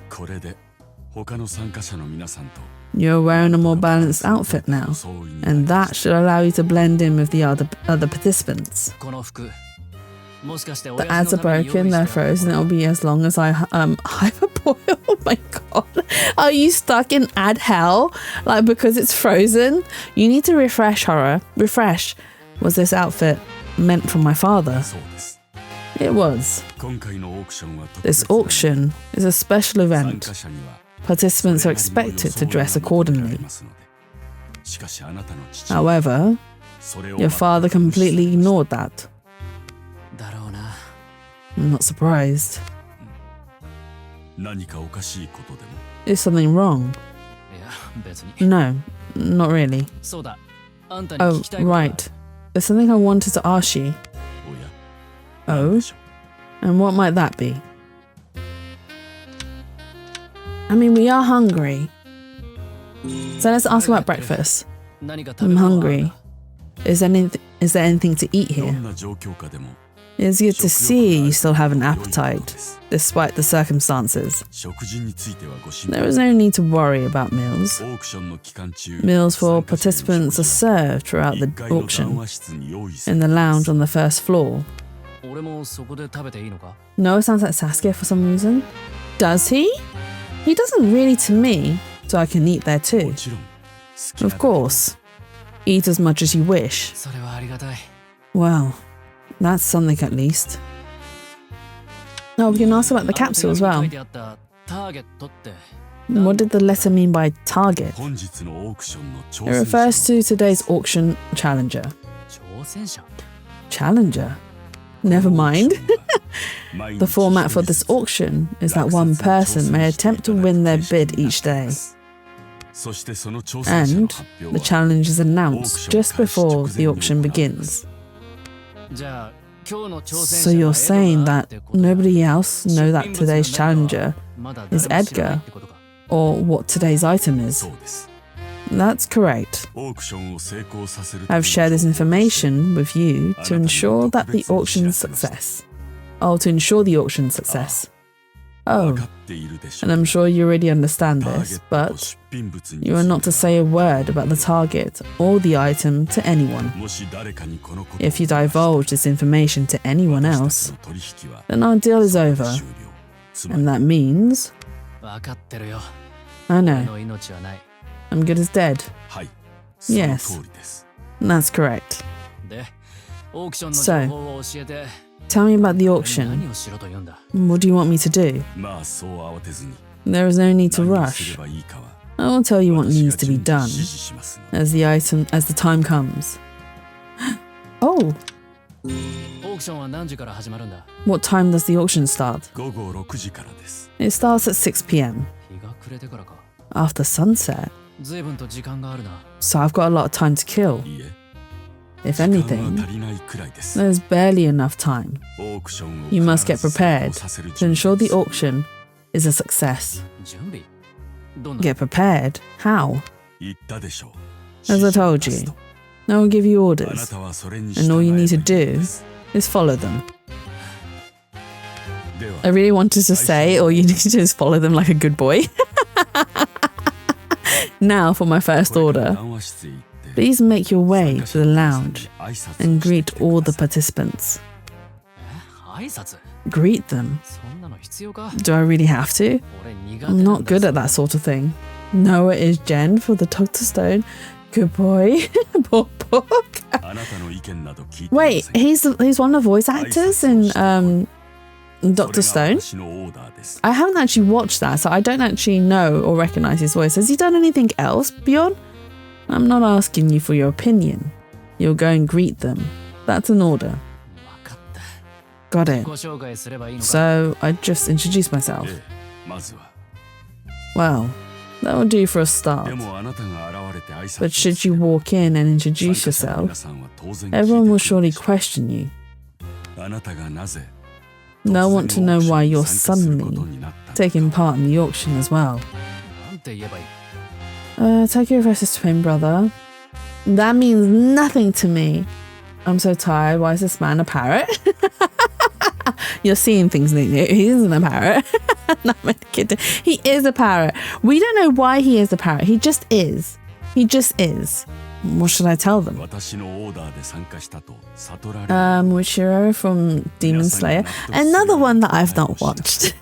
You're wearing a more balanced outfit now, and that should allow you to blend in with the other participants. The ads are broken, they're frozen, it'll be as long as I hyperboil. Oh my god. Are you stuck in ad hell? Like, because it's frozen? You need to refresh, Horror. Refresh. Was this outfit meant for my father? It was. This auction is a special event. Participants are expected to dress accordingly. However, your father completely ignored that. I'm not surprised. Is something wrong? No, not really. Oh, right. There's something I wanted to ask you. Oh? And what might that be? I mean, we are hungry. So let's ask about breakfast. I'm hungry. Is there anything to eat here? It's good to see you still have an appetite, despite the circumstances. There is no need to worry about meals. Meals for participants are served throughout the auction, in the lounge on the first floor. Noah sounds like Sasuke for some reason. Does he? He doesn't really to me, so I can eat there too. Of course. Eat as much as you wish. Well, that's something at least. Oh, we can ask about the capsule as well. What did the letter mean by target? It refers to today's auction challenger. Challenger? Never mind. The format for this auction is that one person may attempt to win their bid each day. And the challenge is announced just before the auction begins. So you're saying that nobody else knows that today's challenger is Edgar, or what today's item is? That's correct. I've shared this information with you to ensure that the auction's success. To ensure the auction's success. Oh, and I'm sure you already understand this, but you are not to say a word about the target or the item to anyone. If you divulge this information to anyone else, then our deal is over. And that means... I know. I'm good as dead. Yes, that's correct. So, tell me about the auction. What do you want me to do? There is no need to rush. I will tell you what needs to be done as the time comes. Oh, オークションは何時から始まるんだ？ what time does the auction start? 午後6時からです。 It starts at 6 p.m. 日が暮れてからか。 after sunset. 随分と時間があるな。 So I've got a lot of time to kill. いいえ、 If 時間は anything, 足りないくらいです。 there's barely enough time. オークションを You must get 必ず成 prepared 功させる to 準 ensure 備 the です。 auction is a success. 準備？どんな？ Get prepared? How? 言ったでしょう。 As I told you, I will give you あな orders, たはそれに and all you 従え need ば to いい do です。 is follow them. では I really wanted to say, all you need to do is follow them like a good boy. Now for my first これから order. 談話室へ行って Please make your way 参加 to the 者の皆さんに lounge 挨拶 and をして greet きて all く the ださい。 participants. 挨拶？ Greet them. そんなの必要か？ Do I really have to? 俺苦手 I'm なんだ。 not good at that sort of thing. Noah is Jen for the Dr. Stone. Good boy. Poor book. あなたの意見など聞いてませ Wait, ん。 he's one of the voice actors in Dr. それ Stone? が私のオーダーです。 I haven't actually watched that, so I don't actually know or recognize his voice. Has he done anything else beyond? I'm not asking you for your opinion. You'll go and greet them. That's an order. わかった。 Got 自 it. 己紹介すればいいのか？ So I just introduce myself. ええ、まずは。 Well, that will do for a で start. もあなたが現れて挨拶をす But る should you walk in and introduce 参加者の yourself, 皆さんは当然聞いて everyone will くる surely でしょう。 question you. あなたがなぜ They'll want to know why you're 参加すること suddenly になったのか。 taking part in the auction as well. なんて言えばいい？ Tokyo versus twin brother. That means nothing to me. I'm so tired. Why is this man a parrot? You're seeing things, Nunu. He isn't a parrot. No, I'm kidding. He is a parrot. We don't know why he is a parrot. He just is. He just is. What should I tell them? 私のオーダーで参加したと悟られる。 Mushiro from Demon Slayer. Another one that I've not watched.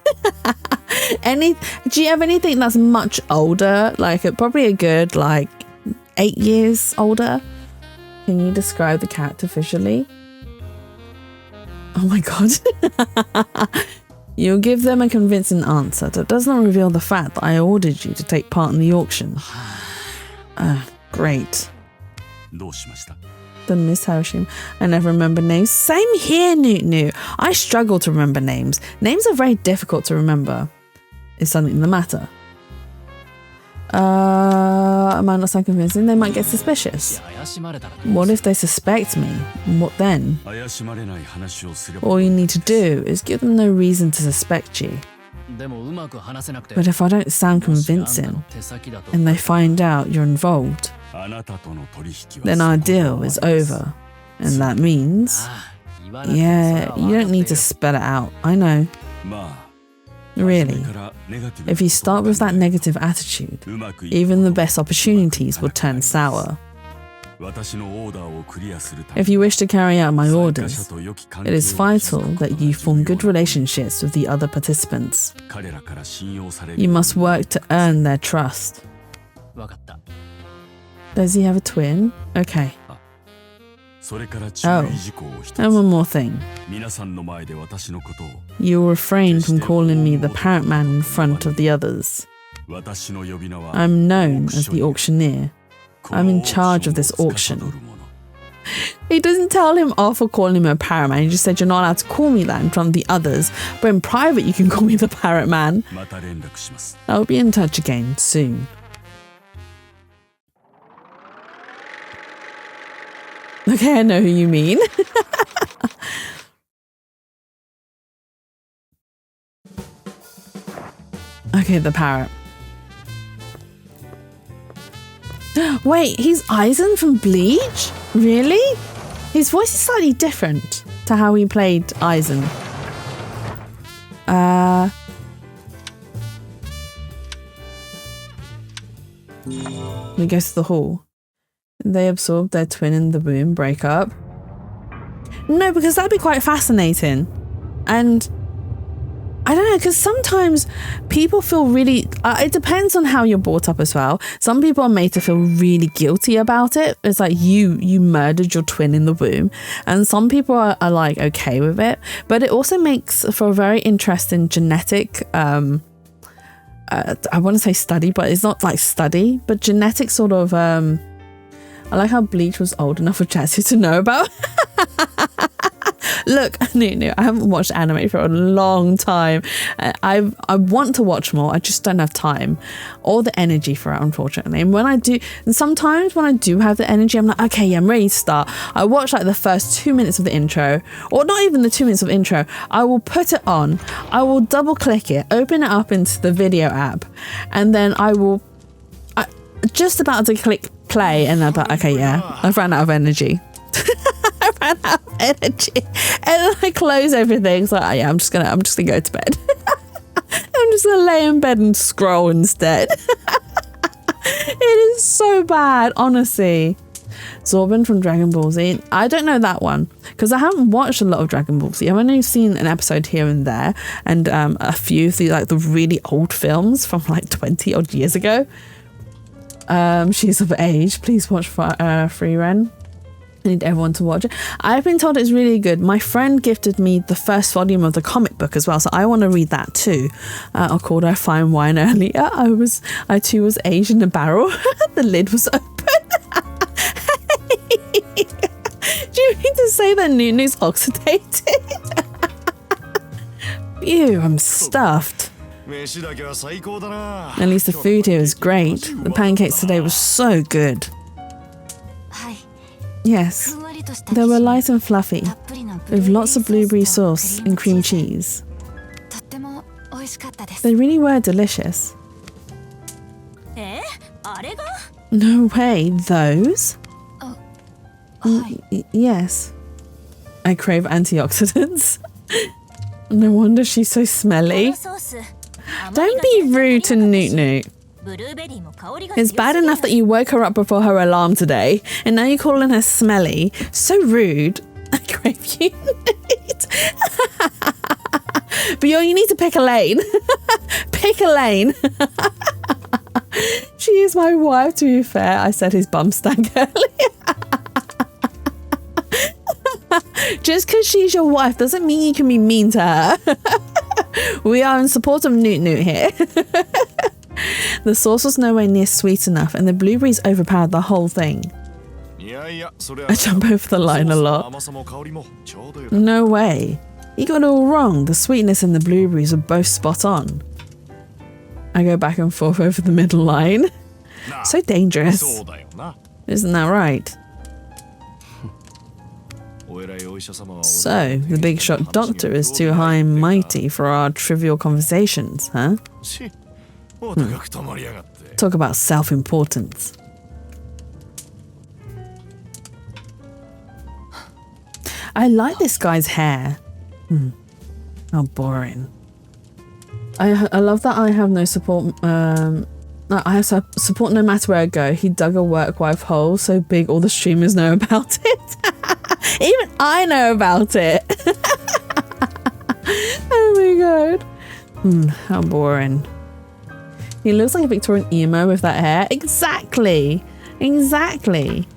Do you have anything that's much older? Like probably a good 8 years older? Can you describe the character visually? Oh my god. You'll give them a convincing answer that does not reveal the fact that I ordered you to take part in the auction. Great. どうしました？ The Miss Harishim. I never remember names. Same here, Nunu. I struggle to remember names. Names are very difficult to remember. Is something the matter? Am I not so convincing? They might get suspicious. 怪しまれたらどう What if they suspect me? What then? 怪しまれない話をすれば。 All you need to do is give them no reason to suspect you. でもうまく話せなくて。 But if I don't sound もしあんた convincing の手先だと and they find out you're involved, あなたとの取引は then our そこで終 deal わ is りです。 over. And that means, ああ言わなくてもそれ yeah, は you 分か don't って need い to る。 spell it out. I know. まあ、 Really. 初めからネガティブな If you start with that negative attitude, うまくいく even the こと best opportunities will turn sour. 私のオーダーをクリアするため If you wish to carry out my 参加者 orders, と良き関 it 係を is 築 vital くこと that が you 重 form 要 good です。 relationships with the other participants. 彼らから信用される You ように must work to earn their trust. 分かった。 Does he have a twin? Okay. それから注意事項を一つ。 And one more thing. 皆さんの前で私のことを You will refrain from calling me the parrot man in front of the others. 私の呼び名は I'm known as the auctioneer. この I'm in charge of this オークションを auction. 司る者 He doesn't tell him off for calling him a parrot man. He just said you're not allowed to call me that in front of the others. But in private, you can call me the parrot man. また連絡します。 I'll be in touch again soon. Okay, I know who you mean. Okay, the parrot. Wait, he's Aizen from Bleach? Really? His voice is slightly different to how he played Aizen. He goes to the hall. They absorb their twin in the womb, break up. No, because that'd be quite fascinating. And I don't know, because sometimes people feel really, it depends on how you're brought up as well. Some people are made to feel really guilty about it. It's like you murdered your twin in the womb. And some people are like okay with it. But it also makes for a very interesting genetic, I want to say study, but it's not like study, but genetic sort of, I like how Bleach was old enough for Chatsu to know about. Look, I haven't watched anime for a long time. I want to watch more. I just don't have time or the energy for it, unfortunately. And when I do, and sometimes when I do have the energy, I'm like, okay, yeah, I'm ready to start. I watch like the first 2 minutes of the intro, or not even the 2 minutes of intro. I will put it on. I will double click it, open it up into the video app, and then I just about to click play, and I'm like, okay, yeah, I've run out of energy. I ran out of energy, and then I close everything. So yeah, I'm just gonna go to bed. I'm just gonna lay in bed and scroll instead. It is so bad, honestly. Zorban from Dragon Ball Z. I don't know that one because I haven't watched a lot of Dragon Ball Z. I've only seen an episode here and there, and a few of the really old films from like 20 odd years ago. She's of age. Please watch Free Ren. I need everyone to watch it. I've been told it's really good. My friend gifted me the first volume of the comic book as well, so I want to read that too. I called her Fine Wine earlier. I too was aged in a barrel. The lid was open. Do you mean to say that Nunu's oxidated? Ew, I'm stuffed. At least the food here is great. The pancakes today were so good. Yes, they were light and fluffy, with lots of blueberry sauce and cream cheese. They really were delicious. No way, those? Yes. I crave antioxidants. No wonder she's so smelly. Don't be rude to Noot Noot. It's bad enough that you woke her up before her alarm today, and now you're calling her smelly. So rude. I crave you. But you need to pick a lane. Pick a lane. She is my wife, to be fair. I said his bum stank earlier. Just because she's your wife doesn't mean you can be mean to her. We are in support of Noot Noot here. The sauce was nowhere near sweet enough, and the blueberries overpowered the whole thing. I jump over the line a lot. No way. You got it all wrong. The sweetness and the blueberries were both spot on. I go back and forth over the middle line. So dangerous. Isn't that right? So, the big shot doctor is too high and mighty for our trivial conversations, huh? Talk about self-importance. I like this guy's hair. How boring. I love that I have no support. I have support no matter where I go. He dug a work wife hole so big all the streamers know about it. Even I know about it. Oh my god. How boring. He looks like a Victorian emo with that hair. Exactly. Exactly.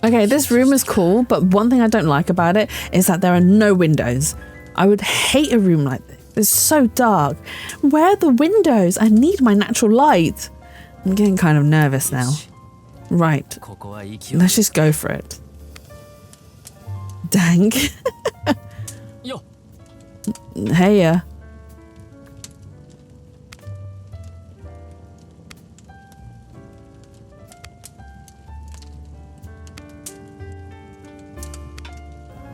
Okay, this room is cool, but one thing I don't like about it is that there are no windows. I would hate a room like this. It's so dark. Where are the windows? I need my natural light. I'm getting kind of nervous now. Right. Let's just go for it. Dang. Hey.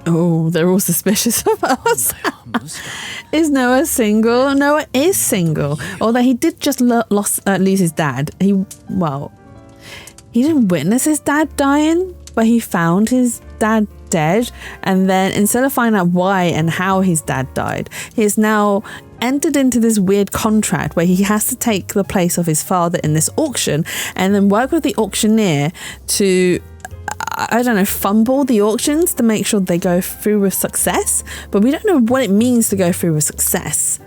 Oh, they're all suspicious of us. Is Noah single? Noah is single. Although he did just lose his dad. He didn't witness his dad dying, but he found his dad dead. And then instead of finding out why and how his dad died, he's now entered into this weird contract where he has to take the place of his father in this auction and then work with the auctioneer to, I don't know, fumble the auctions to make sure they go through with success. But we don't know what it means to go through with success.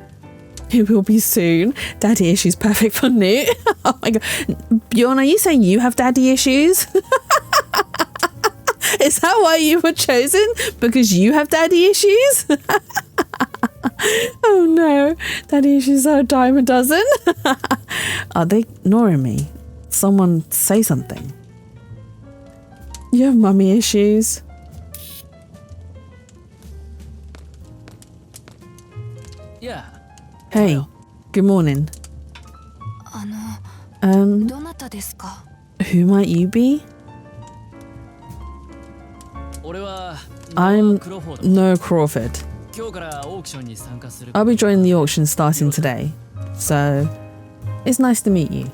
It will be soon. Daddy issues perfect for Noot. Oh my god. Bjorn, are you saying you have daddy issues? Is that why you were chosen? Because you have daddy issues? Oh no, Daddy, she's so dime a dozen. Are they ignoring me? Someone say something. You have mummy issues. Yeah. Hey, good morning. どなたですか? Who might you be? 俺は I'm Crawford. No Crawford. 今日からオークションに参加する。 I'll be joining the auction starting today. So, it's nice to meet you.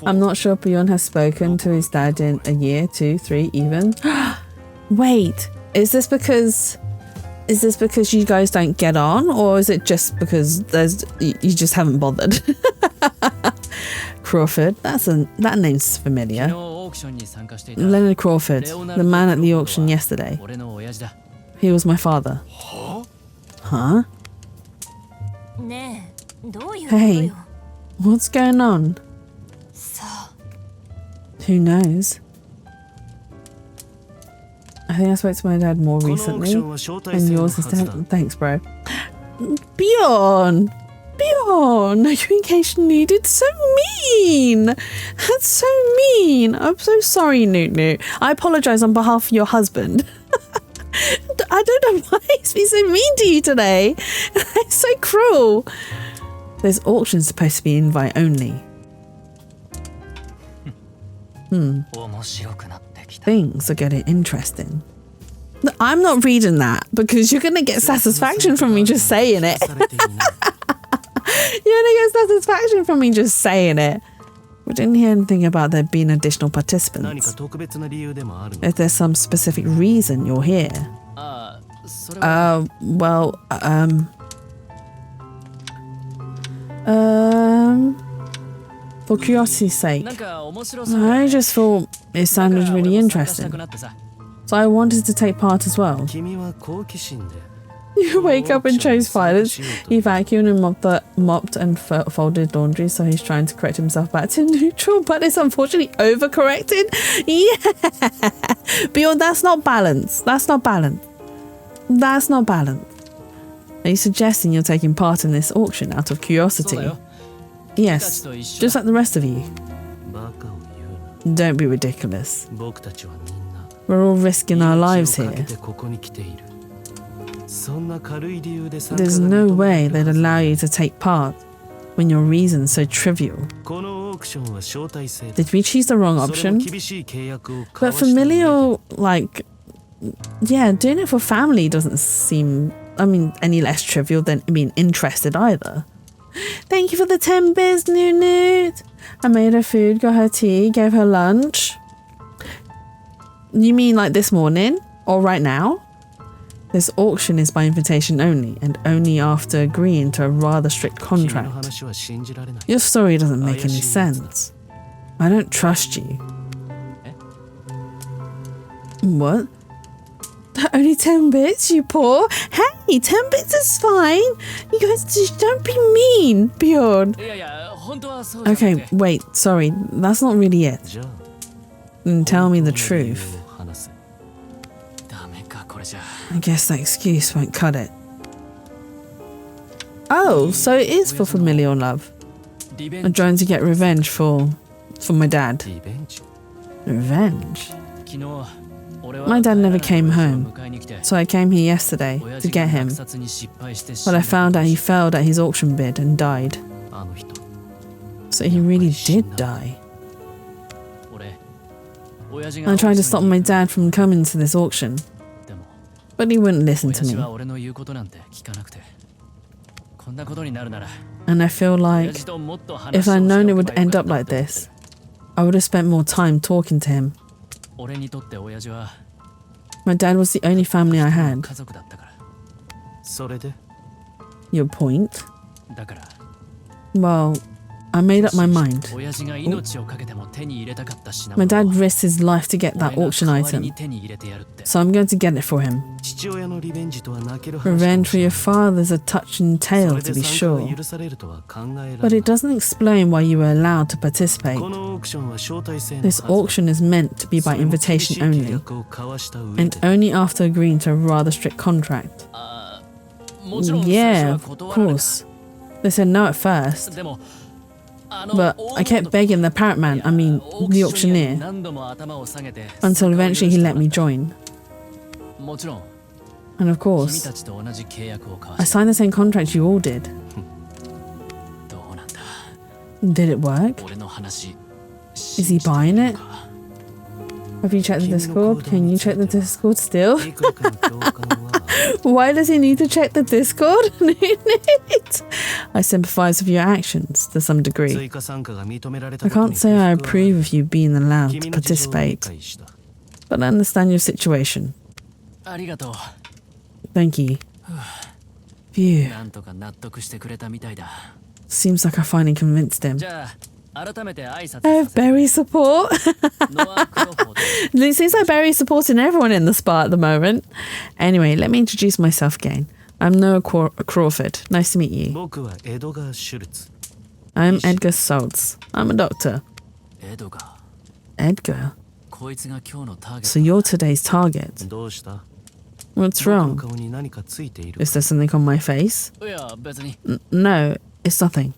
I'm not sure Bjorn has spoken to his dad in a year, 2, 3, even. Wait, is this because you guys don't get on, or is it just because you just haven't bothered? Crawford, that name's familiar. Leonard Crawford, the man at the auction yesterday. He was my father. Huh? Hey, what's going on? Who knows? I think I spoke to my dad more recently. And yours is dad. Thanks, bro. Bjorn! Bjorn! No communication needed. So mean! That's so mean. I'm so sorry, Newt Newt. I apologise on behalf of your husband. I don't know why he's been so mean to you today. It's so cruel. This auction's supposed to be invite only. Things are getting interesting. No, I'm not reading that because you're going to get satisfaction from me just saying it. You're going to get satisfaction from me just saying it. We didn't hear anything about there being additional participants. If there's some specific reason you're here. For curiosity's sake, I just thought it sounded really interesting. So I wanted to take part as well. You wake up and chose violence. He vacuumed and mopped and folded laundry, so he's trying to correct himself back to neutral, but it's unfortunately overcorrected. Yeah! Bjorn, that's not balance. That's not balance. That's not balance. Are you suggesting you're taking part in this auction out of curiosity? Yes, just like the rest of you. Don't be ridiculous. We're all risking our lives here. There's no way they'd allow you to take part when your reason's so trivial. Did we choose the wrong option? But familial, like, yeah, doing it for family doesn't seem, any less trivial than being interested either. Thank you for the 10 bits, Newt. I made her food, got her tea, gave her lunch. You mean like this morning? Or right now? This auction is by invitation only, and only after agreeing to a rather strict contract. Your story doesn't make any sense. I don't trust you. What? Only 10 bits, you poor? Hey, 10 bits is fine. You guys just don't be mean, Bjorn. Okay, wait, sorry, that's not really it. And tell me the truth. I guess that excuse won't cut it. Oh, so it is for familial love. I'm trying to get revenge for my dad. Revenge? My dad never came home, so I came here yesterday to get him. But I found out he failed at his auction bid and died. So he really did die. I tried to stop my dad from coming to this auction, but he wouldn't listen to me. And I feel like if I'd known it would end up like this, I would have spent more time talking to him. My dad was the only family I had. Your point? Well, I made up my mind. My dad risked his life to get that auction item, so I'm going to get it for him. Revenge for your father's a touching tale, to be sure, but it doesn't explain why you were allowed to participate. This auction is meant to be by invitation only, and only after agreeing to a rather strict contract. Yeah, of course. They said no at first. But I kept begging the parrot man, the auctioneer, until eventually he let me join. And of course, I signed the same contract you all did. Did it work? Is he buying it? Have you checked the Discord? Can you check the Discord still? Why does he need to check the Discord? I sympathize with your actions to some degree. I can't say I approve of you being allowed to participate, but I understand your situation. Thank you. Phew. Seems like I finally convinced him. I have Barry support. It seems like Barry's supporting everyone in the spa at the moment. Anyway, let me introduce myself again. I'm Noah Crawford. Nice to meet you. I'm Edgar Schultz. I'm a doctor. Edgar? So you're today's target. What's wrong? Is there something on my face? No, it's nothing.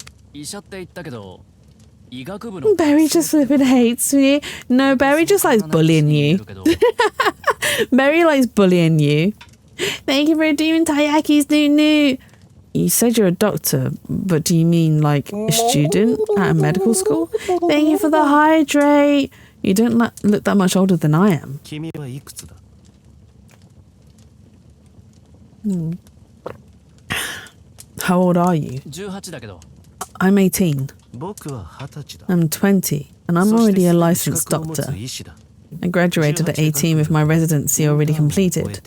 Barry just flipping hates me. No, Barry just likes bullying you. Barry likes bullying you. Thank you for doing Tayaki's new. You said you're a doctor, but do you mean like a student at a medical school? Thank you for the hydrate. You don't look that much older than I am. How old are you? I'm 18. I'm 20, and I'm already a licensed doctor. I graduated at 18 with my residency already completed.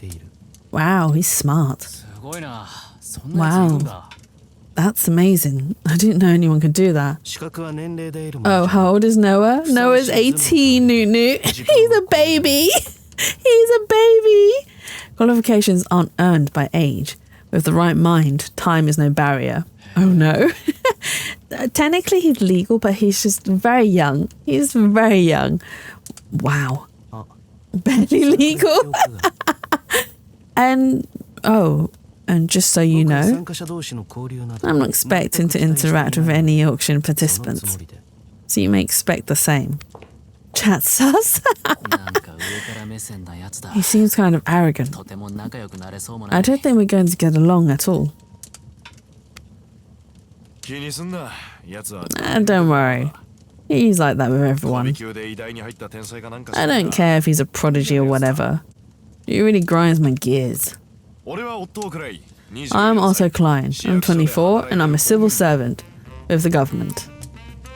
Wow, he's smart. Wow, that's amazing. I didn't know anyone could do that. Oh, how old is Noah? Noah's 18, Nunu. He's a baby. He's a baby. Qualifications aren't earned by age. With the right mind, time is no barrier. Oh no. Technically he's legal, but he's just very young. He's very young. Wow. Barely legal. And just so you know, I'm not expecting to interact with any auction participants. So you may expect the same. Chat sus? He seems kind of arrogant. I don't think we're going to get along at all. Don't worry. He's like that with everyone. I don't care if he's a prodigy or whatever. It really grinds my gears. I'm Otto Klein. I'm 24 and I'm a civil servant with the government.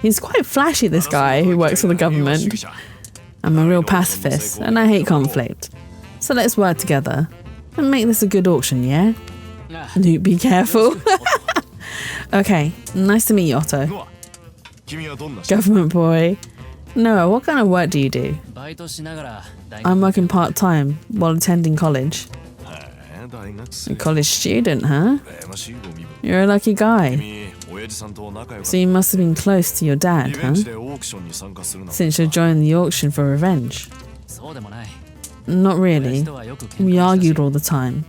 He's quite flashy, this guy who works for the government. I'm a real pacifist and I hate conflict. So let's work together and make this a good auction, yeah? Luke, be careful. Okay, nice to meet you, Otto. Government boy. Noah, what kind of work do you do? I'm working part-time while attending college. A college student, huh? You're a lucky guy. So you must have been close to your dad, huh? Since you're joining the auction for revenge. Not really. We argued all the time.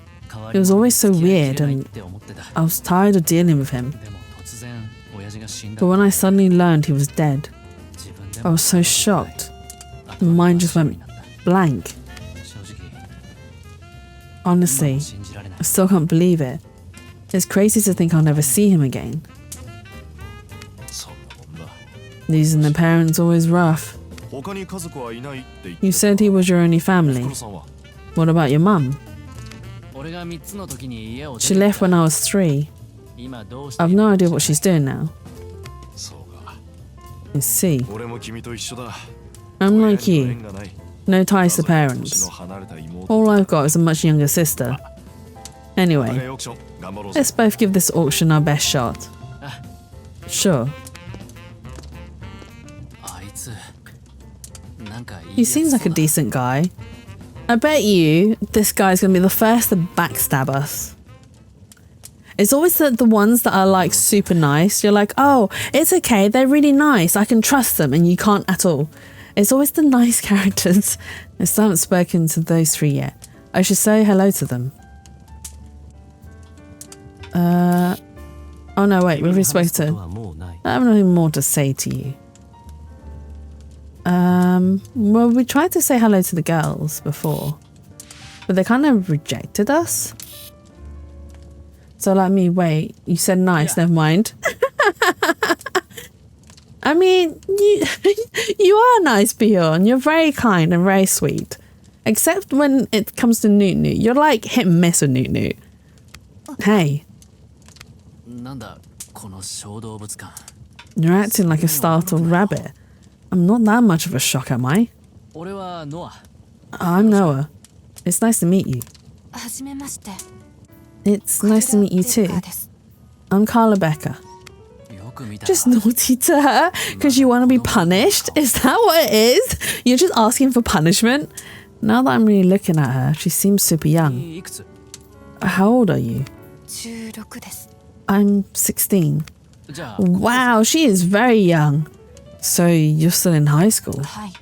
It was always so weird and I was tired of dealing with him. But when I suddenly learned he was dead, I was so shocked. My mind just went blank. Honestly, I still can't believe it. It's crazy to think I'll never see him again. Losing the parents always rough. You said he was your only family. What about your mum? She left when I was 3. I've no idea what she's doing now. I see. I'm like you. No ties to parents. All I've got is a much younger sister. Anyway, let's both give this auction our best shot. Sure. He seems like a decent guy. I bet you this guy's gonna be the first to backstab us. It's always the ones that are like super nice. You're like, oh, it's okay, they're really nice, I can trust them, and you can't at all. It's always the nice characters. I still haven't spoken to those 3 yet. I should say hello to them. Oh no, wait, we've supposed こと to. はもうない I have nothing more to say to you. Well, we tried to say hello to the girls before, but they kind of rejected us. So like me, wait, you said nice, never mind. I mean, you are nice, Bjorn. You're very kind and very sweet. Except when it comes to Newt Newt. You're like hit and miss with Newt Newt. Hey. なんだこの小動物館 You're acting like a startled rabbit. I'm not that much of a shock, am I? 俺はノア I'm Noah. It's nice to meet you. はじめまして It's nice to meet you too. です I'm Carla Becker. よく見た Just naughty to her because you want to be punished? Is that what it is? You're just asking for punishment? Now that I'm really looking at her, she seems super young. いくつ How old are you? 16です I'm 16. じゃあ Wow, she is very young. So you're still in high school? はい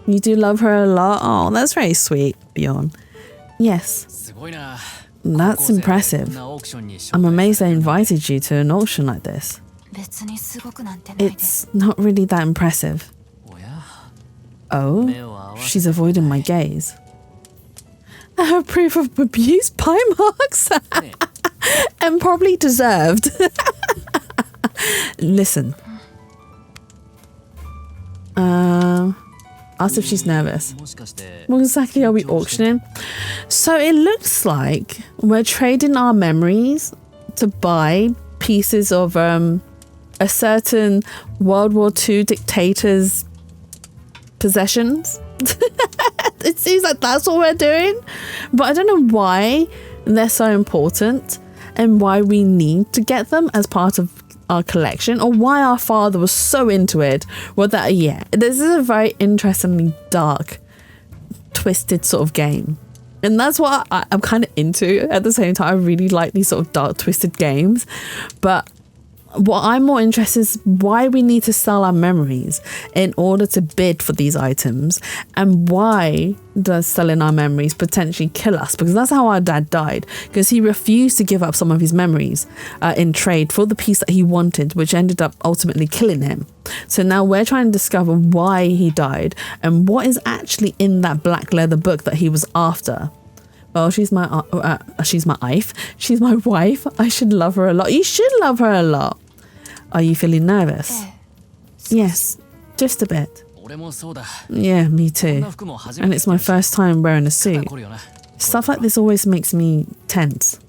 You do love her a lot? Oh, that's very sweet, Bjorn. Yes, すごいな that's impressive. こんなオークションに I'm amazed they invited you to an auction like this. 別にすごくなんてないです It's not really that impressive. おや Oh, 目を合わせ she's avoiding my gaze. I have proof of abuse, pie marks, and probably deserved. Listen. Asked if she's nervous. もしかして What exactly are we auctioning? So it looks like we're trading our memories to buy pieces of a certain World War II dictator's possessions. It seems like that's what we're doing. But I don't know why they're so important and why we need to get them as part of our collection, or why our father was so into it. Well, that, yeah, this is a very interestingly dark, twisted sort of game. And that's what I'm kind of into at the same time. I really like these sort of dark, twisted games. But what I'm more interested in is why we need to sell our memories in order to bid for these items, and why does selling our memories potentially kill us? Because that's how our dad died, because he refused to give up some of his memories in trade for the piece that he wanted, which ended up ultimately killing him. So now we're trying to discover why he died and what is actually in that black leather book that he was after. Well, she's my wife. She's my wife. I should love her a lot. You should love her a lot. Are you feeling nervous? Yes, just a bit. 俺もそうだ Yeah, me こん too. な服も初め And て it's my first time wearing a 肩 suit. 凝るよな Stuff like this always makes me tense.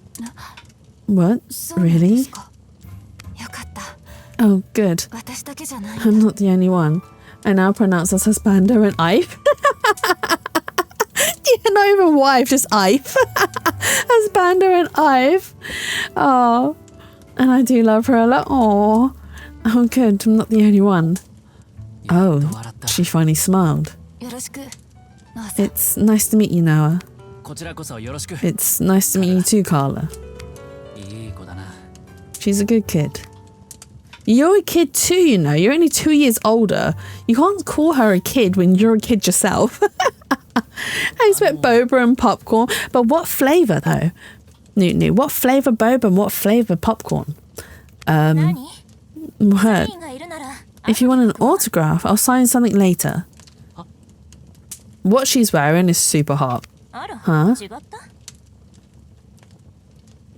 What? そうなんで Really? すかよかった Oh, good. 私だけじゃないんだ I'm not the only one. I now pronounce us husbando and Ife. Yeah, not even wife, just Ife. Husbando and Ife. Oh, and I do love her a lot. Oh, good. I'm not the only one. やっと Oh, 笑った she finally smiled. よろしくノアさん It's nice to meet you, Noah. こちらこそよろしく It's nice to meet you too, Carla. いい子だな She's a good kid. You're a kid too, you know. You're only 2 years older. You can't call her a kid when you're a kid yourself. I expect boba and popcorn. But what flavour, though? New. What flavour boba and what flavour popcorn? 何 What? サインがいるなら If you want an autograph, I'll sign something later. What she's wearing is super hot. あら Huh? 違った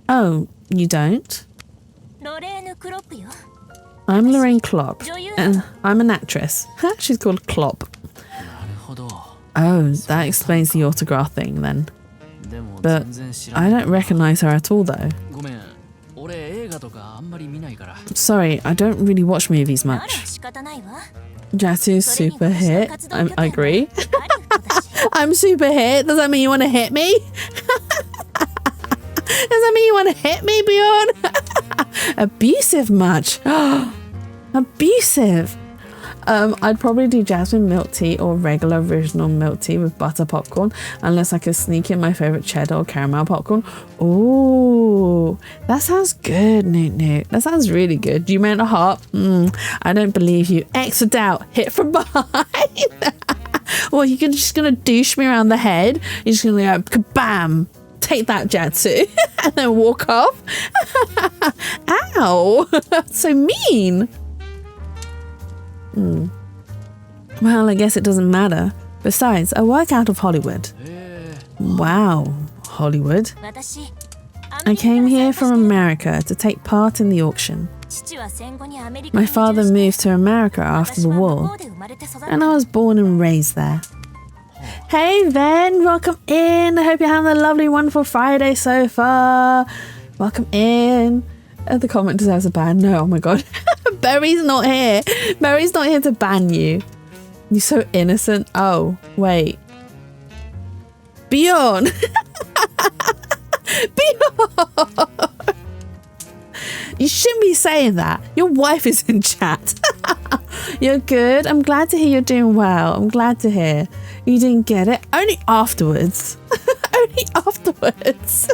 Oh, you don't? ロレーヌ・クロップよ I'm Lorraine Klopp, and I'm an actress. She's called Klopp. なるほど Oh, that explains the autograph thing then. でも But 全然知ら I ない don't recognize her at all, though. ごめん俺映画とかあんまり見ないから Sorry, I don't really watch movies なら much. 仕方ないわ Jatu's それに super 私の hit. 活動拠点は I agree. ハリウッドだし I'm super hit. Does that mean you want to hit me? Does that mean you want to hit me, Bjorn? Abusive much. Abusive. I'd probably do jasmine milk tea or regular original milk tea with butter popcorn, unless I could sneak in my favorite cheddar or caramel popcorn. Ooh, that sounds good, Newt. That sounds really good. You meant a heart? I don't believe you. Exit out. Hit from behind. Well, you're just gonna douche me around the head. You're just gonna go kabam. take that, Jatsu, and then walk off. Ow, so mean. Well, I guess it doesn't matter. Besides, I work out of Hollywood. Wow, Hollywood. I came here from America to take part in the auction. My father moved to America after the war, and I was born and raised there. Hey Ven, welcome in. I hope you're having a lovely, wonderful Friday so far. Welcome in. The comment deserves a ban. No, oh my god. Berry's not here. Berry's not here to ban you. You're so innocent. Oh, wait. Bjorn. Bjorn. You shouldn't be saying that. Your wife is in chat. You're good. I'm glad to hear you're doing well. I'm glad to hear. You didn't get it? Only afterwards. Only afterwards.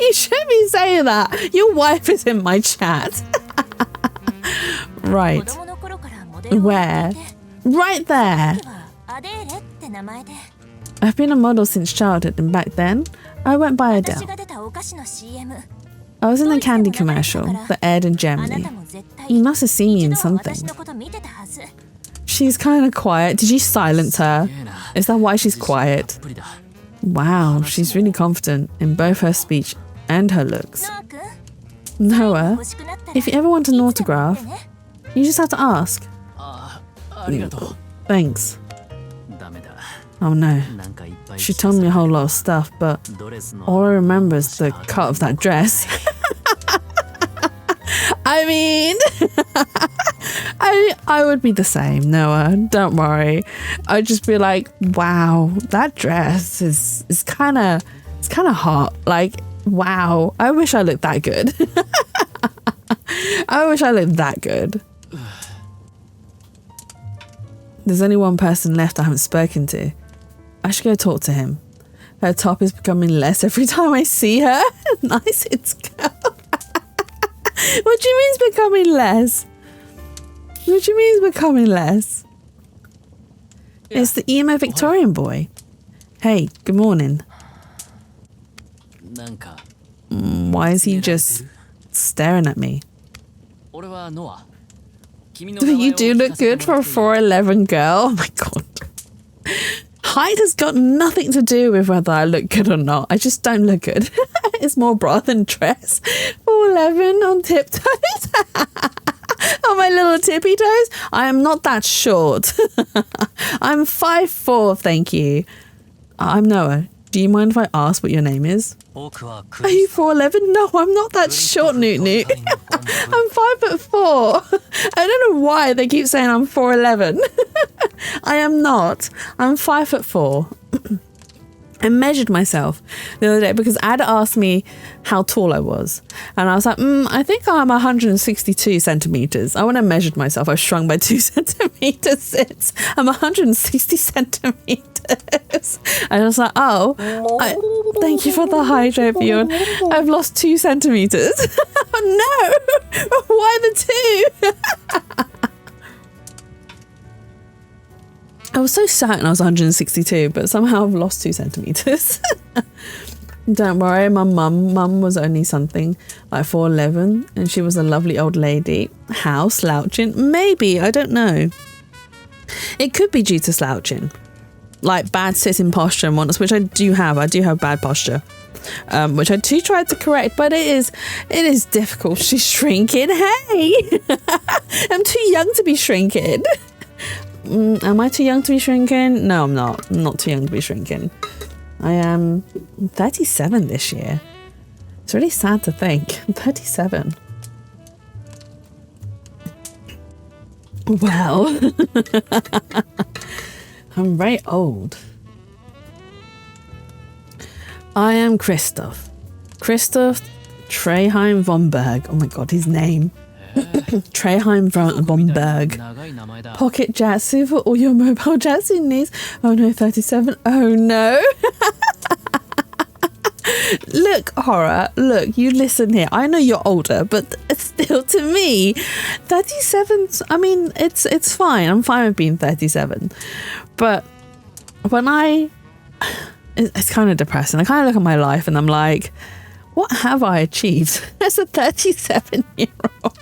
You shouldn't be saying that. Your wife is in my chat. Right. Where? Right there. I've been a model since childhood, and back then, I went by Adele. I was in the candy commercial that aired in Germany. You must have seen me in something. She's kind of quiet. Did you silence her? Is that why she's quiet? Wow, she's really confident in both her speech and her looks. Noah, if you ever want an autograph, you just have to ask. Thanks. Oh no. She told me a whole lot of stuff, but all I remember is the cut of that dress. I mean, I would be the same, Noah. Don't worry. I'd just be like, wow, that dress is kind of hot. Like, wow, I wish I looked that good. I wish I looked that good. There's only one person left I haven't spoken to. I should go talk to him. Her top is becoming less every time I see her. Nice, it's girl. What do you mean it's becoming less? What do you mean it's becoming less? It's the emo Victorian boy. Hey, good morning. Why is he just staring at me? You do look good for a 4'11" girl. Oh my god. Height has got nothing to do with whether I look good or not. I just don't look good. It's more bra than dress. 4'11" on tiptoes. On my little tippy toes. I am not that short. I'm 5'4", thank you. I'm Noah. Do you mind if I ask what your name is? Are you 4'11"? No, I'm not that short, Newt Newt. I'm 5'4". I don't know why they keep saying I'm 4'11". I am not. I'm 5'4". I measured myself the other day because Ad asked me how tall I was. And I was like, I think I'm 162 centimeters. I went and measured myself. I shrunk by 2 centimeters. I'm 160 centimeters. And I was like, thank you for the hydro, Bjorn. I've lost 2 centimeters. No, why the 2? I was so certain I was 162, but somehow I've lost 2 centimeters. Don't worry, my mum was only something like 4'11", and she was a lovely old lady. How? Slouching? Maybe, I don't know. It could be due to slouching. Like bad sitting posture and whatnot, which I do have. I do have bad posture. Which I do try to correct, but it is difficult. She's shrinking. Hey! I'm too young to be shrinking. Am I too young to be shrinking? No, I'm not. I'm not too young to be shrinking. I am 37 this year. It's really sad to think. I'm 37. Well, I'm very old. I am Christoph. Christoph Treheim von Berg. Oh my god, his name. Treheim von Berg. Pocket Jatsu for all your mobile Jatsu needs. Oh no, 37. Oh no. Look, Horror, look, you listen here. I know you're older, but still to me, 37's, I mean, it's fine. I'm fine with being 37. But when I it's kind of depressing. I kind of look at my life and I'm like, what have I achieved as a 37-year-old?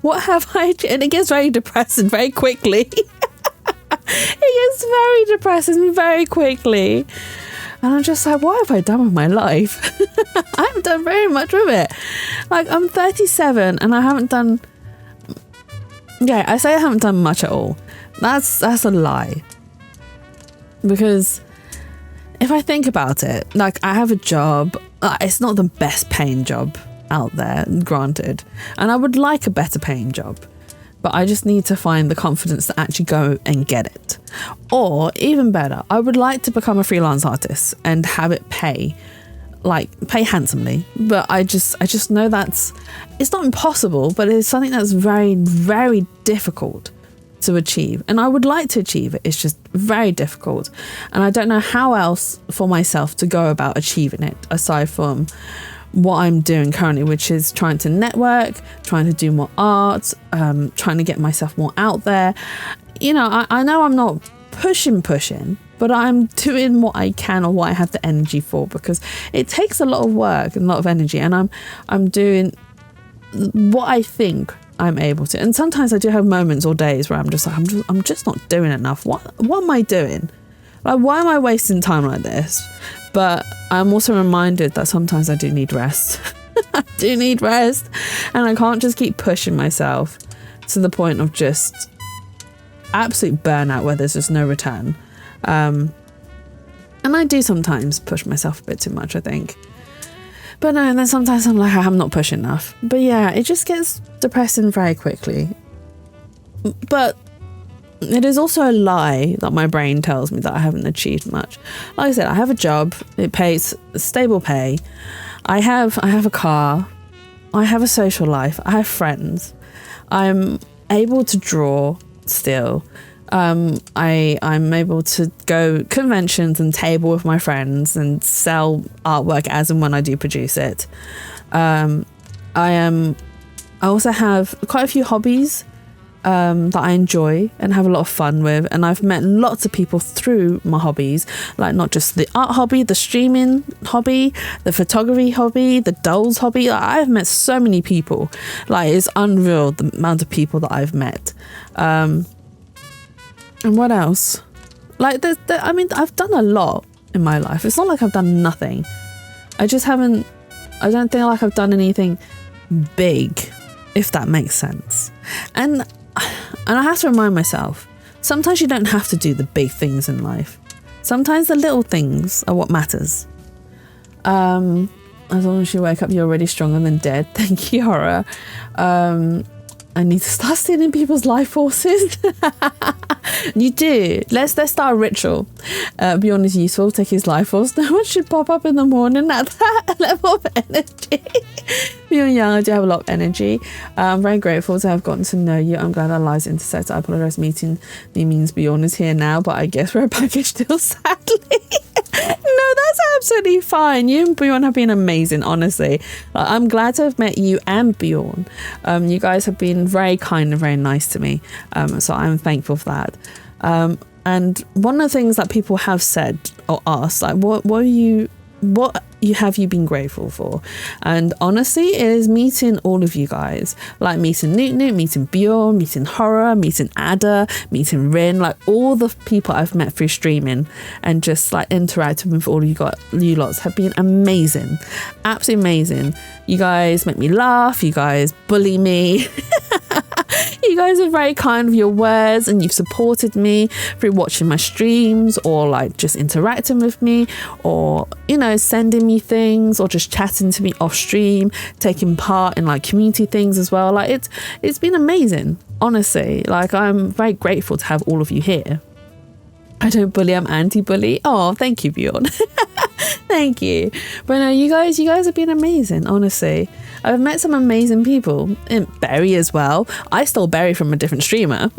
What have I achieved? And it gets very depressing very quickly. It gets very depressing very quickly. And I'm just like, what have I done with my life? I haven't done very much with it. Like, I'm 37 and I haven't done... Yeah, I say I haven't done much at all. That's a lie. Because if I think about it, like, I have a job. It's not the best paying job out there, granted. And I would like a better paying job. But I just need to find the confidence to actually go and get it. Or even better, I would like to become a freelance artist and have it pay handsomely. But I just know it's not impossible, but it's something that's very, very difficult to achieve. And I would like to achieve it. It's just very difficult. And I don't know how else for myself to go about achieving it aside from what I'm doing currently, which is trying to network, trying to do more art, trying to get myself more out there. You know, I know I'm not pushing, but I'm doing what I can or what I have the energy for, because it takes a lot of work and a lot of energy, and I'm doing what I think I'm able to. And sometimes I do have moments or days where I'm just like, I'm just not doing enough. What am I doing? Like, why am I wasting time like this? But I'm also reminded that sometimes I do need rest. I do need rest. And I can't just keep pushing myself to the point of just absolute burnout where there's just no return. And I do sometimes push myself a bit too much, I think. But no, and then sometimes I'm like, I'm not pushing enough. But yeah, it just gets depressing very quickly. But it is also a lie that my brain tells me that I haven't achieved much. Like I said, I have a job. It pays stable pay. I have a car. I have a social life. I have friends. I'm able to draw still. I'm able to go conventions and table with my friends and sell artwork as and when I do produce it. I also have quite a few hobbies that I enjoy and have a lot of fun with, and I've met lots of people through my hobbies, like not just the art hobby, the streaming hobby, the photography hobby, the dolls hobby. Like, I've met so many people. Like, it's unreal the amount of people that I've met. And what else? Like, I mean, I've done a lot in my life. It's not like I've done nothing. I don't think like I've done anything big, if that makes sense. And I have to remind myself, sometimes you don't have to do the big things in life. Sometimes the little things are what matters. As long as you wake up, you're already stronger than dead. Thank you, Horror. I need to start stealing people's life forces. You do. Let's start a ritual. Bjorn is useful. Take his life force. No one should pop up in the morning at that level of energy. Bjorn Young, I do have a lot of energy. I'm very grateful to have gotten to know you. I'm glad our lives intersect. I apologise. Meeting me means Bjorn is here now, but I guess we're a package deal, sadly. No, that's absolutely fine. You and Bjorn have been amazing, honestly. I'm glad to have met you and Bjorn. You guys have been very kind and very nice to me. So I'm thankful for that. And one of the things that people have said or asked, like, what have you been grateful for? And honestly, it is meeting all of you guys, like meeting Newt, meeting Bjorn, meeting Horror, meeting Ada, meeting Rin, like all the people I've met through streaming and just like interacting with all you lots have been amazing, absolutely amazing. You guys make me laugh, you guys bully me. You guys are very kind with your words, and you've supported me through watching my streams or like just interacting with me, or, you know, sending me things or just chatting to me off stream, taking part in like community things as well. Like it's been amazing, honestly. Like, I'm very grateful to have all of you here. I don't bully, I'm anti-bully. Oh, thank you, Bjorn. Thank you. But no, you guys have been amazing, honestly. I've met some amazing people. And Berry as well. I stole Berry from a different streamer.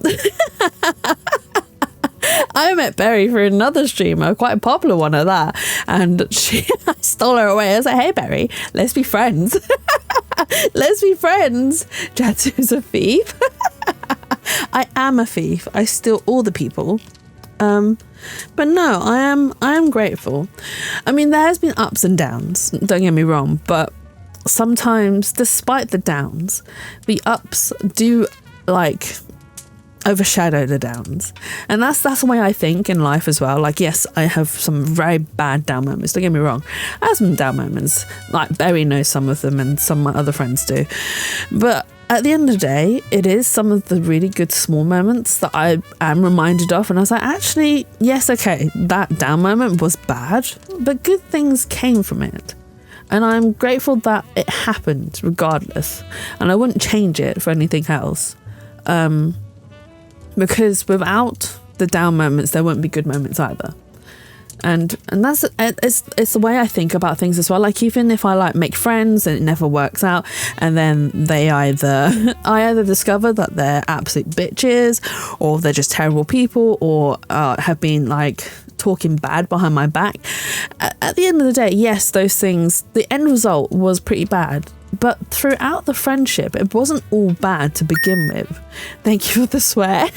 I met Berry for another streamer, quite a popular one at that. And I stole her away. I was like, hey, Berry, let's be friends. Let's be friends. Jatsu's a thief. I am a thief. I steal all the people. But no, I am grateful. I mean, there has been ups and downs, don't get me wrong, but sometimes, despite the downs, the ups do like overshadow the downs. And that's the way I think in life as well. Like, yes, I have some very bad down moments, don't get me wrong. I have some down moments, like Berry knows some of them and some of my other friends do. But at the end of the day, it is some of the really good small moments that I am reminded of. And I was like, actually, yes, okay, that down moment was bad, but good things came from it. And I'm grateful that it happened regardless. And I wouldn't change it for anything else. Because without the down moments, there won't be good moments either. And that's it's the way I think about things as well. Like, even if I like make friends and it never works out, and then I either discover that they're absolute bitches, or they're just terrible people, or have been like talking bad behind my back. At the end of the day, yes, those things, the end result was pretty bad. But throughout the friendship, it wasn't all bad to begin with. Thank you for the swear.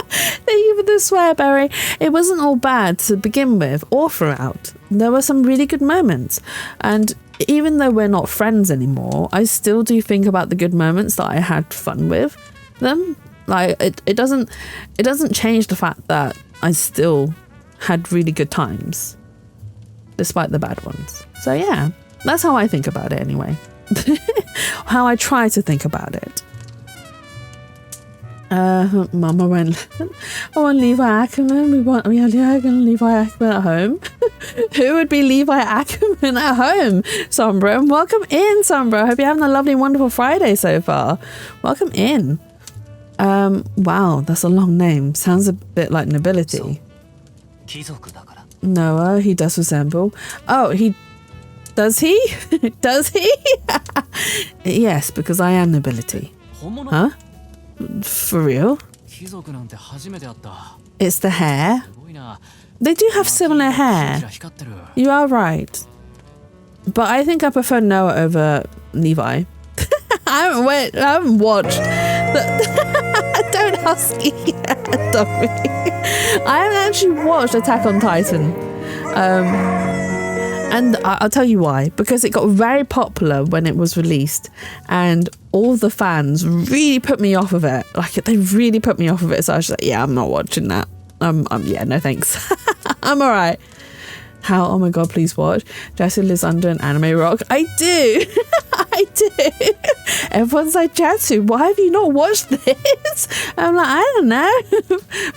Thank you for the swear, Barry. It wasn't all bad to begin with or throughout. There were some really good moments. And even though we're not friends anymore, I still do think about the good moments that I had fun with them. Like, it doesn't change the fact that I still had really good times, despite the bad ones. So yeah. That's how I think about it anyway. How I try to think about it. Mama went, I want Levi Ackerman. We are going to Levi Ackerman at home. Who would be Levi Ackerman at home? Sombro. Welcome in, Sombro. Hope you're having a lovely, wonderful Friday so far. Welcome in. Wow, that's a long name. Sounds a bit like nobility. Noah, he does resemble. Oh, does he? Does he? Yes, because I am nobility. Huh? For real? It's the hair. They do have similar hair. You are right. But I think I prefer Noah over Levi. I haven't watched. Don't husky. Don't. I haven't actually watched Attack on Titan. And I'll tell you why. Because it got very popular when it was released, and all the fans really put me off of it. Like, they really put me off of it. So I was like, yeah, I'm not watching that. Yeah, no thanks. I'm all right. How? Oh my god, please watch. Jesse lives under an anime rock. I do. I do. Everyone's like, Jatsu, why have you not watched this? I'm like, I don't know.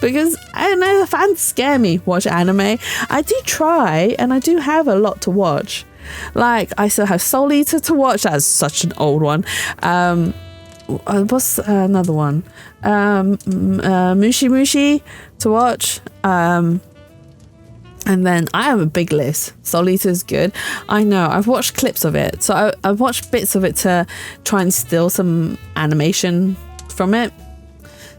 Because I don't know, the fans scare me. Watch anime. I do try, and I do have a lot to watch. Like, I still have Soul Eater to watch. That's such an old one. What's another one? Mushi Mushi to watch. And then I have a big list. Soul Eater's good. I know. I've watched clips of it. So I've watched bits of it to try and steal some animation from it.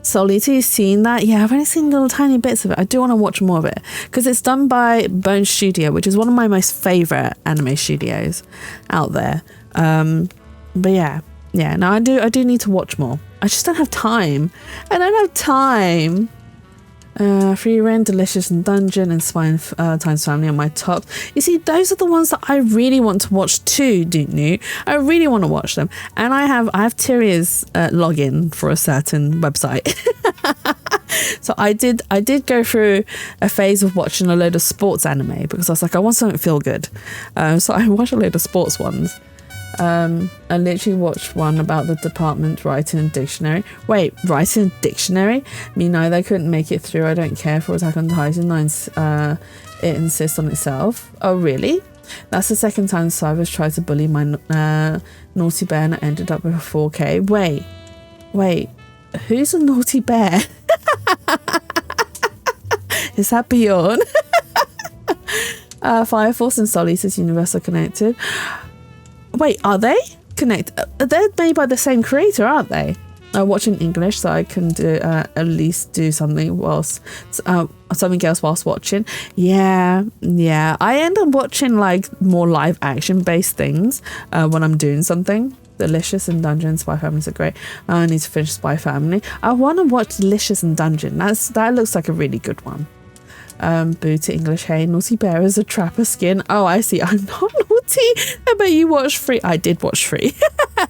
Soul Eater, you've seen that? Yeah, I've only seen little tiny bits of it. I do want to watch more of it. Because it's done by Bone Studio, which is one of my most favourite anime studios out there. But yeah. Yeah, no, I do need to watch more. I just don't have time. I don't have time. Free Reign, Delicious, and Dungeon, and Spine Times Family on my top. You see, those are the ones that I really want to watch too, Dunu. I really want to watch them. And I have Tyria's login for a certain website. So I did go through a phase of watching a load of sports anime because I was like, I want something to feel good. So I watched a load of sports ones. I literally watched one about the department writing a dictionary. Wait, writing a dictionary? Me neither. I couldn't make it through. I don't care for Attack on Titan. It insists on itself. Oh, really? That's the second time Cybers tried to bully my naughty bear, and I ended up with a 4K. Wait. Who's a naughty bear? Is that Bjorn? Fire Force and Soul Eater's universe are connected. Wait, are they connected? They're made by the same creator, aren't they? I watch in English, so I can do at least do something whilst something else whilst watching. Yeah. I end up watching like more live action based things when I'm doing something. Delicious and Dungeon. Spy Families are great. I need to finish Spy Family. I want to watch Delicious and Dungeon. That looks like a really good one. Boo to English. Hey, Naughty Bear is a trapper skin. Oh, I see. I'm not naughty. I bet you watched Free. I did watch Free.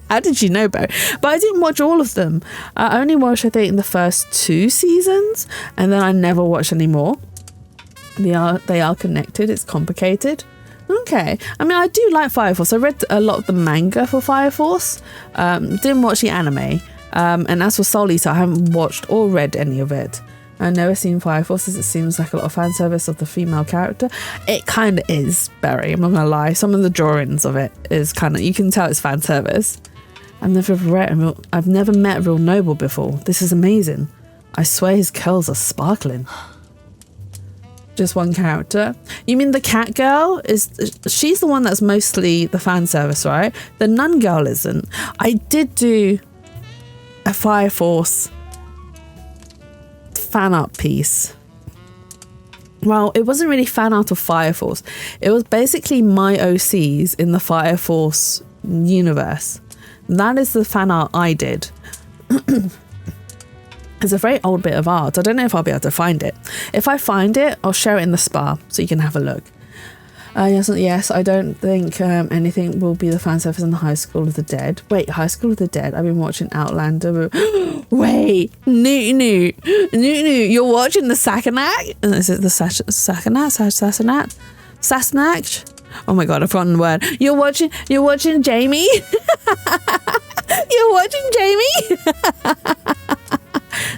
How did you know, Bear? But I didn't watch all of them. I only watched, I think, the first 2 seasons, and then I never watched any more. They are connected. It's complicated. Okay. I mean, I do like Fire Force. I read a lot of the manga for Fire Force. Didn't watch the anime. And as for Soul Eater, I haven't watched or read any of it. I've never seen Fire Force, as it seems like a lot of fan service of the female character. It kind of is, Barry. I'm not gonna lie. Some of the drawings of it is kind of, you can tell it's fan service. I've never met a real noble before. This is amazing. I swear his curls are sparkling. Just one character. You mean the cat girl? She's the one that's mostly the fan service, right? The nun girl isn't. I did do a Fire Force fan art piece. Well, it wasn't really fan art of Fire Force. It was basically my OCs in the Fire Force universe. That is the fan art I did. It's a very old bit of art. I don't know if I'll be able to find it. If I find it, I'll share it in the spa so you can have a look. Yes, I don't think anything will be the fan service in the High School of the Dead. Wait, High School of the Dead? I've been watching Outlander. Wait, Newt, you're watching the Sassenach? Is it the Sassenach? Oh my god, I've forgotten the word. You're watching Jamie? You're watching Jamie?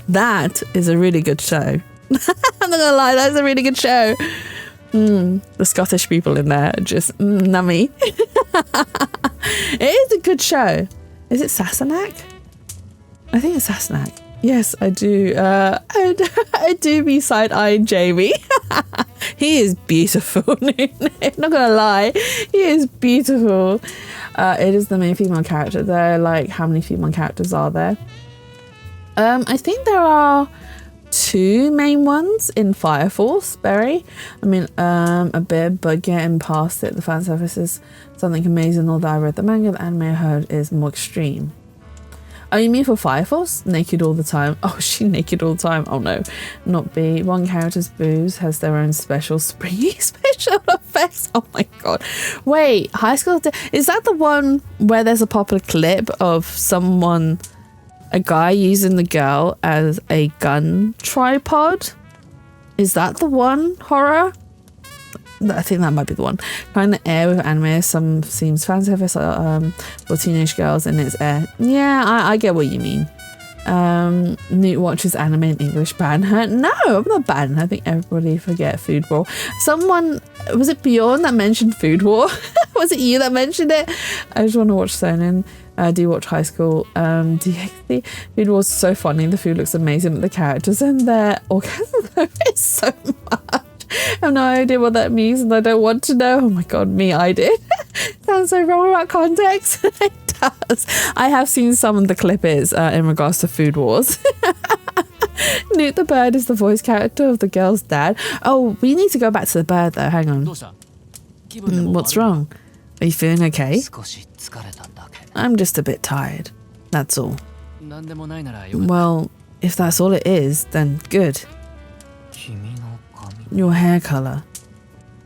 That is a really good show. I'm not gonna lie, that's a really good show. The Scottish people in there are just nummy. It is a good show. Is it Sassenach? I think it's Sassenach. Yes, I do. I do be side-eyeing Jamie. He is beautiful. Not gonna lie, he is beautiful. It is the main female character there. Like, how many female characters are there? I think there are 2 main ones in Fire Force, Berry. I mean, a bit, but getting past it, the fan service is something amazing. Although I read the manga, the anime I heard is more extreme. Oh, you mean for Fire Force? Naked all the time. Oh, is she naked all the time? Oh no, not B. One character's boobs has their own special springy special effects. Oh my god. Wait, High School? Is that the one where there's a popular clip of someone, a guy using the girl as a gun tripod? Is that the one, horror? I think that might be the one. Kind of air with anime. Some seems fan service for teenage girls, and it's air. Yeah, I get what you mean. Newt watches anime in English. Ban her? No, I'm not banning her. I think everybody forget Food War. Someone, was it Bjorn that mentioned Food War? Was it you that mentioned it? I just want to watch Sonin. Do you watch High School DxD? Food War's so funny. The food looks amazing, but the characters and their orgasm is so much. I have no idea what that means, and I don't want to know. Oh my god, me, I did. Sounds so wrong about context. It does. I have seen some of the clippers in regards to Food Wars. Newt the bird is the voice character of the girl's dad. Oh, we need to go back to the bird though. Hang on. What's wrong? Are you feeling okay? I'm just a bit tired. That's all. Well, if that's all it is, then good. Your hair color.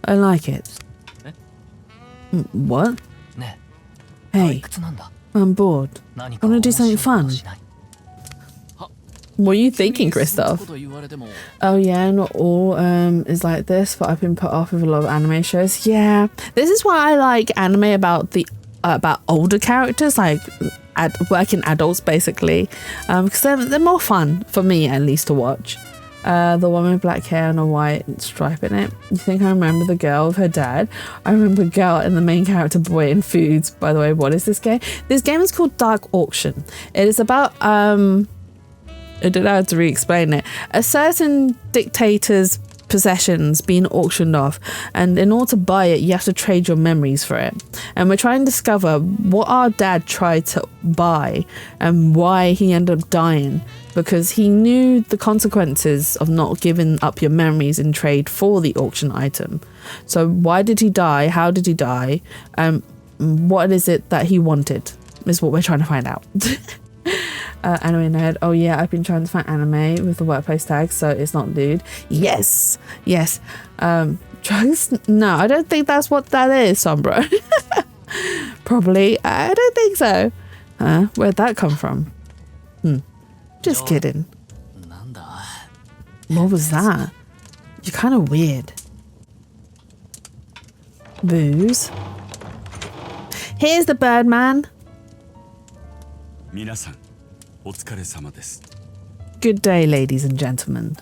I like it. What? Hey, I'm bored. I want to do something fun. What are you thinking, Christoph? Oh yeah, not all is like this, but I've been put off with a lot of anime shows. Yeah, this is why I like anime about the about older characters, like working adults basically, because they're more fun for me at least to watch. The one with black hair and a white stripe in it. You think I remember the girl with her dad? I remember the girl and the main character boy in Foods. By the way, what is this game? This game is called Dark Auction. It is about I don't know how to re-explain it. A certain dictator's possessions being auctioned off, and in order to buy it you have to trade your memories for it, and we're trying to discover what our dad tried to buy and why he ended up dying, because he knew the consequences of not giving up your memories in trade for the auction item. So why did he die? How did he die? What is it that he wanted? is what we're trying to find out. Anime nerd. Oh yeah, I've been trying to find anime with the workplace tag, so it's not lewd. Yes. Drugs? No, I don't think that's what that is, Sombra. Probably. I don't think so. Where'd that come from? Just kidding. What was that? You're kind of weird. Booze. Here's the Birdman. 皆さん、お疲れ様です。 Good day, ladies and gentlemen.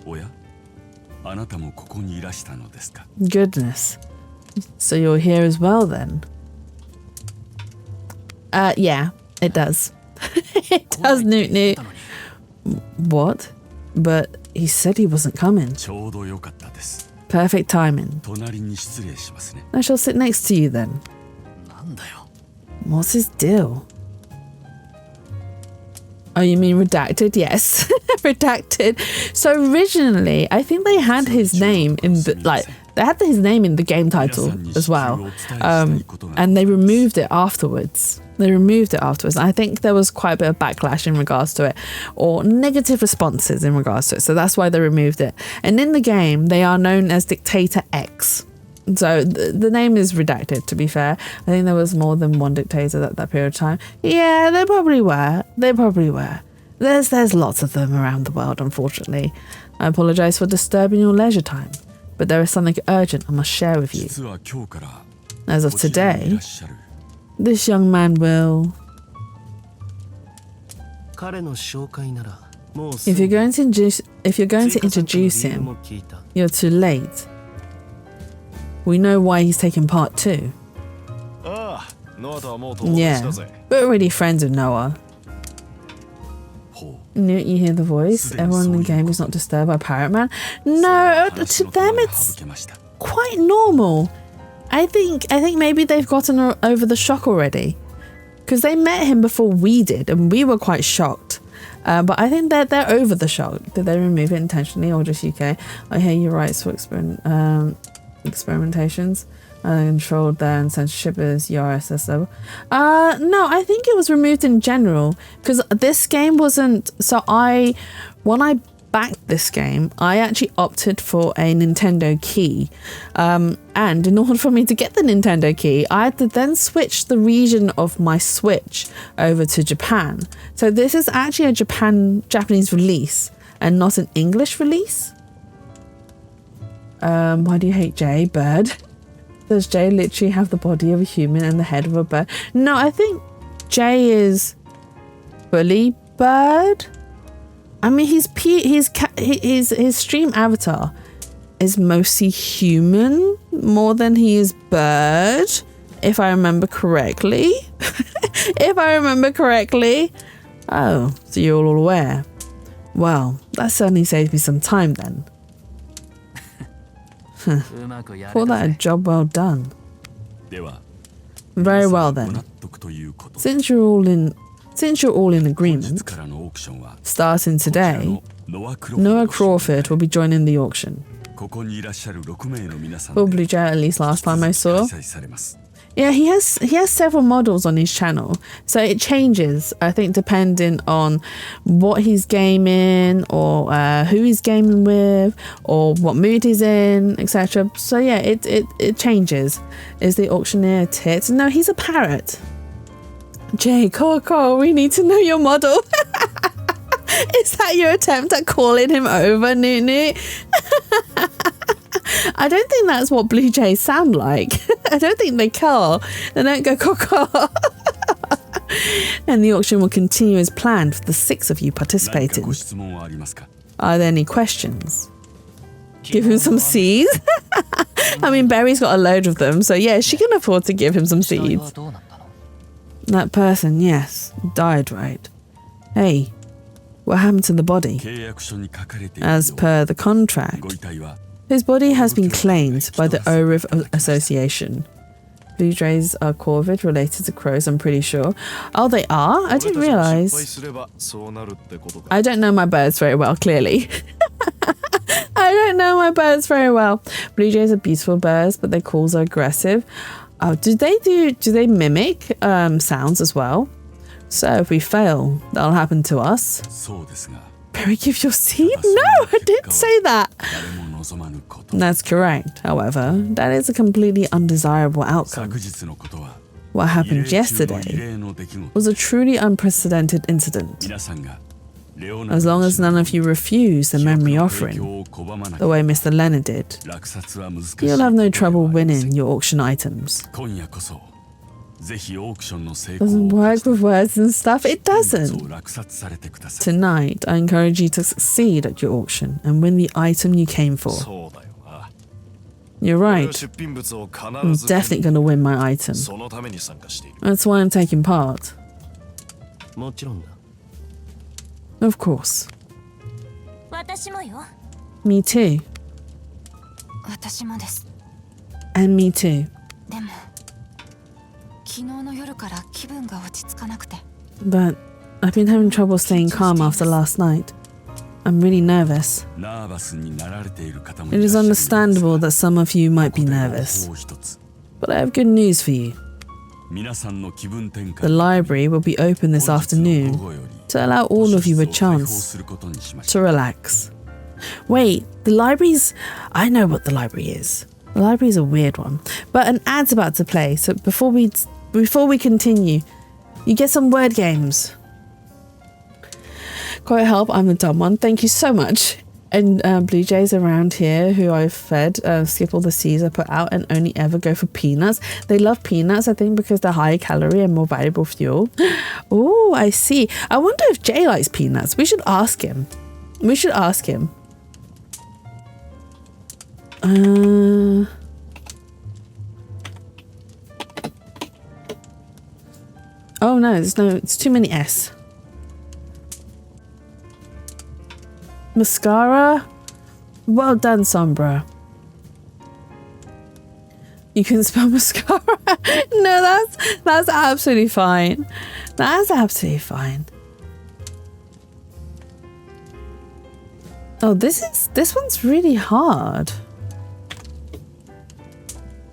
おや、あなたもここにいらしたのですか? Goodness. So you're here as well then? Yeah, it does. It does, Newt Newt. What? But he said he wasn't coming. ちょうど良かったです。 Perfect timing. 隣に失礼しますね。 I shall sit next to you then. なんだよ。 What's his deal? Oh, you mean redacted? Yes. Redacted. So originally, I think they had his name in the, like, they had his name in the game title as well. And they removed it afterwards. I think there was quite a bit of backlash in regards to it, or negative responses in regards to it. So that's why they removed it. And in the game, they are known as Dictator X. So the name is redacted, to be fair. I think there was more than one dictator at that period of time. Yeah, there probably were. There's lots of them around the world, unfortunately. I apologize for disturbing your leisure time, but there is something urgent I must share with you. As of today, this young man will... If you're going to introduce him, you're too late. We know why he's taking part 2. Yeah, we're already friends with Noah. Newt, you hear the voice? Everyone in the game is not disturbed by Pirate Man? No, to them it's quite normal. I think maybe they've gotten over the shock already. Because they met him before we did, and we were quite shocked. But I think they're over the shock. Did they remove it intentionally or just UK? I hear your rights for experimentations controlled there and censorship is URSS level. No, I think it was removed in general because this game wasn't. So when I backed this game, I actually opted for a Nintendo key, and in order for me to get the Nintendo key, I had to then switch the region of my Switch over to Japan. So this is actually a Japanese release and not an English release. Why do you hate Jay? Bird. Does Jay literally have the body of a human and the head of a bird? No, I think Jay is fully bird. I mean, his stream avatar is mostly human more than he is bird, if I remember correctly. Oh, so you're all aware. Well, that certainly saves me some time then. Call that a job well done. Very well then. Since you're all in agreement, starting today, Noah Crawford will be joining the auction. Probably Jay, at least last time I saw. Yeah, he has several models on his channel, so it changes, I think, depending on what he's gaming or who he's gaming with or what mood he's in, etc. So yeah, it changes. Is the auctioneer tits? No, he's a parrot. Jay, Coco, we need to know your model. Is that your attempt at calling him over, Nunu? I don't think that's what blue jays sound like. I don't think they call. They don't go Coco. And the auction will continue as planned for the 6 of you participating. Are there any questions? Give him some seeds? I mean, Barry's got a load of them, so yeah, she can afford to give him some seeds. That person, yes, died, right? Hey, what happened to the body? As per the contract, his body has been claimed by the ORIF Association. Blue jays are corvid related to crows, I'm pretty sure. Oh, they are? I didn't realise. I don't know my birds very well, clearly. I don't don't know my birds very well. Blue jays are beautiful birds, but their calls are aggressive. Oh, do they mimic sounds as well? So if we fail, that'll happen to us. そうですが Barry, give your seed? No, I didn't say that. 誰も望まぬこと That's correct. However, that is a completely undesirable outcome. 昨日のことは What 異 happened 例中の異 yesterday 例の出来事 was a truly unprecedented incident. 皆さんがレオナル As ド long as none of you refuse the memory 記憶の offering, 提供を拒まな the け way Mr. Leonard did, 落札は難しい you'll have no ことでは trouble ありません winning your auction items. 今夜こそぜひオークションの成功 Doesn't を work with words and stuff. It を doesn't. 落札されてください Tonight, I encourage you to succeed at your auction and win the item you came for. そうだよな。 You're 俺は right. 出品物を I'm 必ず手 definitely に going to win my item. そのために参加している。 That's why I'm taking part. もちろんだ Of course. 私もよ。 Me too. 私もです。 And me too. でも昨日の夜から気分が落ち着かなくて。 But I've been having trouble staying calm after last night. I'm really nervous. ナーバスになられている方もい It らっ is しゃるようですが understandable that some of you might ここ be で nervous. 方法一つ But I have good news for you. 皆さんの気分転 The 換 library will be open this 本日の afternoon 午後より to allow all of you a 図書室を開放 chance することにしまし to ょう relax. Wait, the library's... I know what the library is. The library's a weird one. But an ad's about to play, so before we continue, you get some word games. Quite help, I'm the dumb one. Thank you so much. And blue jays around here who I've fed skip all the seeds I put out and only ever go for peanuts. They love peanuts, I think, because they're high calorie and more valuable fuel. Oh, I see. I wonder if Jay likes peanuts. We should ask him. We should ask him. Oh no, it's too many S. Mascara? Well done, Sombra. You can spell mascara? No, that's absolutely fine. That's absolutely fine. Oh, this one's really hard.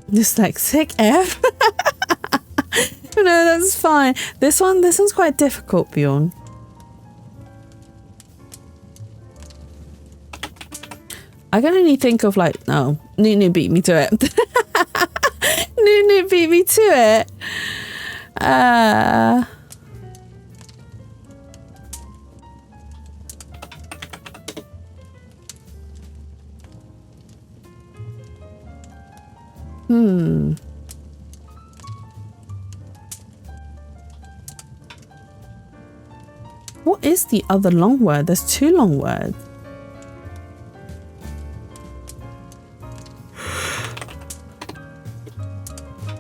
Dyslexic F. No, that's fine. This one's quite difficult, Bjorn. I can only think of like, no, Nunu beat me to it. Nunu beat me to it. What is the other long word? There's two long words.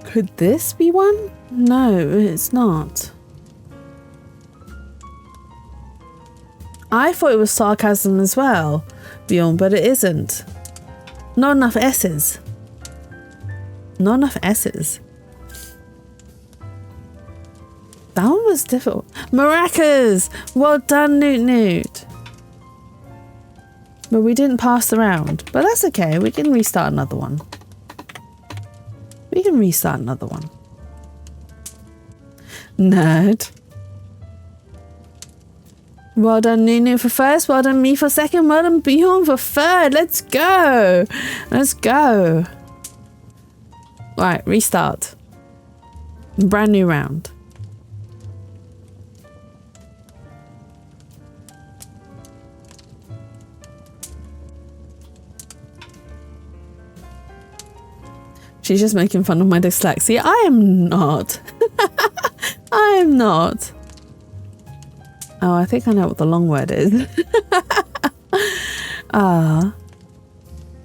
Could this be one? No, it's not. I thought it was sarcasm as well, Bjorn, but it isn't. Not enough S's. Not enough S's. That one was difficult. Maracas! Well done, Newt Newt. But we didn't pass the round. But that's okay. We can restart another one. We can restart another one. Nerd. Well done, Nunu for first. Well done, me for second. Well done, Bjorn for third. Let's go. Let's go. Right, restart. Brand new round. She's just making fun of my dyslexia. I am not. I am not. Oh, I think I know what the long word is.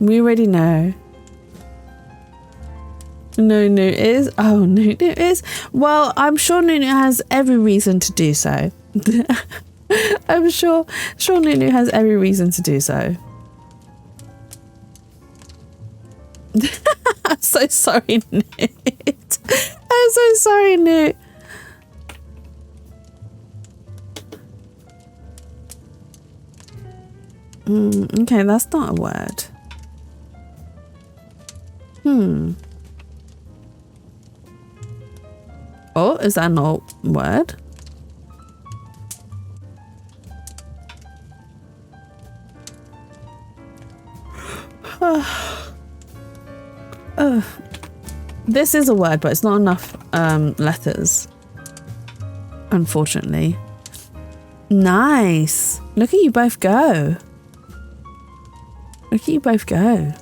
We already know. Nunu is. Oh, Nunu is. Well, I'm sure Nunu has every reason to do so. I'm sure Nunu has every reason to do so. I'm so sorry, Newt. I'm so sorry, Newt. Okay, that's not a word. Oh, is that not a word? This is a word, but it's not enough letters, unfortunately. Nice. Look at you both go. Look at you both go.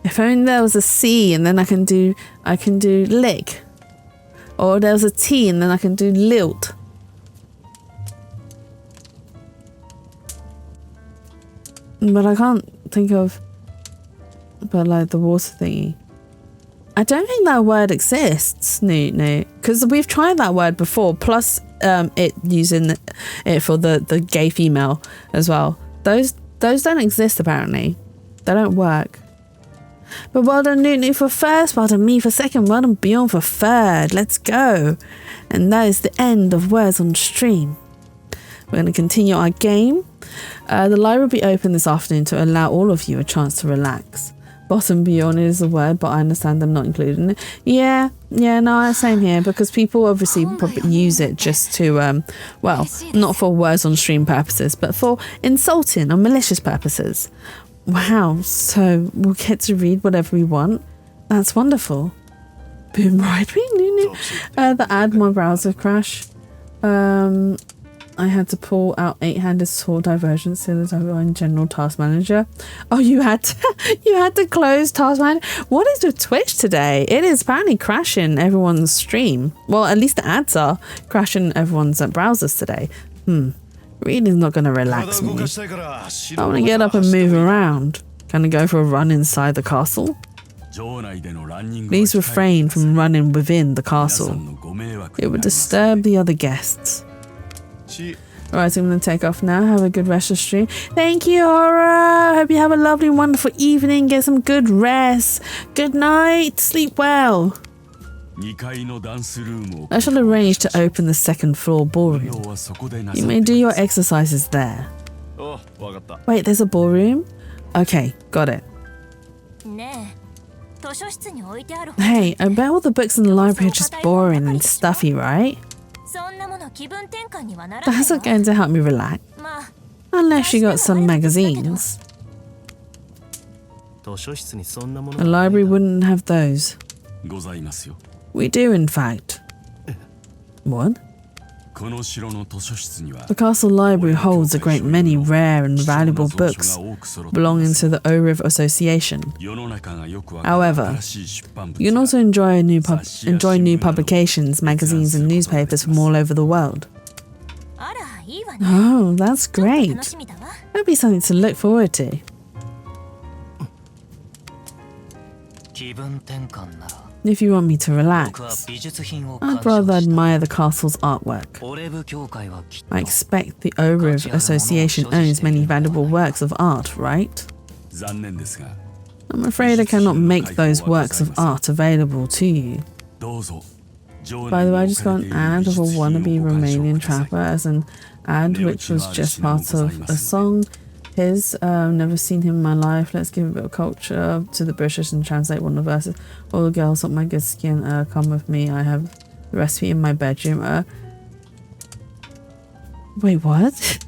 If only there was a C and then I can do lick. Or there was a T and then I can do lilt. But I can't think of like the water thingy. I don't think that word exists, no. Because we've tried that word before, plus it using it for the gay female as well. Those don't exist apparently. They don't work. But well done Nunu for first, well done me for second, well done Bjorn for third. Let's go. And that is the end of Words on Stream. We're going to continue our game. The library will be open this afternoon to allow all of you a chance to relax. Bottom Bjorn is a word, but I understand them not including it. Yeah, no, same here, because people obviously probably use it just to, well, not for Words on Stream purposes, but for insulting or malicious purposes. Wow, so we'll get to read whatever we want. That's wonderful. Boom, right, the ad, my browser crash. I had to pull out 8-handed sword divergence in general task manager. Oh, you had to close task manager. What is with Twitch today? It is apparently crashing everyone's stream. Well, at least the ads are crashing everyone's browsers today. Reading's not going to relax me. I want to get up and move around. Can I go for a run inside the castle? Please refrain from running within the castle. It would disturb the other guests. Alright, so I'm going to take off now. Have a good rest of the stream. Thank you, Aura. Hope you have a lovely, wonderful evening. Get some good rest. Good night. Sleep well. I shall arrange to open the second floor ballroom. You may do your exercises there. Wait, there's a ballroom? Okay, got it. Hey, I bet all the books in the library are just boring and stuffy, right? That's not going to help me relax. Unless you got some magazines. The library wouldn't have those. We do, in fact. What? The castle library holds a great many rare and valuable books belonging to the ORIV Association. However, you can also enjoy new publications, magazines and newspapers from all over the world. Oh, that's great. That'll be something to look forward to. If you want me to relax, I'd rather admire the castle's artwork. I expect the ORIV Association owns many valuable works of art, right? I'm afraid I cannot make those works of art available to you. By the way, I just got an ad of a wannabe Romanian trapper as an ad which was just part of a song. Never seen him in my life. Let's give a bit of culture to the British and translate one of the verses. All the girls want my good skin. Come with me. I have the recipe in my bedroom. Wait, what?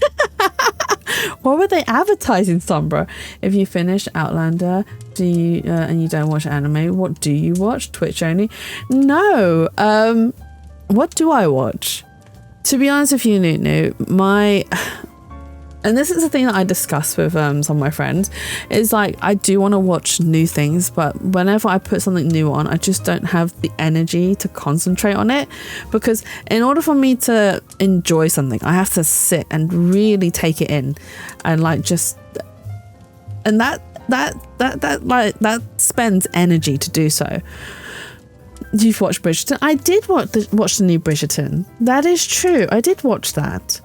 What were they advertising, Sombra? If you finish Outlander, and you don't watch anime, what do you watch? Twitch only? No. What do I watch? To be honest with you, Nunu, and this is the thing that I discuss with some of my friends, is like, I do want to watch new things, but whenever I put something new on, I just don't have the energy to concentrate on it, because in order for me to enjoy something, I have to sit and really take it in, and like just, and that spends energy to do so. You've watched Bridgerton? I did watch the new Bridgerton. That is true. I did watch that.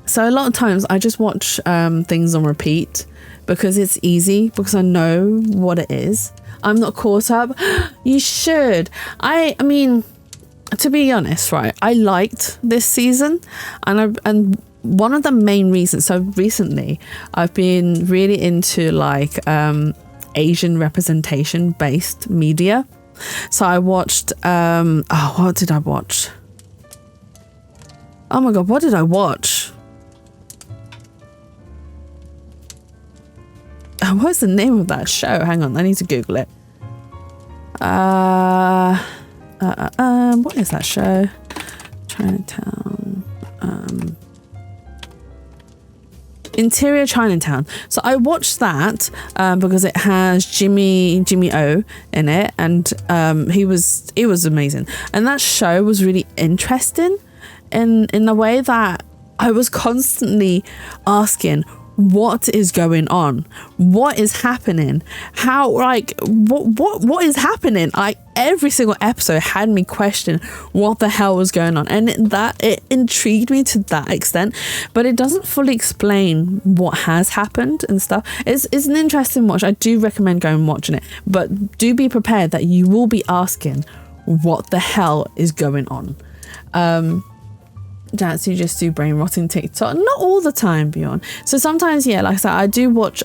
So a lot of times I just watch things on repeat because it's easy, because I know what it is. I'm not caught up. You should. I mean, to be honest, right, I liked this season, and one of the main reasons, so recently I've been really into like Asian representation based media. So I watched what did I watch? Oh my god, what did I watch? What's the name of that show? Hang on, I need to Google it. What is that show? Chinatown. Interior Chinatown. So I watched that because it has Jimmy O in it, and it was amazing. And that show was really interesting in the way that I was constantly asking, what is going on? What is happening? How, like, what is happening? Like, every single episode had me question what the hell was going on, and it intrigued me to that extent, but it doesn't fully explain what has happened and stuff. It's an interesting watch. I do recommend going and watching it, but do be prepared that you will be asking what the hell is going on. Jats, you just do brain rotting TikTok? Not all the time, Beyond. So sometimes, yeah, like I said, I do watch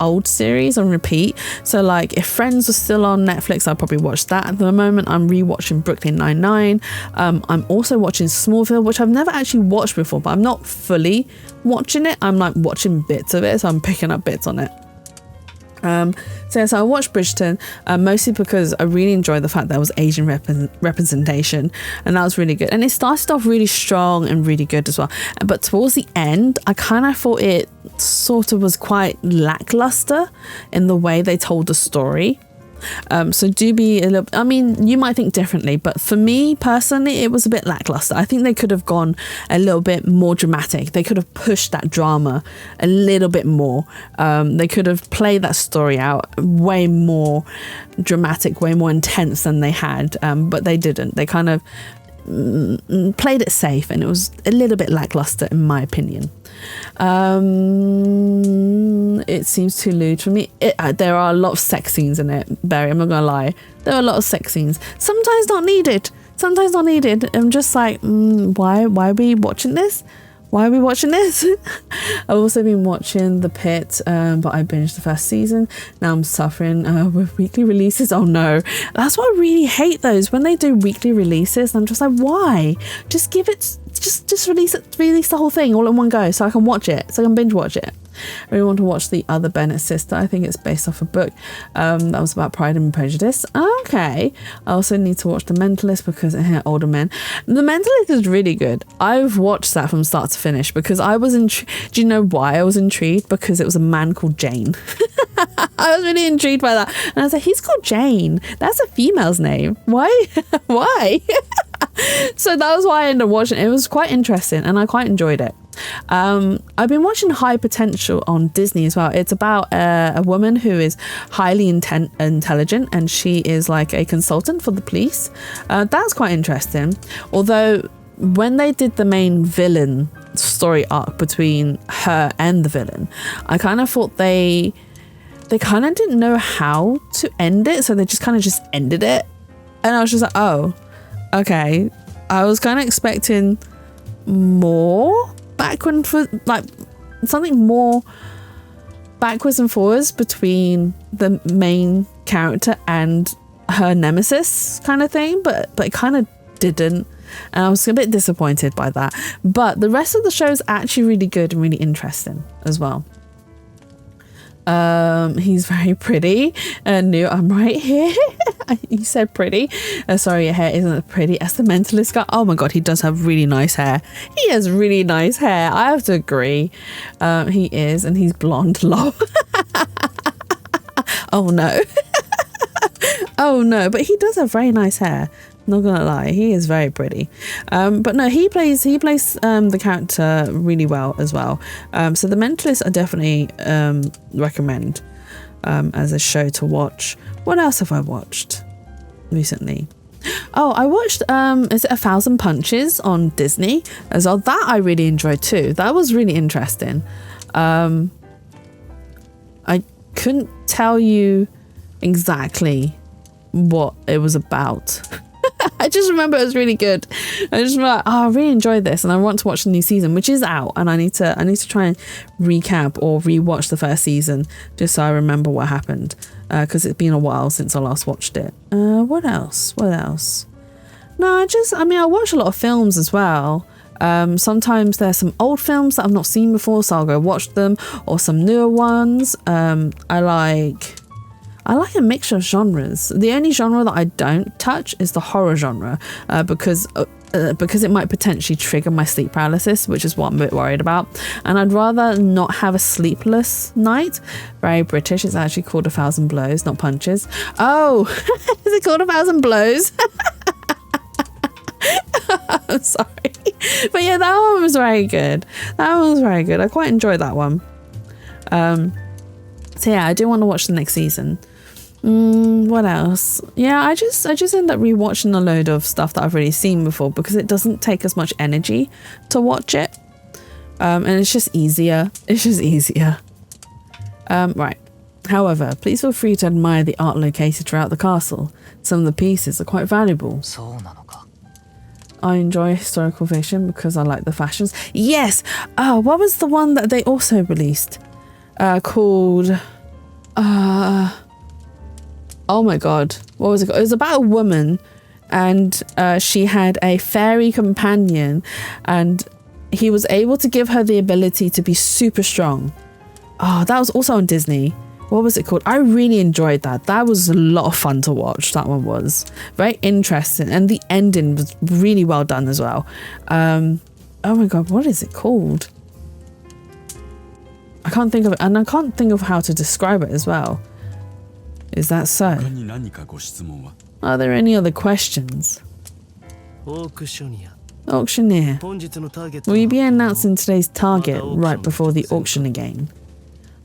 old series on repeat. So like if Friends was still on Netflix, I'll probably watch that. At the moment, I'm rewatching Brooklyn Nine-Nine. I'm also watching Smallville, which I've never actually watched before, but I'm not fully watching it. I'm like watching bits of it, so I'm picking up bits on it. So I watched Bridgerton mostly because I really enjoyed the fact that it was Asian representation, and that was really good. And it started off really strong and really good as well. But towards the end, I kind of thought it sort of was quite lackluster in the way they told the story. So do be a little, I mean, you might think differently, but for me personally, it was a bit lackluster. I think they could have gone a little bit more dramatic. They could have pushed that drama a little bit more. They could have played that story out way more dramatic, way more intense than they had, but they didn't. They kind of played it safe, and it was a little bit lackluster in my opinion. It seems too lewd for me. There are a lot of sex scenes in it, Barry, I'm not gonna lie. There are a lot of sex scenes, sometimes not needed. I'm just like, why are we watching this? I've also been watching The Pit, but I binged the first season. Now I'm suffering with weekly releases. Oh no, that's why I really hate those when they do weekly releases. I'm just like, why? Just give it, just release the whole thing all in one go, so I can watch it, so I can binge watch it. I really want to watch The Other Bennett Sister. I think it's based off a book that was about Pride and Prejudice. Okay. I also need to watch The Mentalist because older men. The Mentalist is really good. I've watched that from start to finish because I was intrigued. Do you know why I was intrigued? Because it was a man called Jane. I was really intrigued by that. And I was like, he's called Jane. That's a female's name. Why? Why? So that was why I ended up watching it. It was quite interesting and I quite enjoyed it. I've been watching High Potential on Disney as well. It's about a woman who is highly intelligent, and she is like a consultant for the police. That's quite interesting. Although when they did the main villain story arc between her and the villain, I kind of thought they kind of didn't know how to end it, so they just kind of just ended it, and I was just like, oh, okay. I was kind of expecting more something more backwards and forwards between the main character and her nemesis kind of thing, but it kind of didn't, and I was a bit disappointed by that. But the rest of the show is actually really good and really interesting as well. He's very pretty. New, I'm right here. You said pretty. Sorry, your hair isn't as pretty as The Mentalist guy. Oh my god, he does have really nice hair. He has really nice hair. I have to agree. He is, and he's blonde. Lol. Oh no. Oh no, but he does have very nice hair. Not gonna lie, he is very pretty. But no, he plays the character really well as well. So The Mentalist I definitely recommend as a show to watch. What else have I watched recently? Oh, I watched is it 1,000 Punches on Disney as well. That I really enjoyed too. That was really interesting. I couldn't tell you exactly what it was about. I just remember it was really good. I just remember, I really enjoyed this, and I want to watch the new season, which is out, and I need to try and recap or rewatch the first season just so I remember what happened, because it's been a while since I last watched it. What else? No, I watch a lot of films as well. Sometimes there's some old films that I've not seen before, so I'll go watch them, or some newer ones. I like a mixture of genres. The only genre that I don't touch is the horror genre, because it might potentially trigger my sleep paralysis, which is what I'm a bit worried about. And I'd rather not have a sleepless night. Very British. It's actually called 1,000 Blows, not Punches. Oh, is it called 1,000 Blows? I'm sorry. But yeah, that one was very good. I quite enjoyed that one. So yeah, I do want to watch the next season. What else? Yeah, I just end up rewatching a load of stuff that I've already seen before, because it doesn't take as much energy to watch it. And it's just easier. Right. However, please feel free to admire the art located throughout the castle. Some of the pieces are quite valuable. I enjoy historical fiction because I like the fashions. Yes! What was the one that they also released? Called... oh my god, what was it called? It was about a woman, and she had a fairy companion, and he was able to give her the ability to be super strong. Oh, that was also on Disney. What was it called? I really enjoyed that. That was a lot of fun to watch. That one was very interesting, and the ending was really well done as well. Oh my god, what is it called? I can't think of it, and I can't think of how to describe it as well. Is that so? Are there any other questions? Auctioneer. Will you be announcing today's target right before the auction again?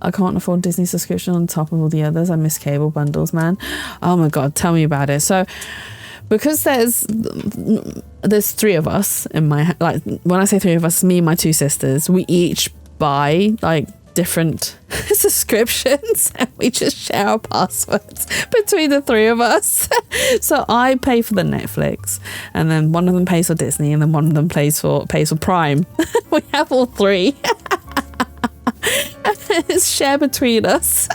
I can't afford Disney subscription on top of all the others. I miss cable bundles, man. Oh my god, tell me about it. So, because there's 3 of us in my, like, when I say 3 of us, me and my 2 sisters, we each buy like different subscriptions, and we just share our passwords between the 3 of us. So I pay for the Netflix, and then one of them pays for Disney, and then one of them pays for Prime. We have all 3. It's shared between us.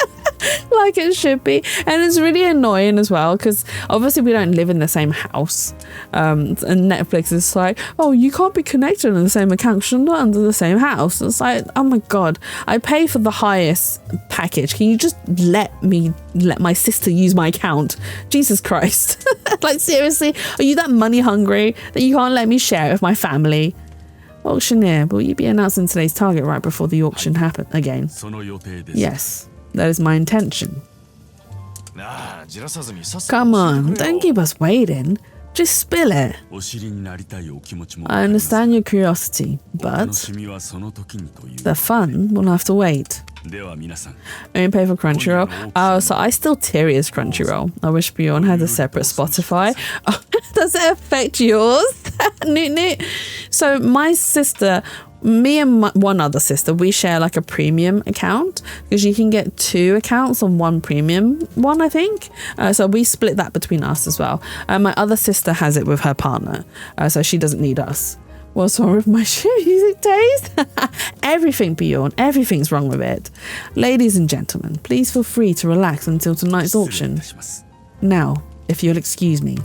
Like it should be. And it's really annoying as well, because obviously we don't live in the same house, and Netflix is like, oh, you can't be connected in the same account because you're not under the same house. It's like, oh my god, I pay for the highest package. Can you just let my sister use my account? Jesus Christ. Like, seriously, are you that money hungry that you can't let me share it with my family? Auctioneer, will you be announcing today's target right before the auction happen again? Yes, that is my intention. Come on, don't keep us waiting. Just spill it. I understand your curiosity, but the fun will have to wait. Only pay for Crunchyroll. Oh, so I still Tyria's Crunchyroll. I wish Bjorn had a separate Spotify. Oh, does it affect yours? So my sister, me and one other sister, we share like a premium account, because you can get 2 accounts on one premium one, I think. So we split that between us as well. My other sister has it with her partner, so she doesn't need us. What's wrong with my music taste? Everything, Bjorn. Everything's wrong with it. Ladies and gentlemen, please feel free to relax until tonight's auction. Now, if you'll excuse me.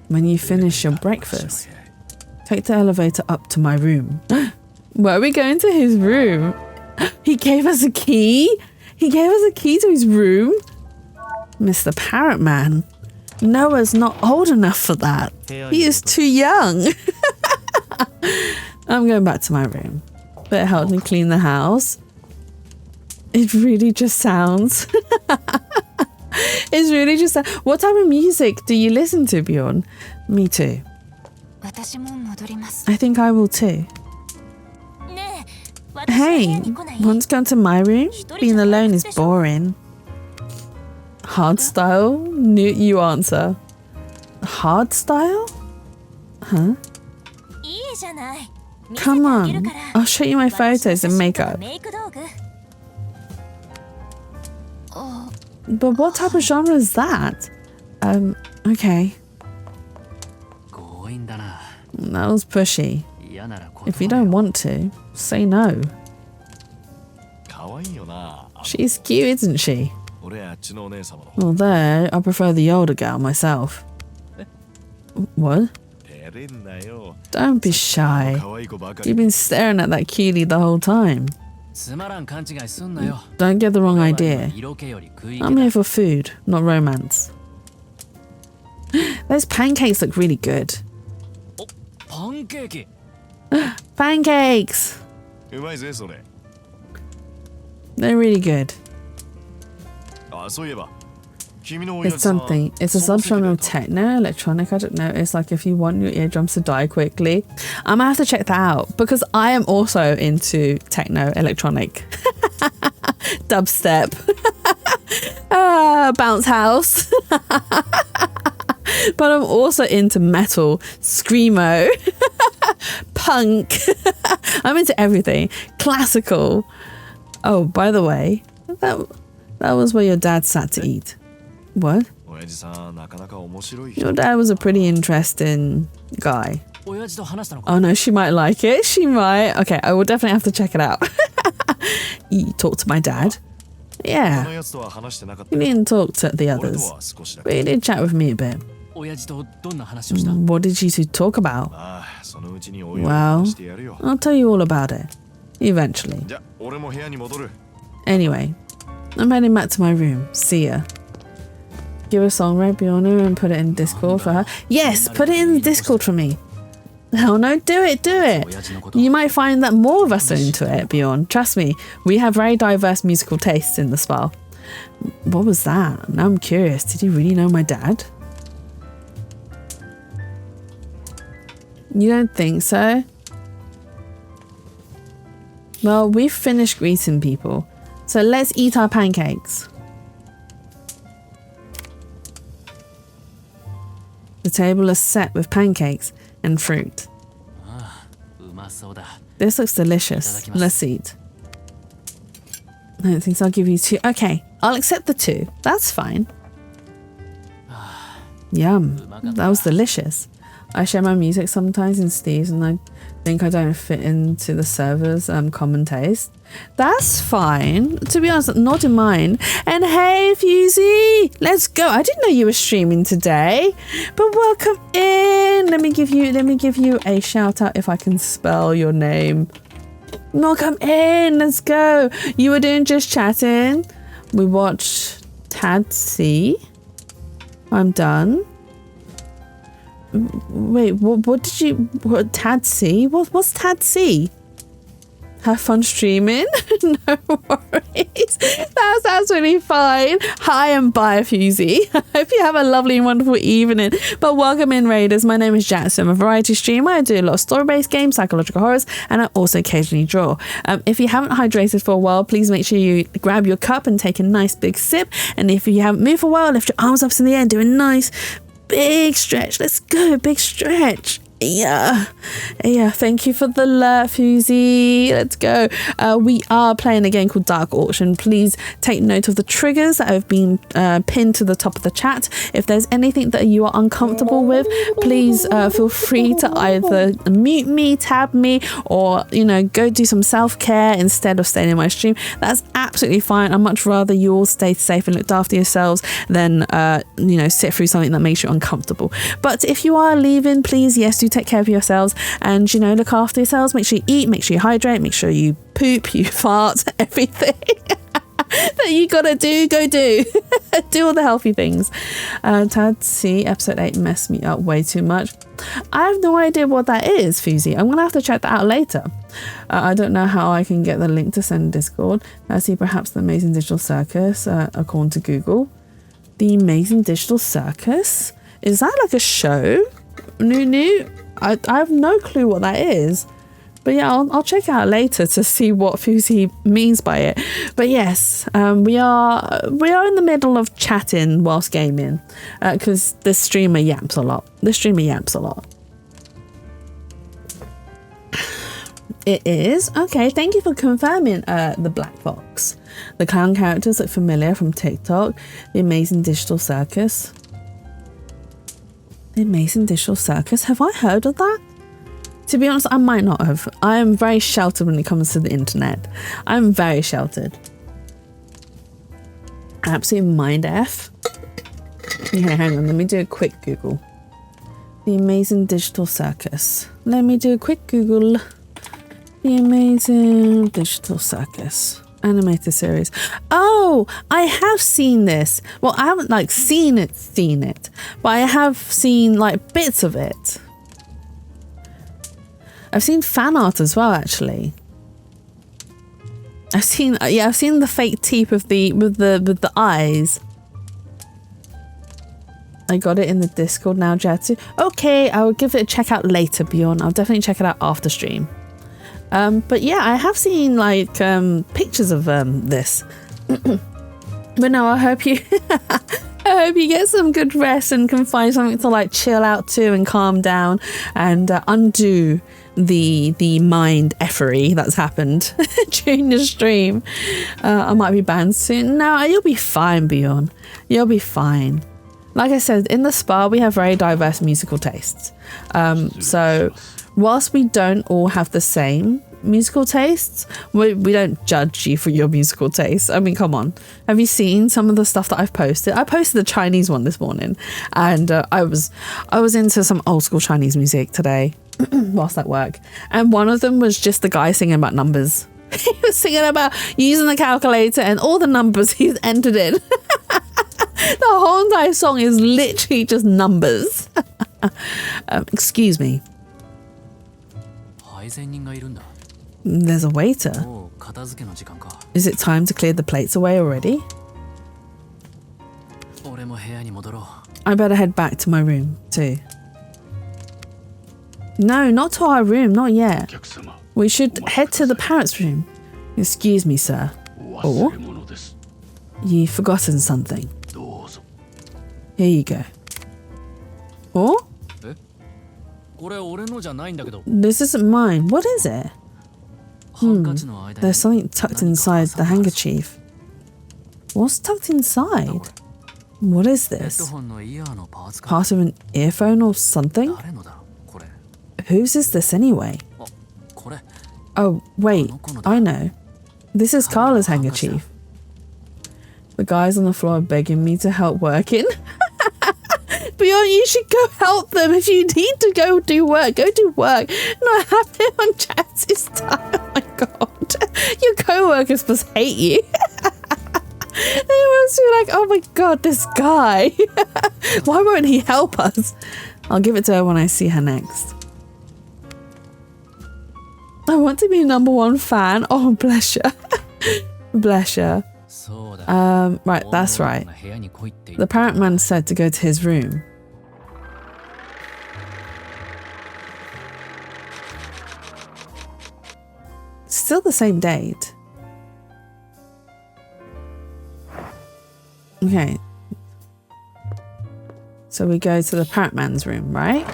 When you finish your breakfast, take the elevator up to my room. Where are we going to his room? He gave us a key? He gave us a key to his room? Mr. Parrot Man, Noah's not old enough for that. He is too young. I'm going back to my room. But it helped me clean the house. It really just sounds... It's really just... What type of music do you listen to, Bjorn? Me too. I think I will too. Hey, want to come to my room? Being alone is boring. Hard style? You answer. Hard style? Huh? Come on. I'll show you my photos and makeup. メイク道具 But what type of genre is that? Okay. 強引だな。 That was pushy. 嫌なら断 If you don't want to, say no. 可愛いよな。 She's cute, isn't she? 俺あっちのお姉様の。 Although, I prefer the older girl myself. What? 照れんなよ。 Don't be shy. 可愛い子ばかり。 You've been staring at that cutie the whole time. つまらん勘違いすんなよ。 Don't get the wrong idea. 色気より食い気 I'm だ here for food, not romance. Those pancakes look really good. パンケーキ。 Pancakes! うまいぜそれ。 They're really good. あ、そういえば。君の親 It's 父さん something. It's a subgenre of techno, electronic. I don't know. It's like if you want your eardrums to die quickly. I'm gonna have to check that out because I am also into techno, electronic, dubstep, bounce house. But I'm also into metal, screamo, punk. I'm into everything. Classical. Oh, by the way, that was where your dad sat to eat. What? 親父さんなかなか面白い人。 Your dad was a pretty interesting guy. 親父と話したのか。 Oh no, she might like it. She might. Okay, I will definitely have to check it out. You talked to my dad? この Yeah. やつとは話してなかった You。didn't talk to the 俺と others. は少しだ But け。 you did chat with me a bit. 親父とどんな話をした。 What did you two talk about? ああ、そのうちにおいおい Well, 話してやるよ。 I'll tell you all about it. Eventually. じゃ、俺も部屋に戻る。 Anyway, I'm heading back to my room. See ya. Give a song right beyond her and put it in Discord for her. Yes, put it in Discord for me. Hell no, do it, do it. 親父のこと You might find that more of us are into it, Bjorn. Trust me, we have very diverse musical tastes in the spa. What was that? Now I'm curious. Did he really know my dad? You don't think so? Well, we've finished greeting people, so let's eat our pancakes. The table is set with pancakes and fruit. うまそうだ。 This looks delicious. Let's eat. I don't think so. I'll give you 2. Okay, I'll accept the 2. That's fine. Yum. That was delicious. I share my music sometimes in Steve's and I think I don't fit into the server's common taste. That's fine. To be honest, not in mine. And hey, Fusey, let's go. I didn't know you were streaming today, but welcome in. Let me give you a shout out if I can spell your name. Welcome in. Let's go. You were doing just chatting. We watched Tad C. I'm done. Wait, what did you... What, Tad C? What's Tad C? Have fun streaming? No worries. That's absolutely fine. Hi and bye, Fusey. I hope you have a lovely and wonderful evening. But welcome in, Raiders. My name is Jackson. I'm a variety streamer. I do a lot of story-based games, psychological horrors, and I also occasionally draw. If you haven't hydrated for a while, please make sure you grab your cup and take a nice big sip. And if you haven't moved for a while, lift your arms up in the air and do a nice big stretch. Let's go. Big stretch. Yeah. Thank you for the alert, Fusey. Let's go. We are playing a game called Dark Auction. Please take note of the triggers that have been pinned to the top of the chat. If there's anything that you are uncomfortable with, please feel free to either mute me, tab me, or go do some self-care instead of staying in my stream. That's absolutely fine. I'd much rather you all stay safe and looked after yourselves than sit through something that makes you uncomfortable. But if you are leaving, please, yes, do take care of yourselves and look after yourselves. Make sure you eat, make sure you hydrate, make sure you poop, you fart, everything that you gotta do, go do. Do all the healthy things. Tad C episode 8 messed me up way too much. I have no idea what that is, Fusey. I'm gonna have to check that out later. I don't know how I can get the link to send Discord. Let's see, perhaps the Amazing Digital Circus, according to Google. The Amazing Digital Circus? Is that like a show? New? I have no clue what that is. But yeah, I'll check it out later to see what Fusey means by it. But yes, we are in the middle of chatting whilst gaming because the streamer yaps a lot. It is? Okay, thank you for confirming the black box. The clown characters look familiar from TikTok. The Amazing Digital Circus. The Amazing Digital Circus? Have I heard of that? To be honest, I might not have. I am very sheltered when it comes to the internet. I'm very sheltered. Absolute mind F. Okay, hang on. Let me do a quick Google. The Amazing Digital Circus. Let me do a quick Google. The Amazing Digital Circus. Animated series. Oh, I have seen this. Well, I haven't like seen it. But I have seen like bits of it. I've seen fan art as well, actually. I've seen the fake teeth with the eyes. I got it in the Discord now, Jatsu. Okay, I will give it a check out later, Bjorn. I'll definitely check it out after stream. But yeah, I have seen like pictures of this. But no, I hope you I hope you get some good rest and can find something to like chill out to and calm down and undo the mind effery that's happened during the stream. I might be banned soon. No, you'll be fine, Bjorn. You'll be fine. Like I said, in the spa we have very diverse musical tastes. So whilst we don't all have the same musical tastes, we don't judge you for your musical tastes. I mean, come on. Have you seen some of the stuff that I've posted? I posted the Chinese one this morning, and I was into some old school Chinese music today whilst at work, and one of them was just the guy singing about numbers. He was singing about using the calculator and all the numbers he's entered in. The whole entire song is literally just numbers. Excuse me. There's a waiter. Is it time to clear the plates away already? I better head back to my room too. No, not to our room, not yet. We should head to the parrot's room. Excuse me, sir. Oh? You've forgotten something. Here you go. Oh? This isn't mine. What is it? There's something tucked inside the handkerchief. What's tucked inside? What is this? Part of an earphone or something? Whose is this anyway? Oh, wait. I know. This is Carla's handkerchief. The guys on the floor are begging me to help working. Bjorn, you should go help them. If you need to go do work, go do work. Not have him on Chats's time. Oh my god. Your co-workers must hate you. They must be like, oh my god, this guy. Why won't he help us? I'll give it to her when I see her next. I want to be #1 fan. Oh, bless you. Bless you. Right, that's right. The parrot man said to go to his room. Still the same date. Okay. So we go to the parrot man's room, right?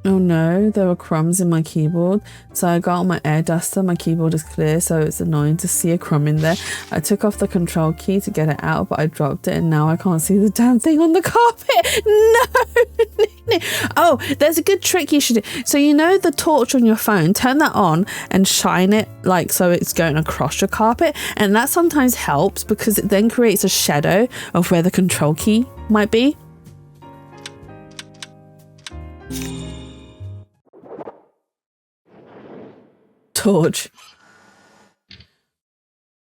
Oh no, there were crumbs in my keyboard. So I got on my air duster. My keyboard is clear, so it's annoying to see a crumb in there. I took off the control key to get it out, but I dropped it and now I can't see the damn thing on the carpet. No. Oh, there's a good trick you should do. So you know the torch on your phone, turn that on and shine it like so it's going across your carpet. And that sometimes helps because it then creates a shadow of where the control key might be. Torch.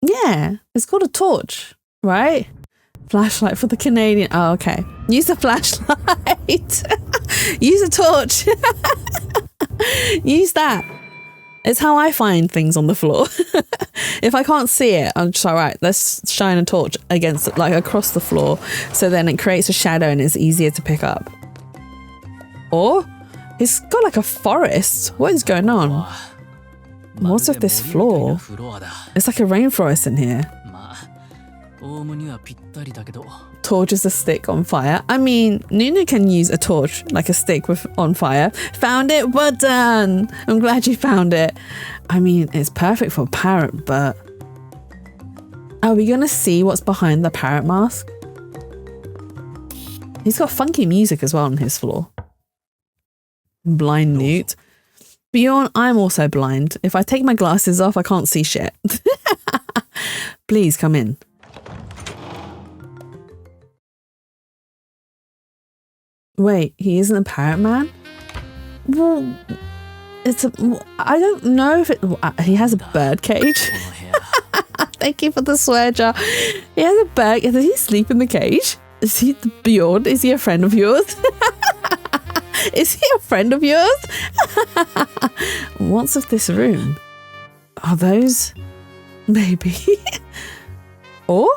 Yeah, it's called a torch, right? Flashlight for the Canadian. Oh, okay. Use a flashlight. Use a torch. Use that. It's how I find things on the floor. If I can't see it, I'm just like, right, let's shine a torch against it, like across the floor. So then it creates a shadow and it's easier to pick up. Or it's got like a forest. What is going on? What's with this floor? It's like a rainforest in here. Torches a stick on fire. I mean, Nuna can use a torch like a stick with on fire. Found it, we're done. I'm glad you found it. I mean, it's perfect for a parrot, but are we gonna see what's behind the parrot mask? He's got funky music as well on his floor. Blind Newt. Bjorn, I'm also blind. If I take my glasses off, I can't see shit. Please come in. Wait, he isn't a parrot man? Well, I don't know if he has a bird cage. Thank you for the swear jar. He has a bird. Does he sleep in the cage? Is he Bjorn? Is he a friend of yours? Is he a friend of yours? What's of this room? Are those maybe? Or?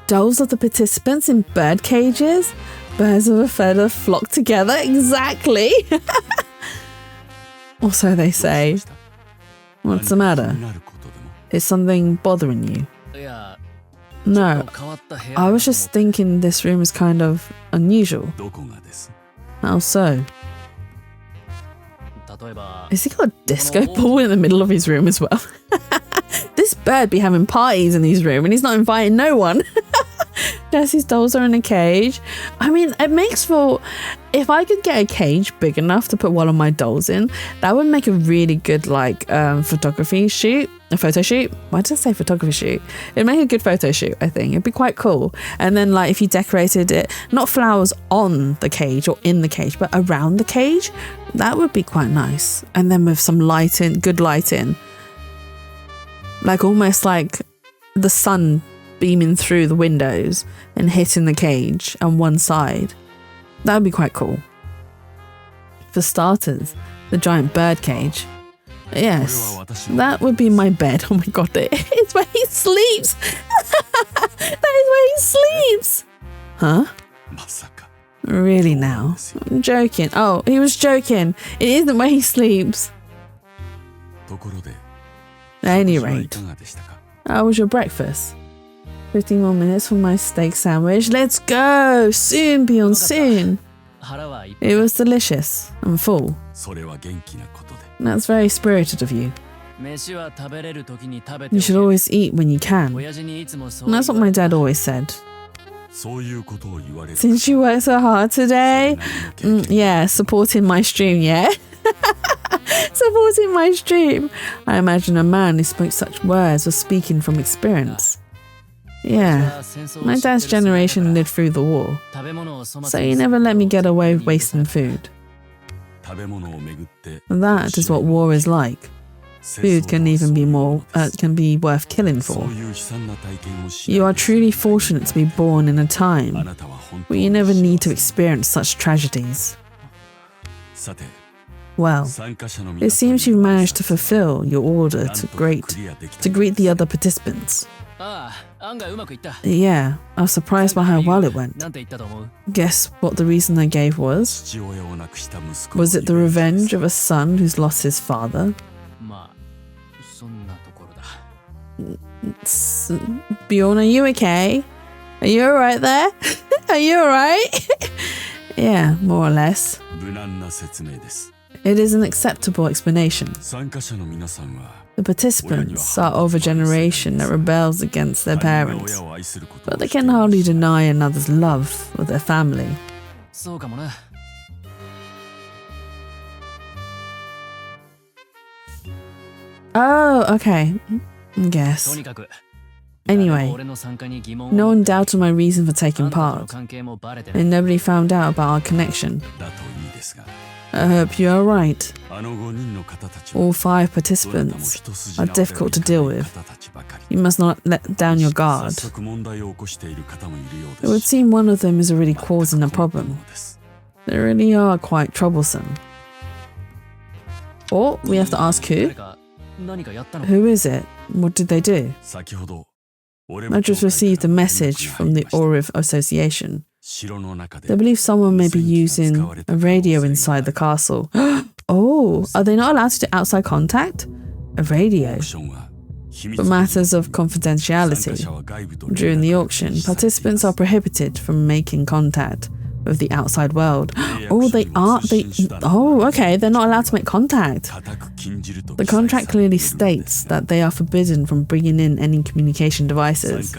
Dolls of the participants in bird cages? Birds of a feather flock together? Exactly. Or so they say. What's the matter? Is something bothering you? No, I was just thinking this room is kind of unusual. How so? Has he got a disco ball in the middle of his room as well? This bird be having parties in his room and he's not inviting no one. Jesse's dolls are in a cage. I mean, it makes for... If I could get a cage big enough to put one of my dolls in, that would make a really good, like, photography shoot. A photo shoot? Why did I say photography shoot? It'd make a good photo shoot, I think. It'd be quite cool. And then, like, if you decorated it, not flowers on the cage or in the cage, but around the cage, that would be quite nice. And then with some lighting, good lighting. Like, almost like the sun beaming through the windows and hitting the cage on one side. That would be quite cool. For starters, the giant bird cage. Yes, that would be my bed. Oh my god, it's where he sleeps. That is where he sleeps. Huh? Really now? I'm joking. Oh, he was joking. It isn't where he sleeps. At any rate, how was your breakfast? 15 more minutes for my steak sandwich. Let's go! Soon, Beyond, soon! It was delicious. I'm full. That's very spirited of you. You should always eat when you can. And that's what my dad always said. Since you worked so hard today, yeah, supporting my stream, yeah? Supporting my stream. I imagine a man who spoke such words was speaking from experience. Yeah, my dad's generation lived through the war, so he never let me get away with wasting food. That is what war is like. Food can even be can be worth killing for. You are truly fortunate to be born in a time where you never need to experience such tragedies. Well, it seems you've managed to fulfill your order to greet the other participants. Yeah, I was surprised by how well it went. Guess what the reason I gave was? Was it the revenge of a son who's lost his father? Bjorn, are you okay? Are you alright there? Are you alright? Yeah, more or less. It is an acceptable explanation. The participants are of a generation that rebels against their parents, but they can hardly deny another's love for their family. Oh, okay. Guess. Anyway, no one doubted my reason for taking part, and nobody found out about our connection. I hope you are right. All 5 participants are difficult to deal with. You must not let down your guard. It would seem one of them is already causing a problem. They really are quite troublesome. Or we have to ask who? Who is it? What did they do? I just received a message from the Oriv Association. They believe someone may be using a radio inside the castle. Oh, are they not allowed to do outside contact? A radio. but matters of confidentiality. During the auction, participants are prohibited from making contact with the outside world. Oh, okay, they're not allowed to make contact. The contract clearly states that they are forbidden from bringing in any communication devices.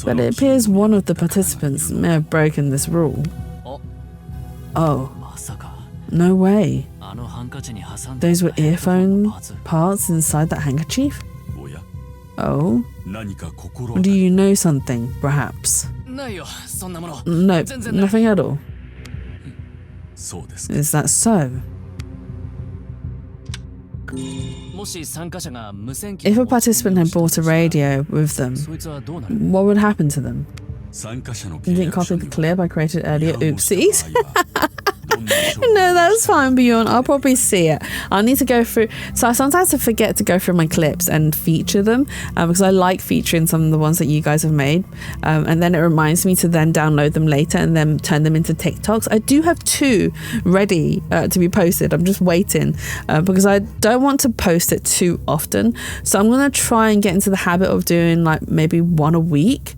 But it appears one of the participants may have broken this rule. Oh, no way. Those were earphone parts inside that handkerchief? Oh? Do you know something, perhaps? No, nothing at all. Is that so? If a participant had brought a radio with them, what would happen to them? You didn't copy the clip I created earlier. Oopsies. No, that's fine, Bjorn. I'll probably see it. I'll need to go through. So I sometimes forget to go through my clips and feature them because I like featuring some of the ones that you guys have made. And then it reminds me to then download them later and then turn them into TikToks. I do have 2 ready to be posted. I'm just waiting because I don't want to post it too often. So I'm going to try and get into the habit of doing like maybe 1 a week.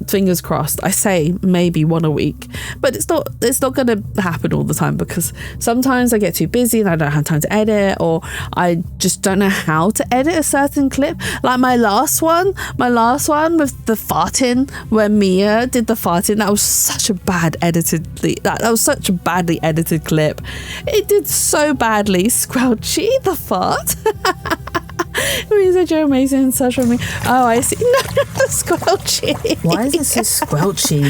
Fingers crossed. I say maybe 1 a week, but it's not going to happen all the time because sometimes I get too busy and I don't have time to edit, or I just don't know how to edit a certain clip. Like my last one with the farting, where Mia did the farting. That was such a badly edited clip. It did so badly. Squelchy the fart. We said you're amazing, such a me. Oh, I see. No, squelchy. Why is it so squelchy?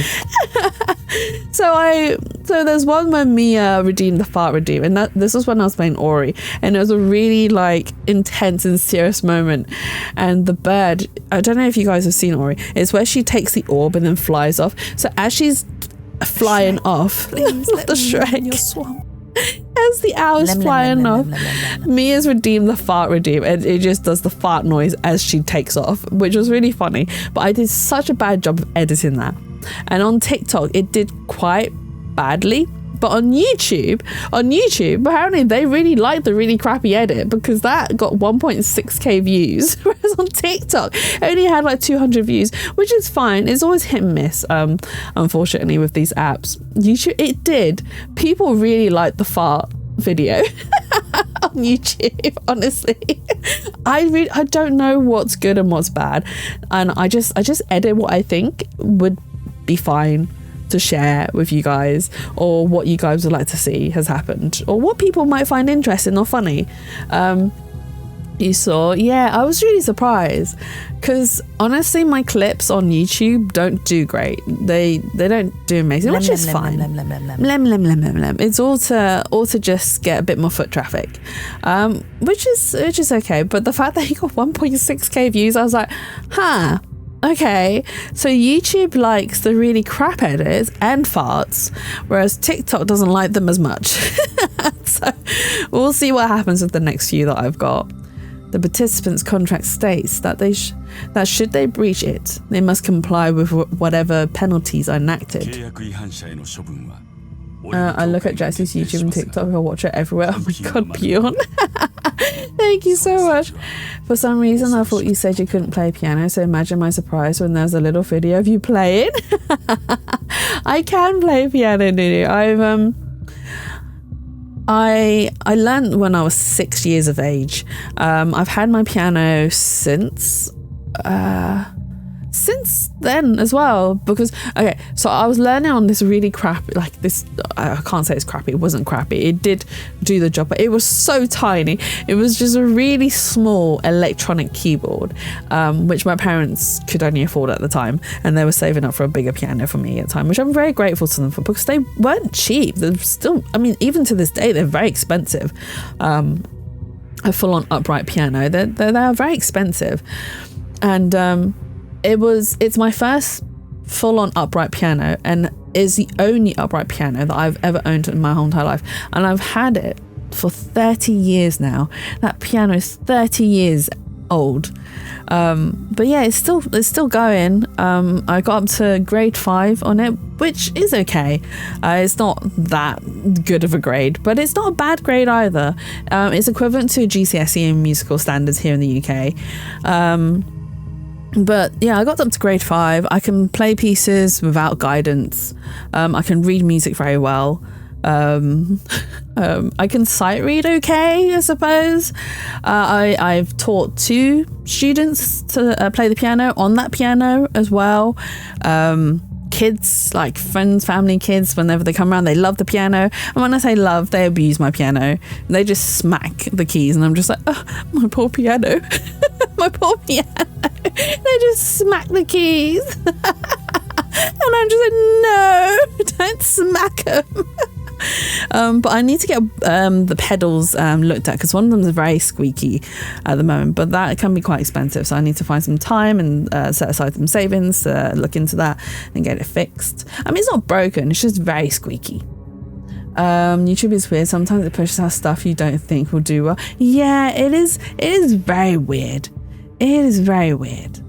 So there's one where Mia redeemed the fart redeem, and this was when I was playing Ori, and it was a really like intense and serious moment. And the bird, I don't know if you guys have seen Ori, it's where she takes the orb and then flies off. So as she's flying off, not the Shrek. Your swamp. As the owl's flying off, Mia's redeemed the fart redeem, and it just does the fart noise as she takes off, which was really funny. But I did such a bad job of editing that, and on TikTok it did quite badly. But on YouTube, apparently they really liked the really crappy edit because that got 1.6k views, whereas on TikTok it only had like 200 views, which is fine. It's always hit and miss, unfortunately, with these apps. YouTube, it did. People really liked the fart video on YouTube, honestly. I don't know what's good and what's bad, and I just edit what I think would be fine to share with you guys, or what you guys would like to see has happened, or what people might find interesting or funny. You saw, yeah, I was really surprised because honestly my clips on YouTube don't do great. They don't do amazing, which is fine. It's all to just get a bit more foot traffic, which is okay. But the fact that he got 1.6k views, I was like, okay, so YouTube likes the really crap edits and farts, whereas TikTok doesn't like them as much. So we'll see what happens with the next few that I've got. The participants' contract states that that should they breach it, they must comply with whatever penalties are enacted. I look at Jesse's YouTube and TikTok. I watch it everywhere. Oh my god, Bjorn. Thank you so much. For some reason, I thought you said you couldn't play piano, so imagine my surprise when there's a little video of you playing. I can play piano, Nunu. I learned when I was 6 years of age. I've had my piano since then as well, because okay, so I was learning on this really crappy, like this, I can't say it's crappy, it wasn't crappy, it did do the job, but it was so tiny. It was just a really small electronic keyboard, which my parents could only afford at the time, and they were saving up for a bigger piano for me at the time, which I'm very grateful to them for, because they weren't cheap. They're still, I mean, even to this day they're very expensive. A full-on upright piano, they're very expensive, and it's my first full-on upright piano, and is the only upright piano that I've ever owned in my whole entire life, and I've had it for 30 years now. That piano is 30 years old. But yeah, it's still going. I got up to grade 5 on it, which is okay. It's not that good of a grade, but it's not a bad grade either. It's equivalent to GCSE in musical standards here in the UK. But yeah, I got up to grade 5. I can play pieces without guidance. I can read music very well. I can sight read okay, I suppose. I've taught 2 students to play the piano on that piano as well. Kids, like friends, family, kids, whenever they come around, they love the piano. And when I say love, they abuse my piano. They just smack the keys, and I'm just like, oh, my poor piano. My poor piano. They just smack the keys. And I'm just like, no, don't smack them. But I need to get the pedals looked at, because one of them is very squeaky at the moment, but that can be quite expensive, so I need to find some time and set aside some savings to look into that and get it fixed. I mean, it's not broken, it's just very squeaky. YouTube is weird. Sometimes it pushes out stuff you don't think will do well. Yeah, it is very weird. It is very weird.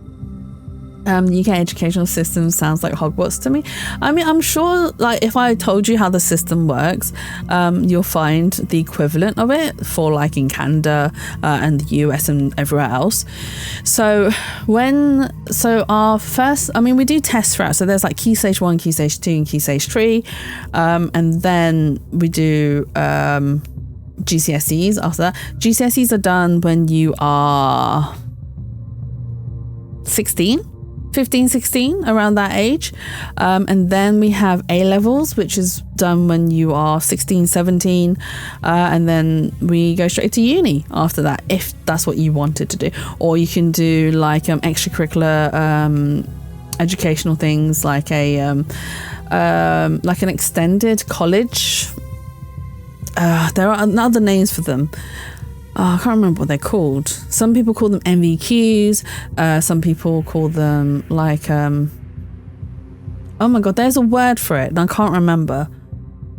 UK educational system sounds like Hogwarts to me. I mean, I'm sure, like, if I told you how the system works, you'll find the equivalent of it for, like, in Canada and the US and everywhere else. So our first, I mean, we do tests throughout. So there's like Key Stage 1, Key Stage 2, and Key Stage 3. And then we do GCSEs after that. GCSEs are done when you are 15, 16, around that age. And then we have A-levels, which is done when you are 16, 17. And then we go straight to uni after that, if that's what you wanted to do. Or you can do like extracurricular educational things, like an extended college. There are other names for them. I can't remember what they're called. Some people call them MVQs. Some people call them like, oh my God, there's a word for it and I can't remember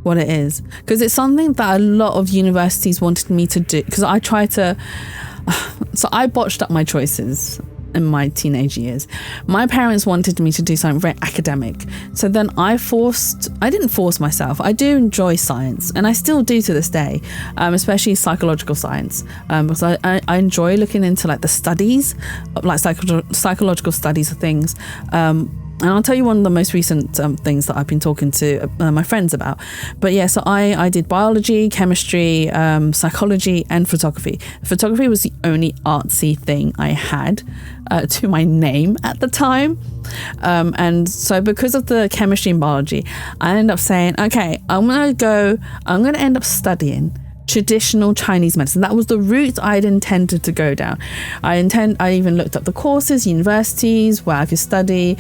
what it is. Because it's something that a lot of universities wanted me to do. Because I botched up my choices in my teenage years. My parents wanted me to do something very academic. So then I didn't force myself. I do enjoy science, and I still do to this day, especially psychological science, because I enjoy looking into like the studies, like psychological studies of things. And I'll tell you one of the most recent things that I've been talking to my friends about. But yeah, so I did biology, chemistry, psychology, and photography. Photography was the only artsy thing I had to my name at the time. And so because of the chemistry and biology, I ended up saying, okay, I'm going to end up studying traditional Chinese medicine. That was the route I'd intended to go down. I even looked up the courses, universities where I could study,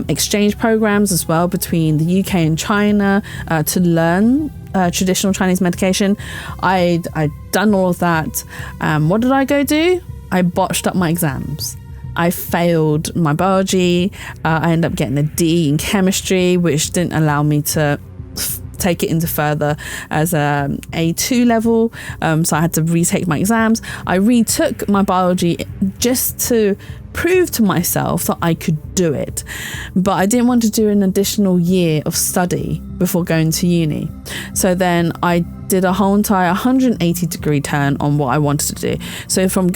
exchange programs as well between the UK and China to learn traditional Chinese medication. I'd done all of that. What did I go do? I botched up my exams. I failed my biology. I ended up getting a D in chemistry, which didn't allow me to take it into further as a A2 level, so I had to retake my exams. I retook my biology just to prove to myself that I could do it, but I didn't want to do an additional year of study before going to uni. So then I did a whole entire 180 degree turn on what I wanted to do. So from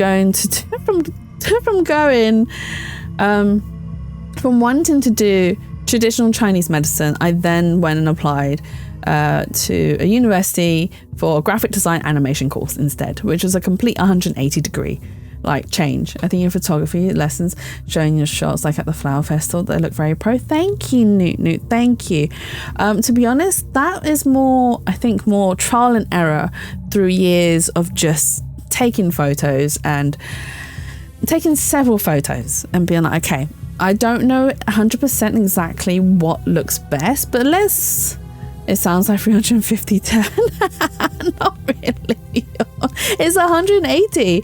wanting to do traditional Chinese medicine, I then went and applied to a university for a graphic design animation course instead, which was a complete 180 degree like change. I think in photography lessons, showing your shots like at the flower festival, they look very pro. Thank you, Newt, thank you. To be honest, that is more trial and error through years of just taking photos and taking several photos and being like, okay, I don't know 100% exactly what looks best, but it sounds like 350 turn. Not really. It's 180.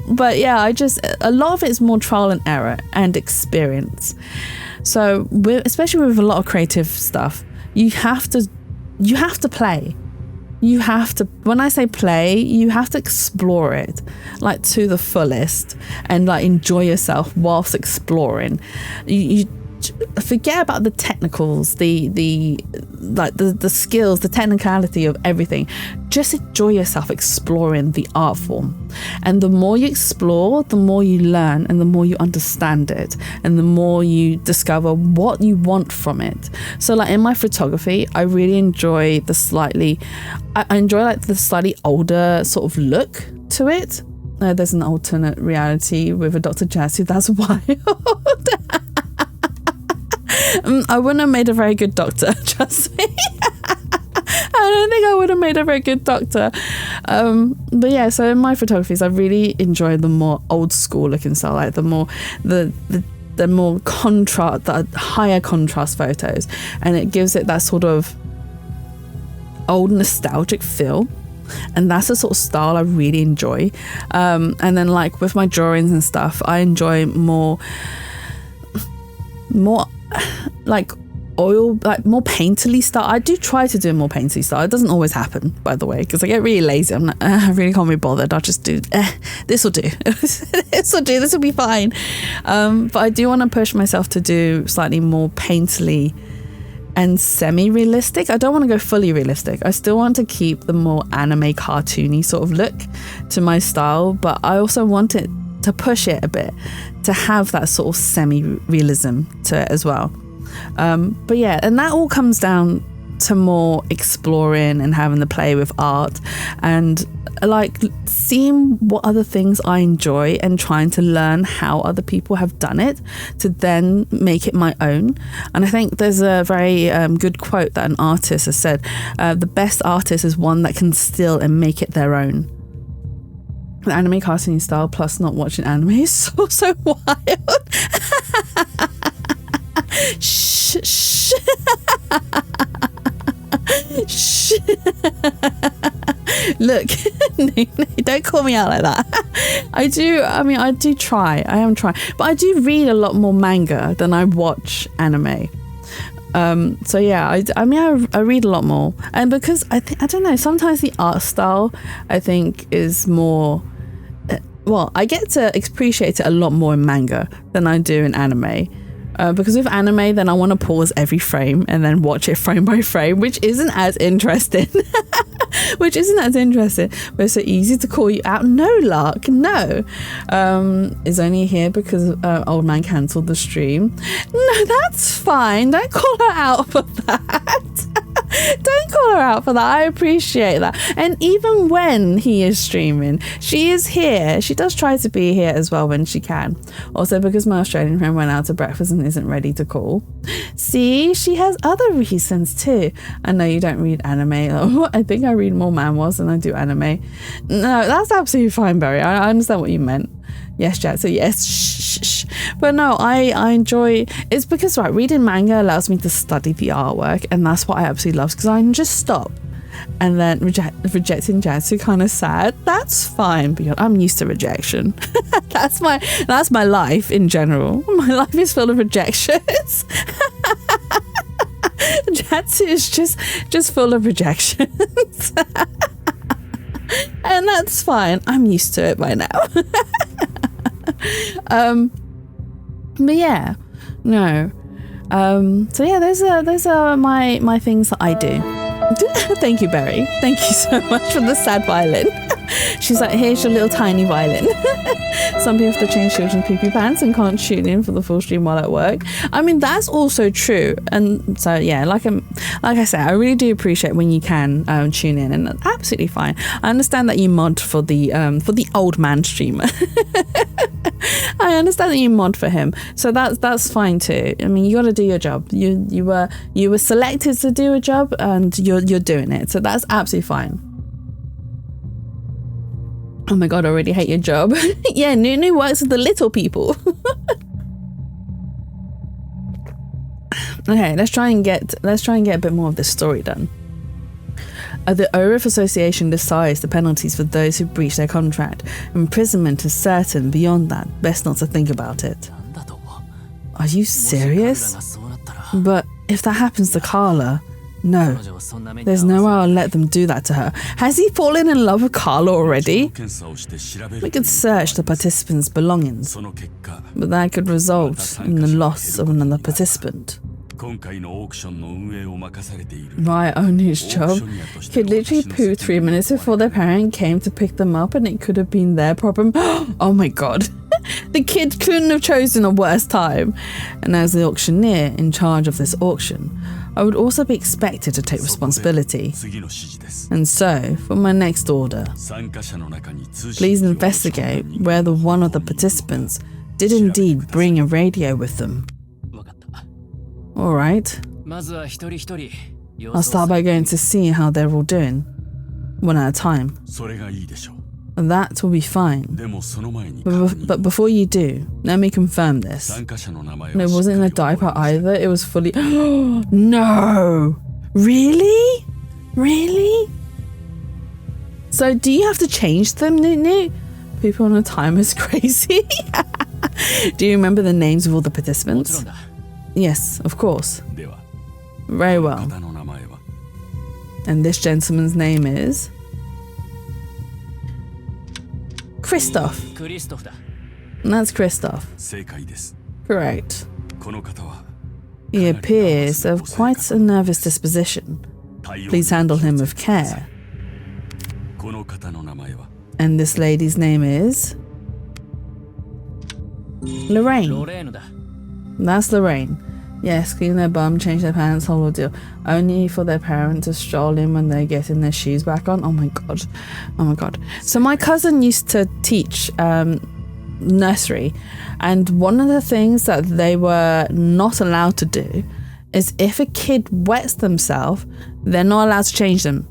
But yeah, a lot of it's more trial and error and experience. So especially with a lot of creative stuff, you have to play. you have to, when I say play, you have to explore it like to the fullest and like enjoy yourself whilst exploring. You forget about the technicals, the skills, the technicality of everything. Just enjoy yourself exploring the art form. And the more you explore, the more you learn and the more you understand it and the more you discover what you want from it. So like in my photography, I really enjoy the slightly older sort of look to it. There's an alternate reality with a Dr. Jazzu. That's wild. I wouldn't have made a very good doctor, trust me. I don't think I would have made a very good doctor. But yeah, so in my photographies, I really enjoy the more old school looking style, like the more contrast, the higher contrast photos, and it gives it that sort of old nostalgic feel. And that's the sort of style I really enjoy. And then like with my drawings and stuff, I enjoy more like oil, like more painterly style. I do try to do a more painterly style. It doesn't always happen, by the way, because I get really lazy. I'm like, I really can't be bothered. I'll just do this will do. This will be fine. But I do want to push myself to do slightly more painterly and semi-realistic. I don't want to go fully realistic. I still want to keep the more anime cartoony sort of look to my style, but I also want it to push it a bit, to have that sort of semi-realism to it as well. But yeah, and that all comes down to more exploring and having the play with art and like seeing what other things I enjoy and trying to learn how other people have done it to then make it my own. And I think there's a very good quote that an artist has said, the best artist is one that can steal and make it their own. The anime cartoon style plus not watching anime is so wild. Shh. Shh. Look, no, don't call me out like that. I do try. I am trying. But I do read a lot more manga than I watch anime. So yeah, I read a lot more. And because I don't know, sometimes the art style I think is more, well, I get to appreciate it a lot more in manga than I do in anime. Because with anime, then I want to pause every frame and then watch it frame by frame, which isn't as interesting. But it's so easy to call you out. No, Lark, no. Is only here because old man cancelled the stream. No, that's fine. Don't call her out for that. Don't call her out for that. I appreciate that. And even when he is streaming, she is here. She does try to be here as well when she can. Also, because my Australian friend went out to breakfast and isn't ready to call. See, she has other reasons too. I know you don't read anime. I think I read more manhwas than I do anime. No, that's absolutely fine, Barry. I understand what you meant. Yes, Jack. So yes, shh. But no, I enjoy. It's because reading manga allows me to study the artwork, and that's what I absolutely love. Because I can just stop, and then rejecting Jatsu kind of sad. That's fine, because I'm used to rejection. That's my life in general. My life is full of rejections. Jatsu is just full of rejections. And that's fine. I'm used to it by now. But yeah, no. So yeah, those are my things that I do. Thank you, Berry. Thank you so much for the sad violin. She's like, here's your little tiny violin. Some people have to change children's pee-pee pants and can't tune in for the full stream while at work. I mean, that's also true. And so yeah, like I said, I really do appreciate when you can tune in, and that's absolutely fine. I understand that you mod for the old man streamer. I understand that you mod for him, so that's fine too. I mean, you got to do your job. You were selected to do a job, and you're doing it, so that's absolutely fine. Oh my god, I already hate your job. Yeah, Nunu works with the little people. Okay, let's try and get a bit more of this story done. The ORIF Association decides the penalties for those who breach their contract. Imprisonment is certain. Beyond that, best not to think about it. Are you serious? But if that happens to Carla, No. There's no way I'll let them do that to her. Has he fallen in love with Carla already? We could search the participants' belongings, but that could result in the loss of another participant. Right, only his job. Kid literally pooed 3 minutes before their parent came to pick them up, and it could have been their problem. Oh my god. The kid couldn't have chosen a worse time. And as the auctioneer in charge of this auction, I would also be expected to take responsibility. And so, for my next order, please investigate whether one of the participants did indeed bring a radio with them. Alright. I'll start by going to see how they're all doing, one at a time. That will be fine. But before you do, let me confirm this. And it wasn't in a diaper either, it was fully... No! Really? Really? So do you have to change them, Newt? People on a timer is crazy. Do you remember the names of all the participants? Yes, of course. Very well. And this gentleman's name is... Christoph. And that's Christoph. Correct. He appears to have quite a nervous disposition. Please handle him with care. And this lady's name is... Lorraine. That's Lorraine. Yes, clean their bum, change their pants, whole ordeal. Only for their parent to stroll in when they're getting their shoes back on. Oh my god. Oh my god. So my cousin used to teach nursery, and one of the things that they were not allowed to do is if a kid wets themselves, they're not allowed to change them.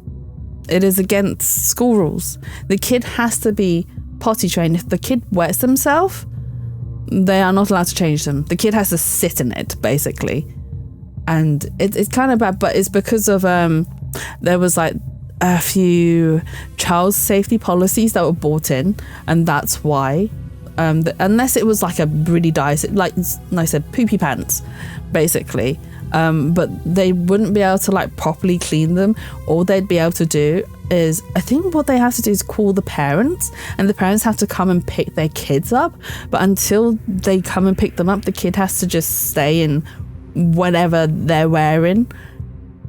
It is against school rules. The kid has to be potty trained. If the kid wets themselves, they are not allowed to change them. The kid has to sit in it, basically. And it's kind of bad, but it's because of there was like a few child safety policies that were brought in, and that's why unless it was like a really dire, like I said, poopy pants basically, but they wouldn't be able to like properly clean them. All they'd be able to do is, I think what they have to do is call the parents, and the parents have to come and pick their kids up, but until they come and pick them up, the kid has to just stay in whatever they're wearing,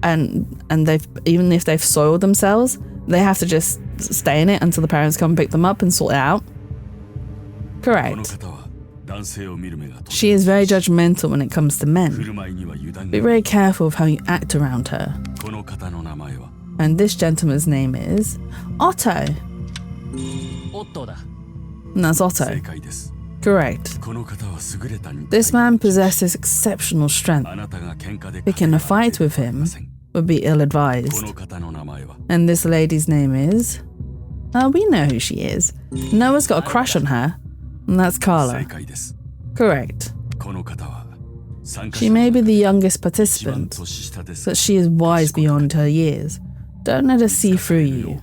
and they've, even if they've soiled themselves, they have to just stay in it until the parents come and pick them up and sort it out. Correct. She is very judgmental when it comes to men. Be very careful of how you act around her. And this gentleman's name is Otto. And that's Otto. Correct. This man possesses exceptional strength. Picking a fight with him would be ill-advised. And this lady's name is... we know who she is. Noah's got a crush on her, and that's Carla. Correct. She may be the youngest participant, but she is wise beyond her years. Don't let her see through you.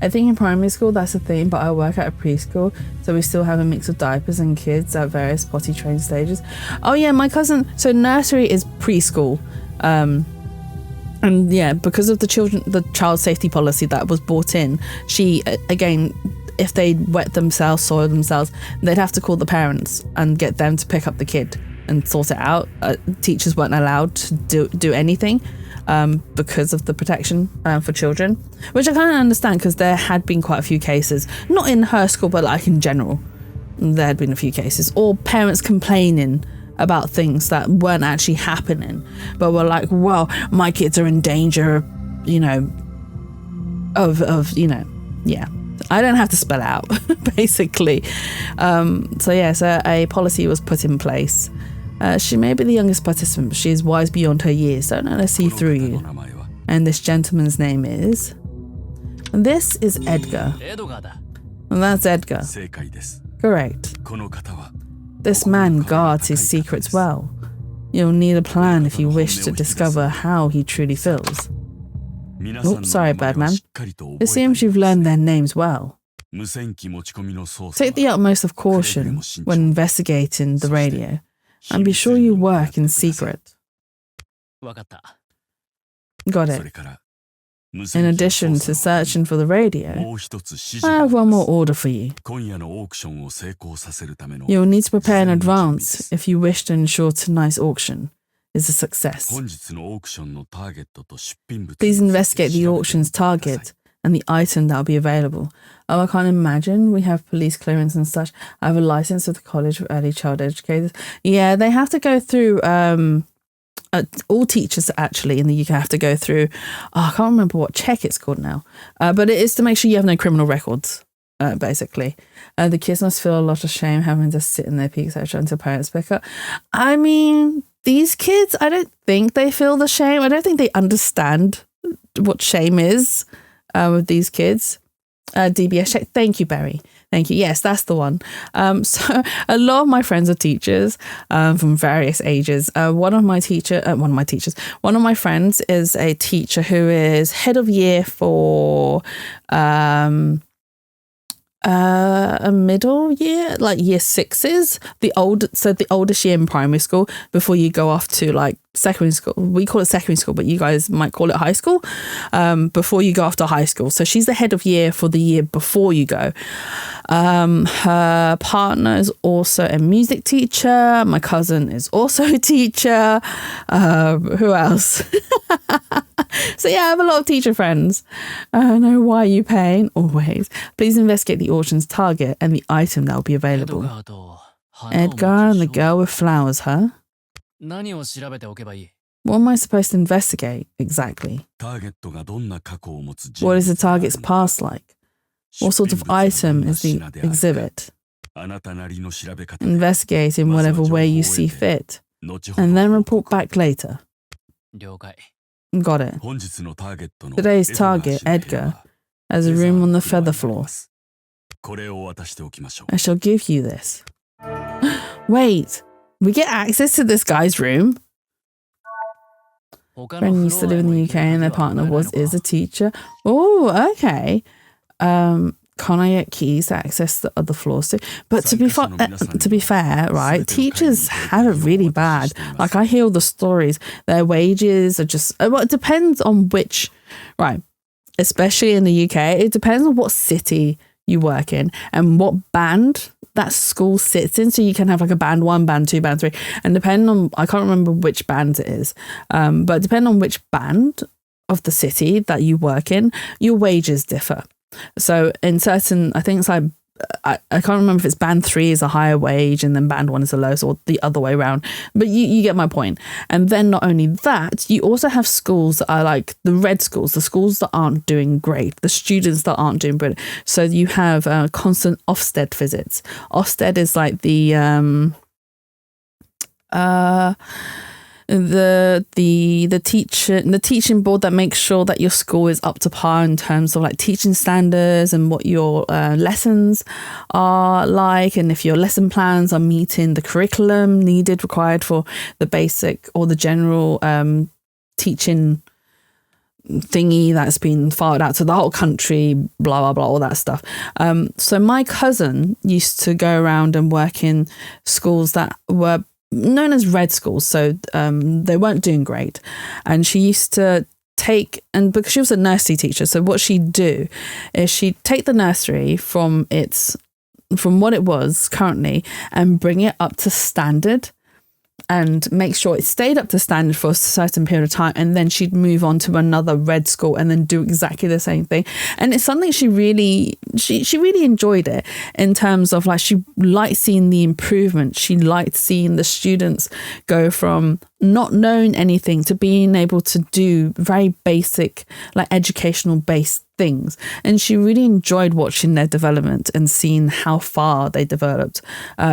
I think in primary school that's a thing, but I work at a preschool, so we still have a mix of diapers and kids at various potty train stages. Oh yeah, my cousin, so nursery is preschool. And yeah, because of the child safety policy that was brought in, she, again, if they wet themselves, soil themselves, they'd have to call the parents and get them to pick up the kid and sort it out. Teachers weren't allowed to do anything because of the protection for children, which I kind of understand, because there had been quite a few cases, not in her school, but like in general, there had been a few cases, or parents complaining about things that weren't actually happening, but were like, well, my kids are in danger, you know, of you know, yeah. I don't have to spell out, basically. So yeah, so a policy was put in place. She may be the youngest participant, but she is wise beyond her years. Don't let her see through you. And this gentleman's name is... And this is Edgar. And that's Edgar. Correct. This man guards his secrets well. You'll need a plan if you wish to discover how he truly feels. Oops, sorry, Birdman. It seems you've learned their names well. Take the utmost of caution when investigating the radio, and be sure you work in secret. Got it. In addition to searching for the radio, I have one more order for you. You'll need to prepare in advance if you wish to ensure tonight's auction is a success. Please investigate the auction's target and the item that will be available. Oh, I can't imagine. We have police clearance and such. I have a license with the College of Early Child Educators. Yeah, they have to go through... all teachers actually in the UK have to go through, I can't remember what check it's called now, but it is to make sure you have no criminal records, basically. The kids must feel a lot of shame having to sit in their peaks until parents pick up. I mean, these kids, I don't think they feel the shame. I don't think they understand what shame is with these kids. DBS check. Thank you, Barry. Thank you. Yes, that's the one. So a lot of my friends are teachers from various ages. One of my friends is a teacher who is head of year for a middle year, like year sixes, the oldest year in primary school before you go off to like secondary school. We call it secondary school, but you guys might call it high school, before you go off to high school. So she's the head of year for the year before you go. Her partner is also a music teacher. My cousin is also a teacher. Who else? So yeah, I have a lot of teacher friends. I know why you paying. Always. Please investigate the auction's target and the item that will be available. Edgar and the girl with flowers, huh? What am I supposed to investigate exactly? What is the target's past like? What sort of item is the exhibit? Investigate in whatever way you see fit, and then report back later. Got it. Today's target, Edgar, has a room on the feather floor. I shall give you this. Wait, we get access to this guy's room? Friend used to live in the UK and their partner is a teacher. Oh, okay. Can I get keys to access the other floors too? But to be fair, right, teachers have it really bad. Like I hear all the stories. Their wages are just, well, it depends on which, right, especially in the UK, it depends on what city you work in and what band that school sits in. So you can have like a band 1, band 2, band 3. And depending on, I can't remember which band it is, but depending on which band of the city that you work in, your wages differ. So in certain, I think it's like, I can't remember if it's band 3 is a higher wage and then band 1 is the lowest, or the other way around. But you get my point. And then not only that, you also have schools that are like the red schools, the schools that aren't doing great, the students that aren't doing brilliant. So you have constant Ofsted visits. Ofsted is like the teaching board that makes sure that your school is up to par in terms of like teaching standards and what your lessons are like, and if your lesson plans are meeting the curriculum required for the basic or the general teaching thingy that's been filed out to the whole country, blah blah blah, all that stuff. So my cousin used to go around and work in schools that were known as red schools, so they weren't doing great, and she used to take, and because she was a nursery teacher, so what she'd do is she'd take the nursery from what it was currently and bring it up to standard and make sure it stayed up to standard for a certain period of time, and then she'd move on to another red school and then do exactly the same thing. And it's something she really enjoyed it, in terms of like she liked seeing the improvement. She liked seeing the students go from not knowing anything to being able to do very basic, like educational based things. And she really enjoyed watching their development and seeing how far they developed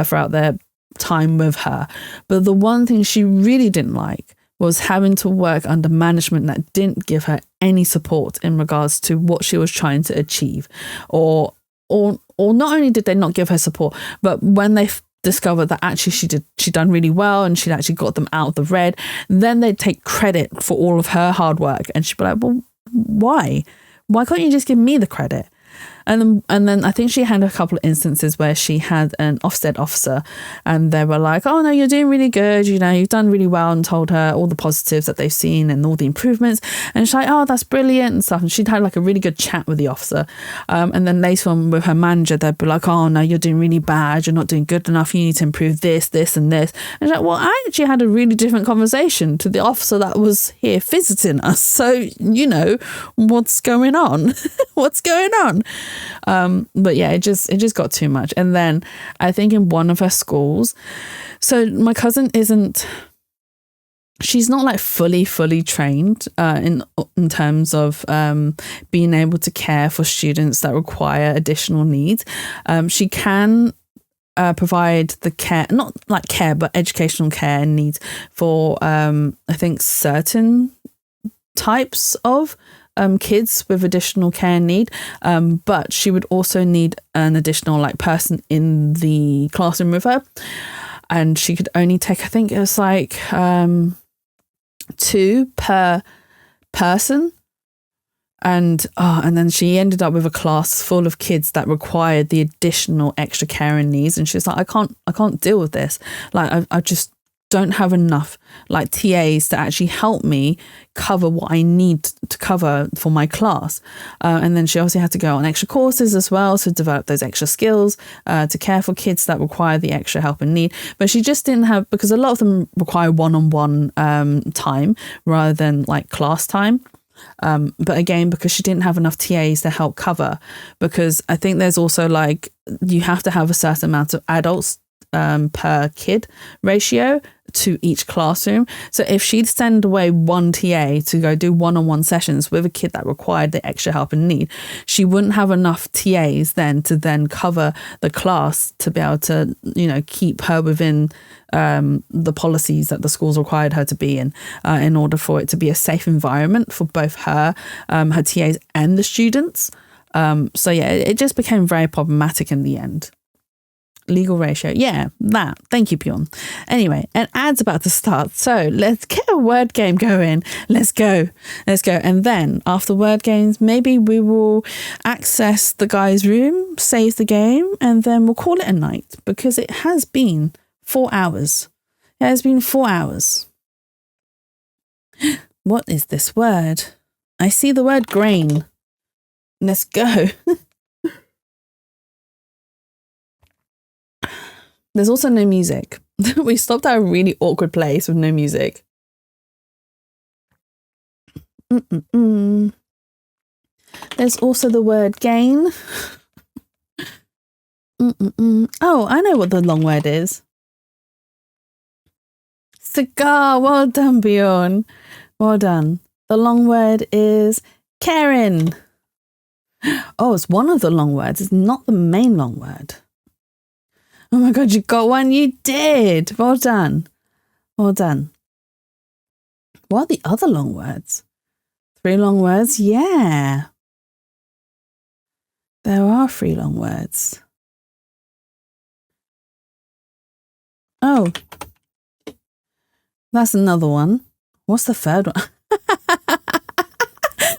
throughout their time with her. But the one thing she really didn't like was having to work under management that didn't give her any support in regards to what she was trying to achieve, or not only did they not give her support, but when they discovered that actually she'd done really well and she'd actually got them out of the red, then they'd take credit for all of her hard work, and she'd be like, well, why can't you just give me the credit? And then I think she had a couple of instances where she had an Ofsted officer and they were like, oh no, you're doing really good, you know, you've done really well, and told her all the positives that they've seen and all the improvements. And she's like, oh, that's brilliant and stuff. And she'd had like a really good chat with the officer. And then later on with her manager, they'd be like, oh no, you're doing really bad, you're not doing good enough, you need to improve this, this and this. And she's like, well, I actually had a really different conversation to the officer that was here visiting us. So, you know, what's going on? What's going on? But yeah, it just got too much. And then I think in one of her schools, so my cousin she's not like fully trained in terms of being able to care for students that require additional needs. She can provide the care, not like care, but educational care needs for I think certain types of kids with additional care need, but she would also need an additional like person in the classroom with her, and she could only take, I think it was like 2 per person. And then she ended up with a class full of kids that required the additional extra care and needs. And she was like, I can't deal with this. Like, I just don't have enough like TAs to actually help me cover what I need to cover for my class. And then she obviously had to go on extra courses as well to develop those extra skills to care for kids that require the extra help and need. But she just didn't have, because a lot of them require one-on-one time rather than like class time. But again, because she didn't have enough TAs to help cover, because I think there's also like, you have to have a certain amount of adults per kid ratio to each classroom. So if she'd send away one TA to go do one-on-one sessions with a kid that required the extra help and need, she wouldn't have enough TAs then to then cover the class to be able to, you know, keep her within the policies that the schools required her to be in order for it to be a safe environment for both her TAs and the students. So yeah, it just became very problematic in the end. Legal ratio. Yeah, that. Thank you, Bjorn. Anyway, an ad's about to start. So let's get a word game going. Let's go. And then after word games, maybe we will access the guy's room, save the game, and then we'll call it a night, because it has been 4 hours. It has been 4 hours. What is this word? I see the word grain. Let's go. There's also no music. We stopped at a really awkward place with no music. There's also the word gain. Oh, I know what the long word is. Cigar. Well done, Bjorn. Well done. The long word is Karen. Oh, it's one of the long words. It's not the main long word. Oh my God, you got one. You did. Well done. Well done. What are the other long words? 3 long words? Yeah. There are 3 long words. Oh. That's another one. What's the third one?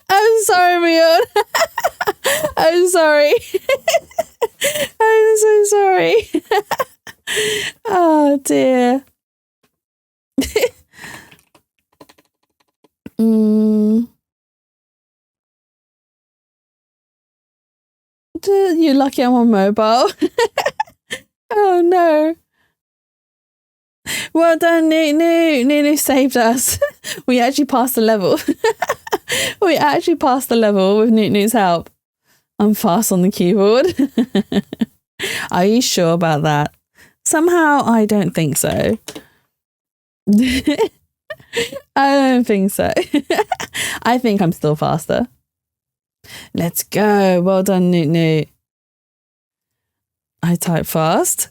I'm sorry, Bjorn. I'm sorry. I'm so sorry. Oh dear. You're lucky I'm on mobile. Oh no. Well done, Nunu saved us. We actually passed the level. We actually passed the level with Nunu's help. I'm fast on the keyboard. Are you sure about that? Somehow I don't think so. I don't think so. I think I'm still faster. Let's go. Well done, Nunu. I type fast.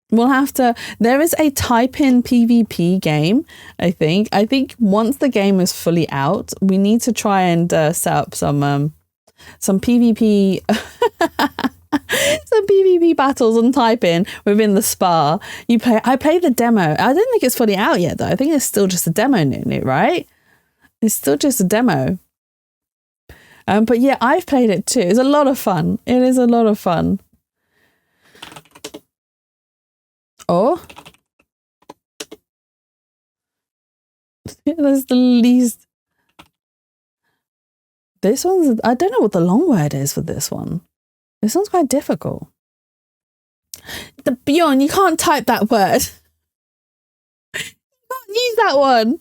We'll have to, there is a type in PvP game, I think. I think once the game is fully out, we need to try and set up some PvP, some PvP battles on type in within the spa. I play the demo. I don't think it's fully out yet though. I think it's still just a demo, right? It's still just a demo. But yeah, I've played it too. It's a lot of fun. It is a lot of fun. Oh. That's the least. This one's, I don't know what the long word is for this one. This one's quite difficult. Bjorn, you can't type that word. You can't use that one.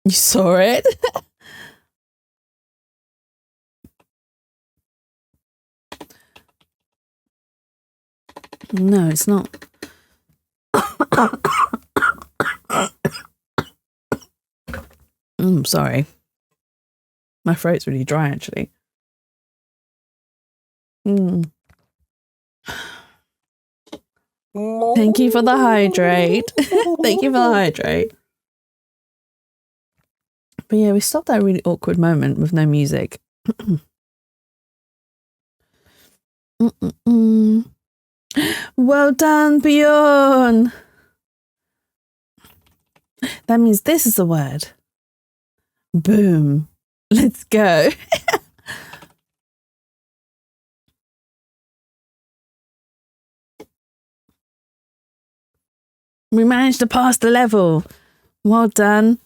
You saw it? No, it's not. Sorry. My throat's really dry, actually. Thank you for the hydrate. Thank you for the hydrate. But yeah, we stopped that really awkward moment with no music. Well done, Bjorn. That means this is the word. Boom. Let's go. We managed to pass the level. Well done.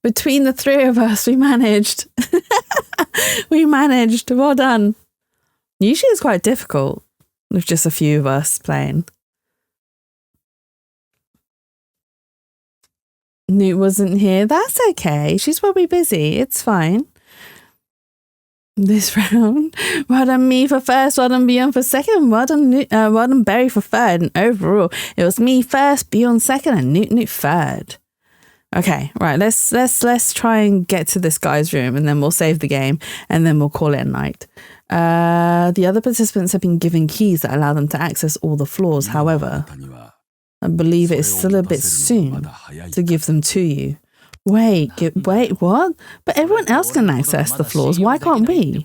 Between the three of us, we managed. We managed. Well done. Usually it's quite difficult with just a few of us playing. Newt wasn't here. That's okay. She's probably busy. It's fine. This round. Well done me for first. Well done Bjorn for second. Well done Berry for third. And overall, it was me first, Bjorn second, and Newt third. Okay, right. Let's try and get to this guy's room, and then we'll save the game, and then we'll call it a night. The other participants have been given keys that allow them to access all the floors. However, I believe it is still a bit soon to give them to you. Wait, what? But everyone else can access the floors. Why can't we?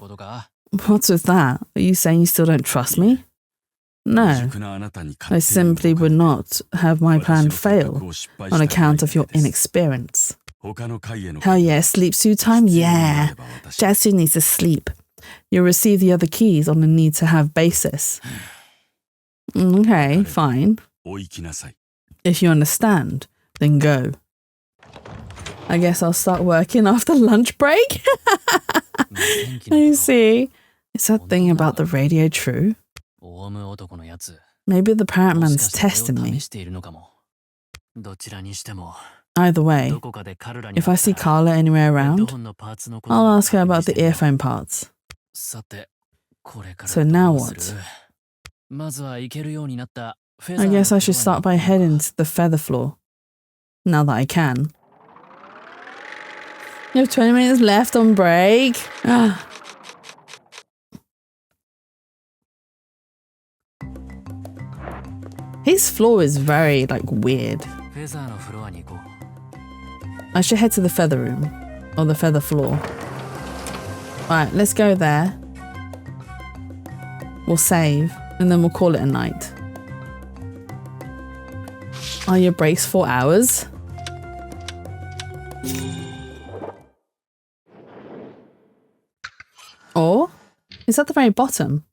What's with that? Are you saying you still don't trust me? No, I simply would not have my plan fail on account of your inexperience. Hell yeah, sleep suit time? Yeah. Jatsu needs to sleep. You'll receive the other keys on a need-to-have basis. Okay, fine. If you understand, then go. I guess I'll start working after lunch break. I see. Is that thing about the radio true? Maybe the parrot man's testing me. Either way, if I see Carla anywhere around, I'll ask her about the earphone parts. So now what? I guess I should start by heading to the feather floor. Now that I can. You have 20 minutes left on break. His floor is very, weird. I should head to the feather room. Or the feather floor. Alright, let's go there. We'll save. And then we'll call it a night. Are your breaks 4 hours? Or is that the very bottom?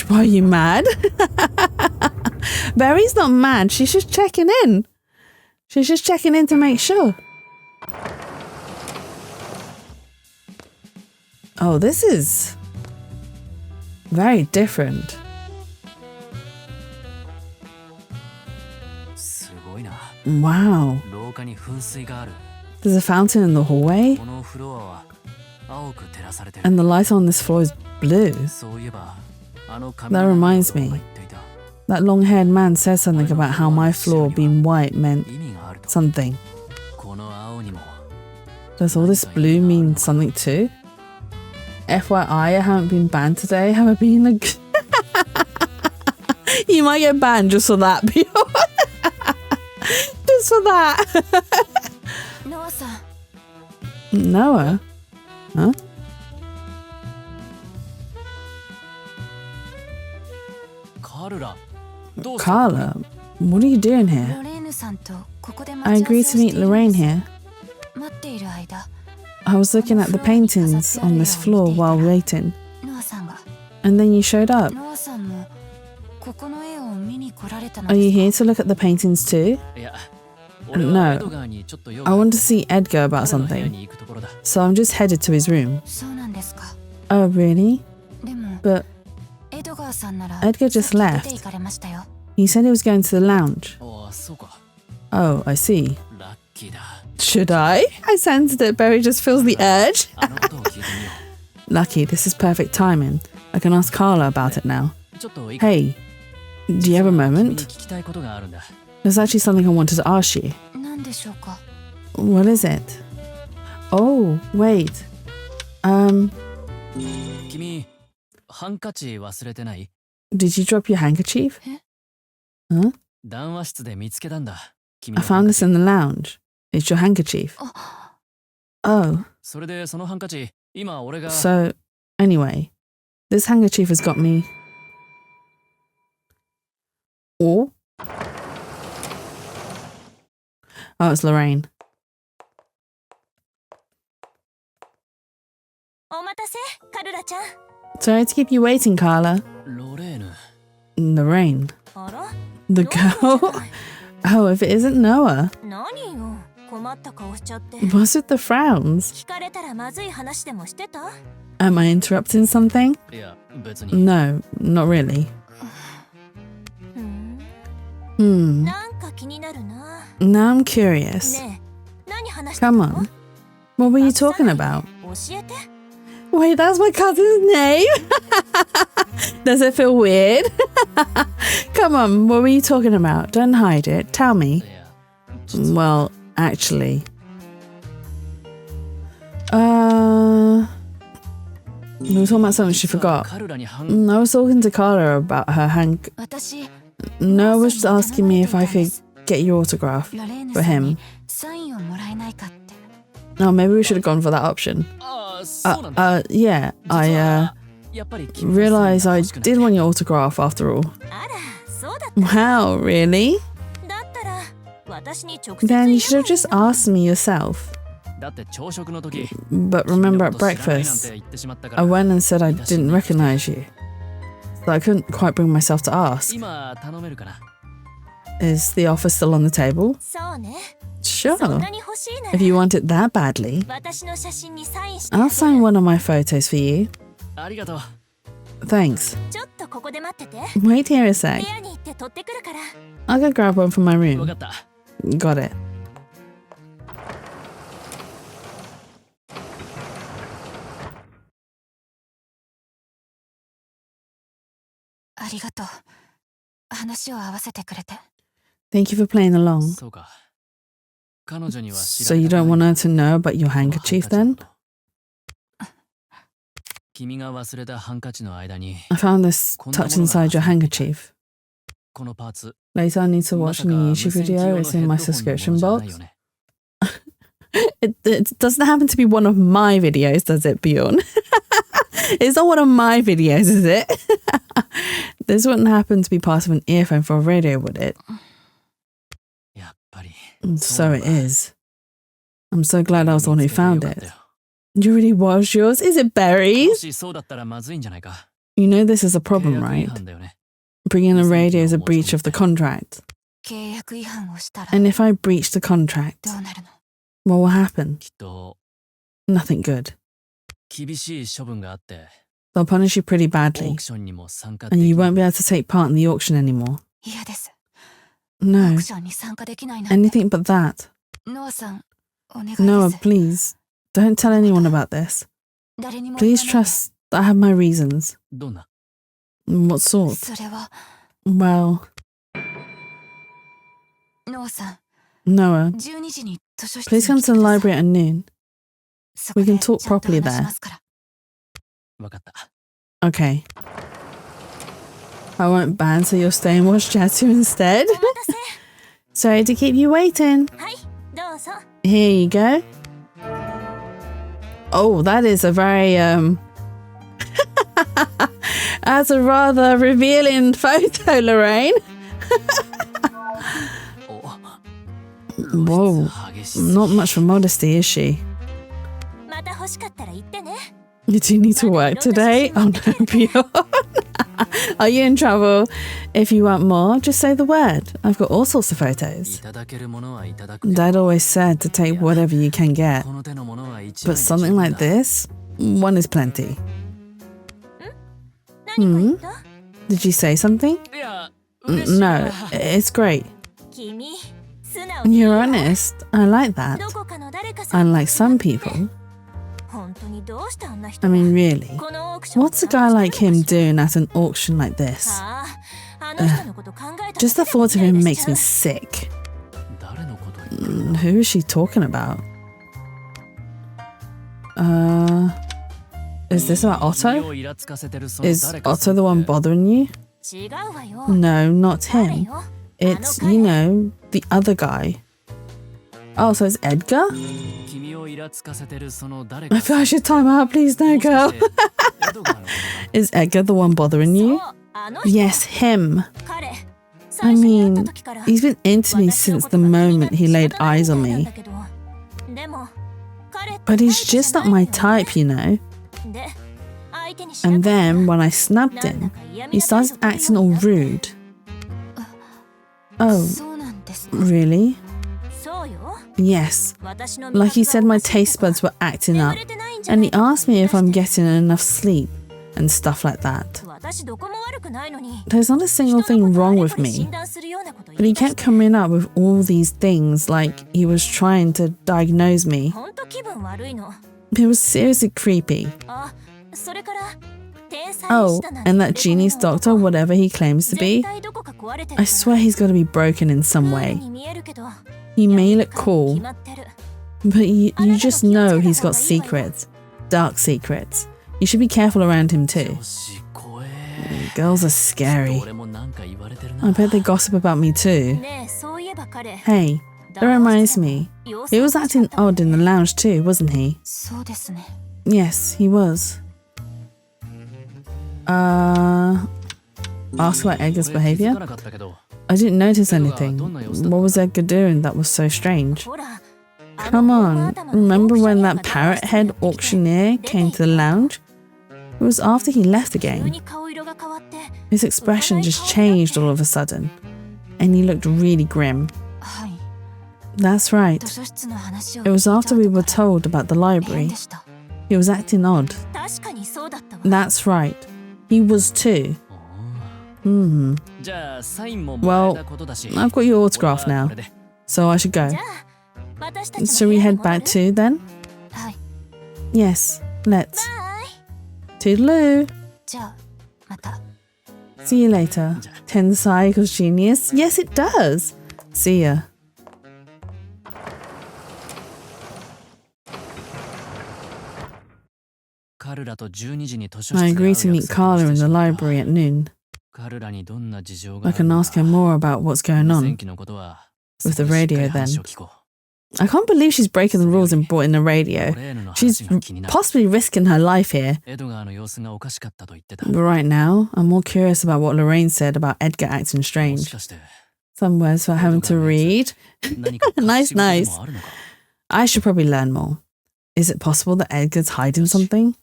Why are you mad? Berry's not mad. She's just checking in. She's just checking in to make sure. Oh, this is very different. Wow. There's a fountain in the hallway. And the light on this floor is blue. That reminds me. That long-haired man said something about how my floor being white meant something. Does all this blue mean something too? FYI, I haven't been banned today. Have I been a... You might get banned just for that, just for that. Noah? Huh? Carla, what are you doing ロ here? レーヌさんとここで I 待ち合わ agreed せ to を meet しているん Lorraine です here. 待っている間 I was looking at the paintings on this floor while waiting, ノアさんが and then you showed up. ノアさんもここの絵を見に来られたの Are you で here す to look at the paintings too? いや No. I want to see Edgar about something, so I'm just headed to his room. かそうなんですか Oh, really? でも But エドガーさんなら Edgar just さっき left. 出て行かれましたよ he said he was going to the lounge. ああそうか Oh, I see. ラッキーだ Should I? I sensed it. Barry just feels the urge. あのことを聞いてみよ Lucky, this is perfect timing. I can ask Carla about it now. うちょっといいか Hey, do you have a 君に moment? 聞きたいことがあるんだ There's actually something I wanted to ask you. 何でしょうか What is it? Oh, wait. 君ハンカチ忘れてない Did you drop your handkerchief? え Huh? 談話室で見つけたんだ君 I のハン found カ this チ in the lounge. It's your handkerchief. あ Oh, それでそのハンカチ今俺が so anyway, this handkerchief has got me. Oh? Oh, it's Lorraine. お待たせカルラちゃん。 Sorry to keep you waiting, Carla. ロレーヌ Lorraine. あら The ノアじゃ girl? ない Oh, if it isn't Noah. 何よ困った顔しちゃって。 Was it the frowns? 聞かれたらまずい話でもしてた？ Am I interrupting something? いや別に No, not really. うん。 Hmm. なんか気になるな。 Now I'm curious. ねえ、何話してた Come の？ on. What were you talking about? 教えて。 Wait, that's my cousin's name? Does it feel weird? Come on, what were you talking about? Don't hide it. Tell い me. や Well, actually. We were talking about something she 実は forgot. カルラにハン I was talking to Carla about her hand. 私 Noah was just asking me if I could get your autograph ロレーヌ for さん him. にサインをもらえないかって Oh, maybe we should have gone for that option. ああそうなんだ Yeah, 実 I はやっぱり君の realized サイ I ンが欲しくなって did want your autograph after all. あら、そうだった。 Wow, really? だったら私に直接 Then 言 you え should have ばいい just の。 asked me yourself. だって朝食の時 But 君の remember こ at と知らないなんて breakfast, 言ってしまったか I ら went and said I didn't recognize you. So I couldn't quite bring myself to ask. 今頼めるかな Is the offer still on the table? そうね。 Sure. そんなに欲しいな If ら you want it that badly, 私の写真にサインしてあ I'll げ sign る。 one of my photos for you. ありがとう Thanks. ちょっとここで待ってて。 Wait here a sec. 部屋に行って取ってくるから。 I'll go grab one from my わ room. かった Got it. ありがとう話を合わせてくれて Thank you for playing along. そうか彼女には知 So ら you れた don't く want ない her to know about your handkerchief このハン then? カチのこと君が忘れたハンカチの間に I found this tucked inside your handkerchief. このパーツ Later, I need to ま watch さ a か new 無 YouTube 線機 video. 用の It's ヘ in ッ my ドホンのも subscription のじゃない box. よね It doesn't happen to be one of my videos, does it, Bjorn? It's not one of my videos, is it? This wouldn't happen to be part of an earphone for a radio, would it? やっぱり So it is. I'm so glad I was the one who 見つけてよ found かった it. よ You really was yours? Is it も berries? しそうだったらまずいんじゃないか You know this is a 契 problem, 約違 right? 反だよね Bringing a radio is a breach of the contract. 契約違反をしたら And if I breach the contract, どうなるの what will happen? きっと Nothing good. 厳しい処分があって They'll punish you pretty オー badly, クションにも参加で and き you ない won't be able to take part in the auction anymore. 嫌ですオー No, クションに参加できないなんて anything but that. ノアさんお願い Noah, です please, don't tell anyone about this. 誰にも言わ Please ないで trust that I have my reasons. どんな What sort? それは Well, ノアさん Noah, 12時に図書室 please に come 来 to て the ください library at noon. そこ We で can ちゃん talk と properly 話し there. ますからわかった Okay. I won't ban, so you'll stay and watch Jatsu instead. お待たせ。 Sorry to keep you waiting. はい、どうぞ。 Here you go. Oh, that is a very That's a rather revealing photo, Lorraine. Whoa, not much for modesty, is she? また欲しかったら言ってね。 Do you need to work today? Oh no, Bjorn. Are you in trouble? If you want more, just say the word. I've got all sorts of photos. Dad always said to take whatever you can get. But something like this, one is plenty. Did you say something? No, it's great. 君、素直に You're honest. I like that. どこかの誰かさん Unlike some people. 本当にどうしてあんな人 I mean, really. このオークション What's a guy like him doing at an auction like this? ああ、あの人のこと考えた Just the thought of him makes me sick. Who is she talking about? Is this about Otto? Is Otto the one bothering you? 違うわよ No, not 誰 him. よ It's, you know, the other guy. Oh, so it's Edgar? I feel I should time out, please, no, girl. Is Edgar the one bothering そ you? うあの人 Yes, him. 彼 I 最初に会っ mean, た時から he's been into me since the moment he laid eyes on me. でも彼って But he's タイプじゃ just not ない my のよね type, you know. で相手にしな And かった then when I snapped him, he started acting all rude. Oh, そうなんですか。 really? そうよ Yes. 私の Like he said my taste buds were acting up, and he asked me if I'm getting enough sleep and stuff like that. 私どこも悪くないのに There's not a single thing wrong with me, 診断するようなこと but he 言い出 kept して coming up with all these things like he was trying to diagnose me. ほんと気分悪いの It was seriously creepy. あそれから天才 Oh, したなんて and that genius doctor, whatever he claims to 絶 be, 対どこか壊れてる I swear he's got to be broken in some クール way. に見えるけど He may 闇 look 深いに cool, 決まってる but you just know he's got secrets. Dark secrets. You should be careful around him too. Girls are scary. I bet they gossip about me too. ねえそういえば彼 Hey, that reminds me. 様子 He was acting odd in the lounge too, wasn't he? そうですね。 Yes, he was. Ask about Edgar's behavior? I didn't notice anything. What was Edgar doing that was so strange? ほら Come on, remember when that parrot head auctioneer came to the lounge? It was after he left the 急 game. に顔色が変わって His expression just changed all of a sudden, and he looked really grim. はい。 That's right. 図書室の話を It was after we were told about the 変 library. でした。 He was acting odd. 確かにそうだったわ That's right. He was too. Hmm. Well, I've got your autograph now, so I should go. じゃあ私たち Shall の部 we 屋に head back 戻る too then? はい。 Yes, let's. バイ Toodaloo. じゃあまた。 See you later. Tensai equals genius? Yes, it does. See ya. I agree to meet Carla in the library at noon. I can ask her more about what's going on with the radio then. I can't believe she's breaking the rules and brought in the radio. She's possibly risking her life here. But right now, I'm more curious about what Lorraine said about Edgar acting strange. Some words for having to read. Nice, nice. I should probably learn more. Is it possible that Edgar's hiding something?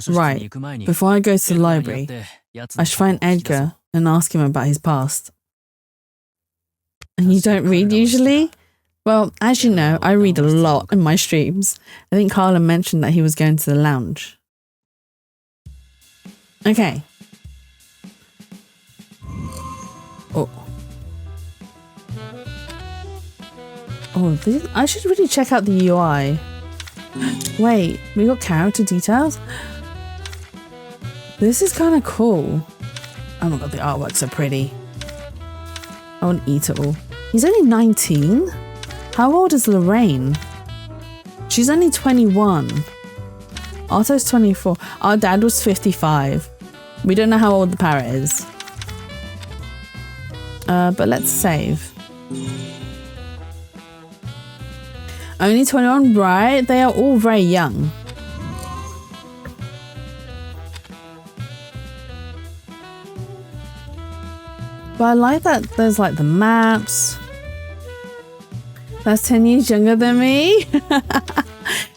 Right, before I go to the library, I should find Edgar and ask him about his past. And you don't read usually? Well, as you know, I read a lot in my streams. I think Carla mentioned that he was going to the lounge. Okay. Oh. Oh, I should really check out the UI. Wait, we got character details? This is kind of cool. Oh my god, the artwork's so pretty. I want to eat it all. He's only 19? How old is Lorraine? She's only 21. Otto's 24. Our dad was 55. We don't know how old the parrot is. But let's save. Only 21, right? They are all very young. But I like that there's like the maps. That's 10 years younger than me.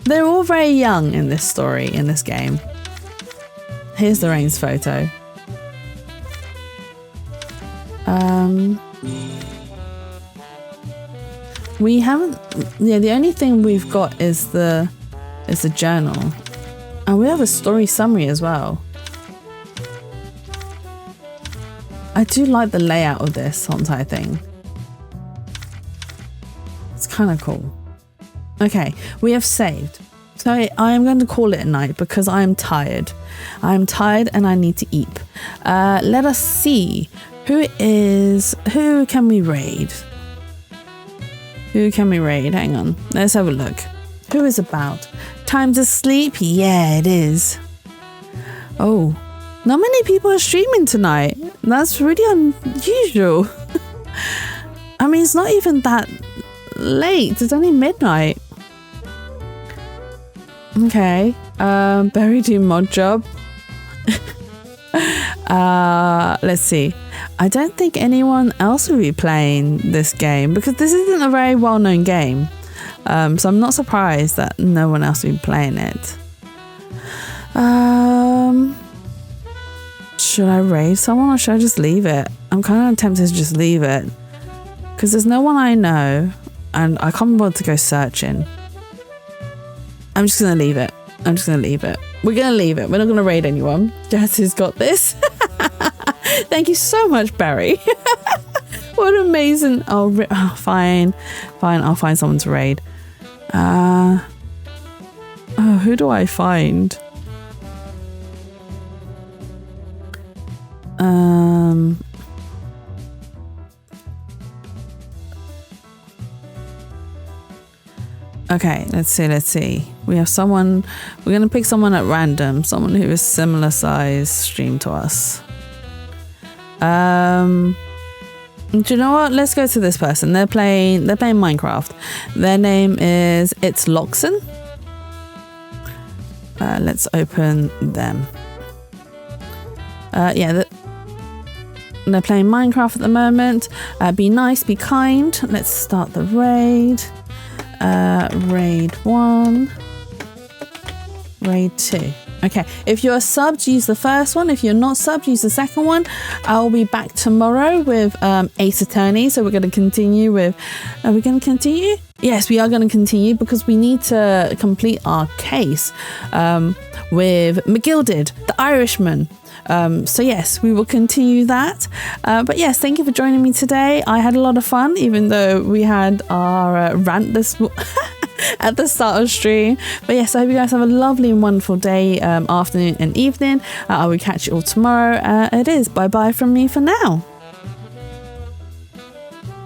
They're all very young in this story, in this game. Here's the Rain's photo. We haven't, yeah, the only thing we've got is the journal. And we have a story summary as well. I do like the layout of this entire thing. It's kind of cool. Okay, we have saved. So I am going to call it a night because I am tired. I am tired and I need to eat. Let us see. Who can we raid? Who can we raid? Hang on. Let's have a look. Who is about? Time to sleep? Yeah, it is. Oh, not many people are streaming tonight. That's really unusual. I mean, it's not even that late. It's only midnight. Okay. Berry do mod job. Let's see. I don't think anyone else will be playing this game because this isn't a very well-known game. So I'm not surprised that no one else will be playing it. Should I raid someone or should I just leave it? I'm kind of tempted to just leave it because there's no one I know and I can't bother to go searching. I'm just going to leave it. I'm just going to leave it. We're going to leave it. We're not going to raid anyone. Jesse's got this. Thank you so much, Barry. What amazing. Oh, fine. Fine. I'll find someone to raid. Oh, who do I find? Okay, let's see. We have someone, we're going to pick someone at random, someone who is similar size stream to us. Do you know what? Let's go to this person. They're playing Minecraft. Their name is It's Loxon. Let's open them. Yeah, they're playing Minecraft at the moment. Be nice, be kind. Let's start the raid. Raid 1. Raid 2. Okay, if you're subbed, use the first one. If you're not subbed, use the second one. I'll be back tomorrow with Ace Attorney. So we're going to continue with... Are we going to continue? Yes, we are going to continue because we need to complete our case with McGilded, the Irishman. So yes, we will continue that. But yes, thank you for joining me today. I had a lot of fun, even though we had our rant this at the start of stream. But yes, I hope you guys have a lovely and wonderful day, afternoon and evening. I will catch you all tomorrow. It is bye bye from me for now.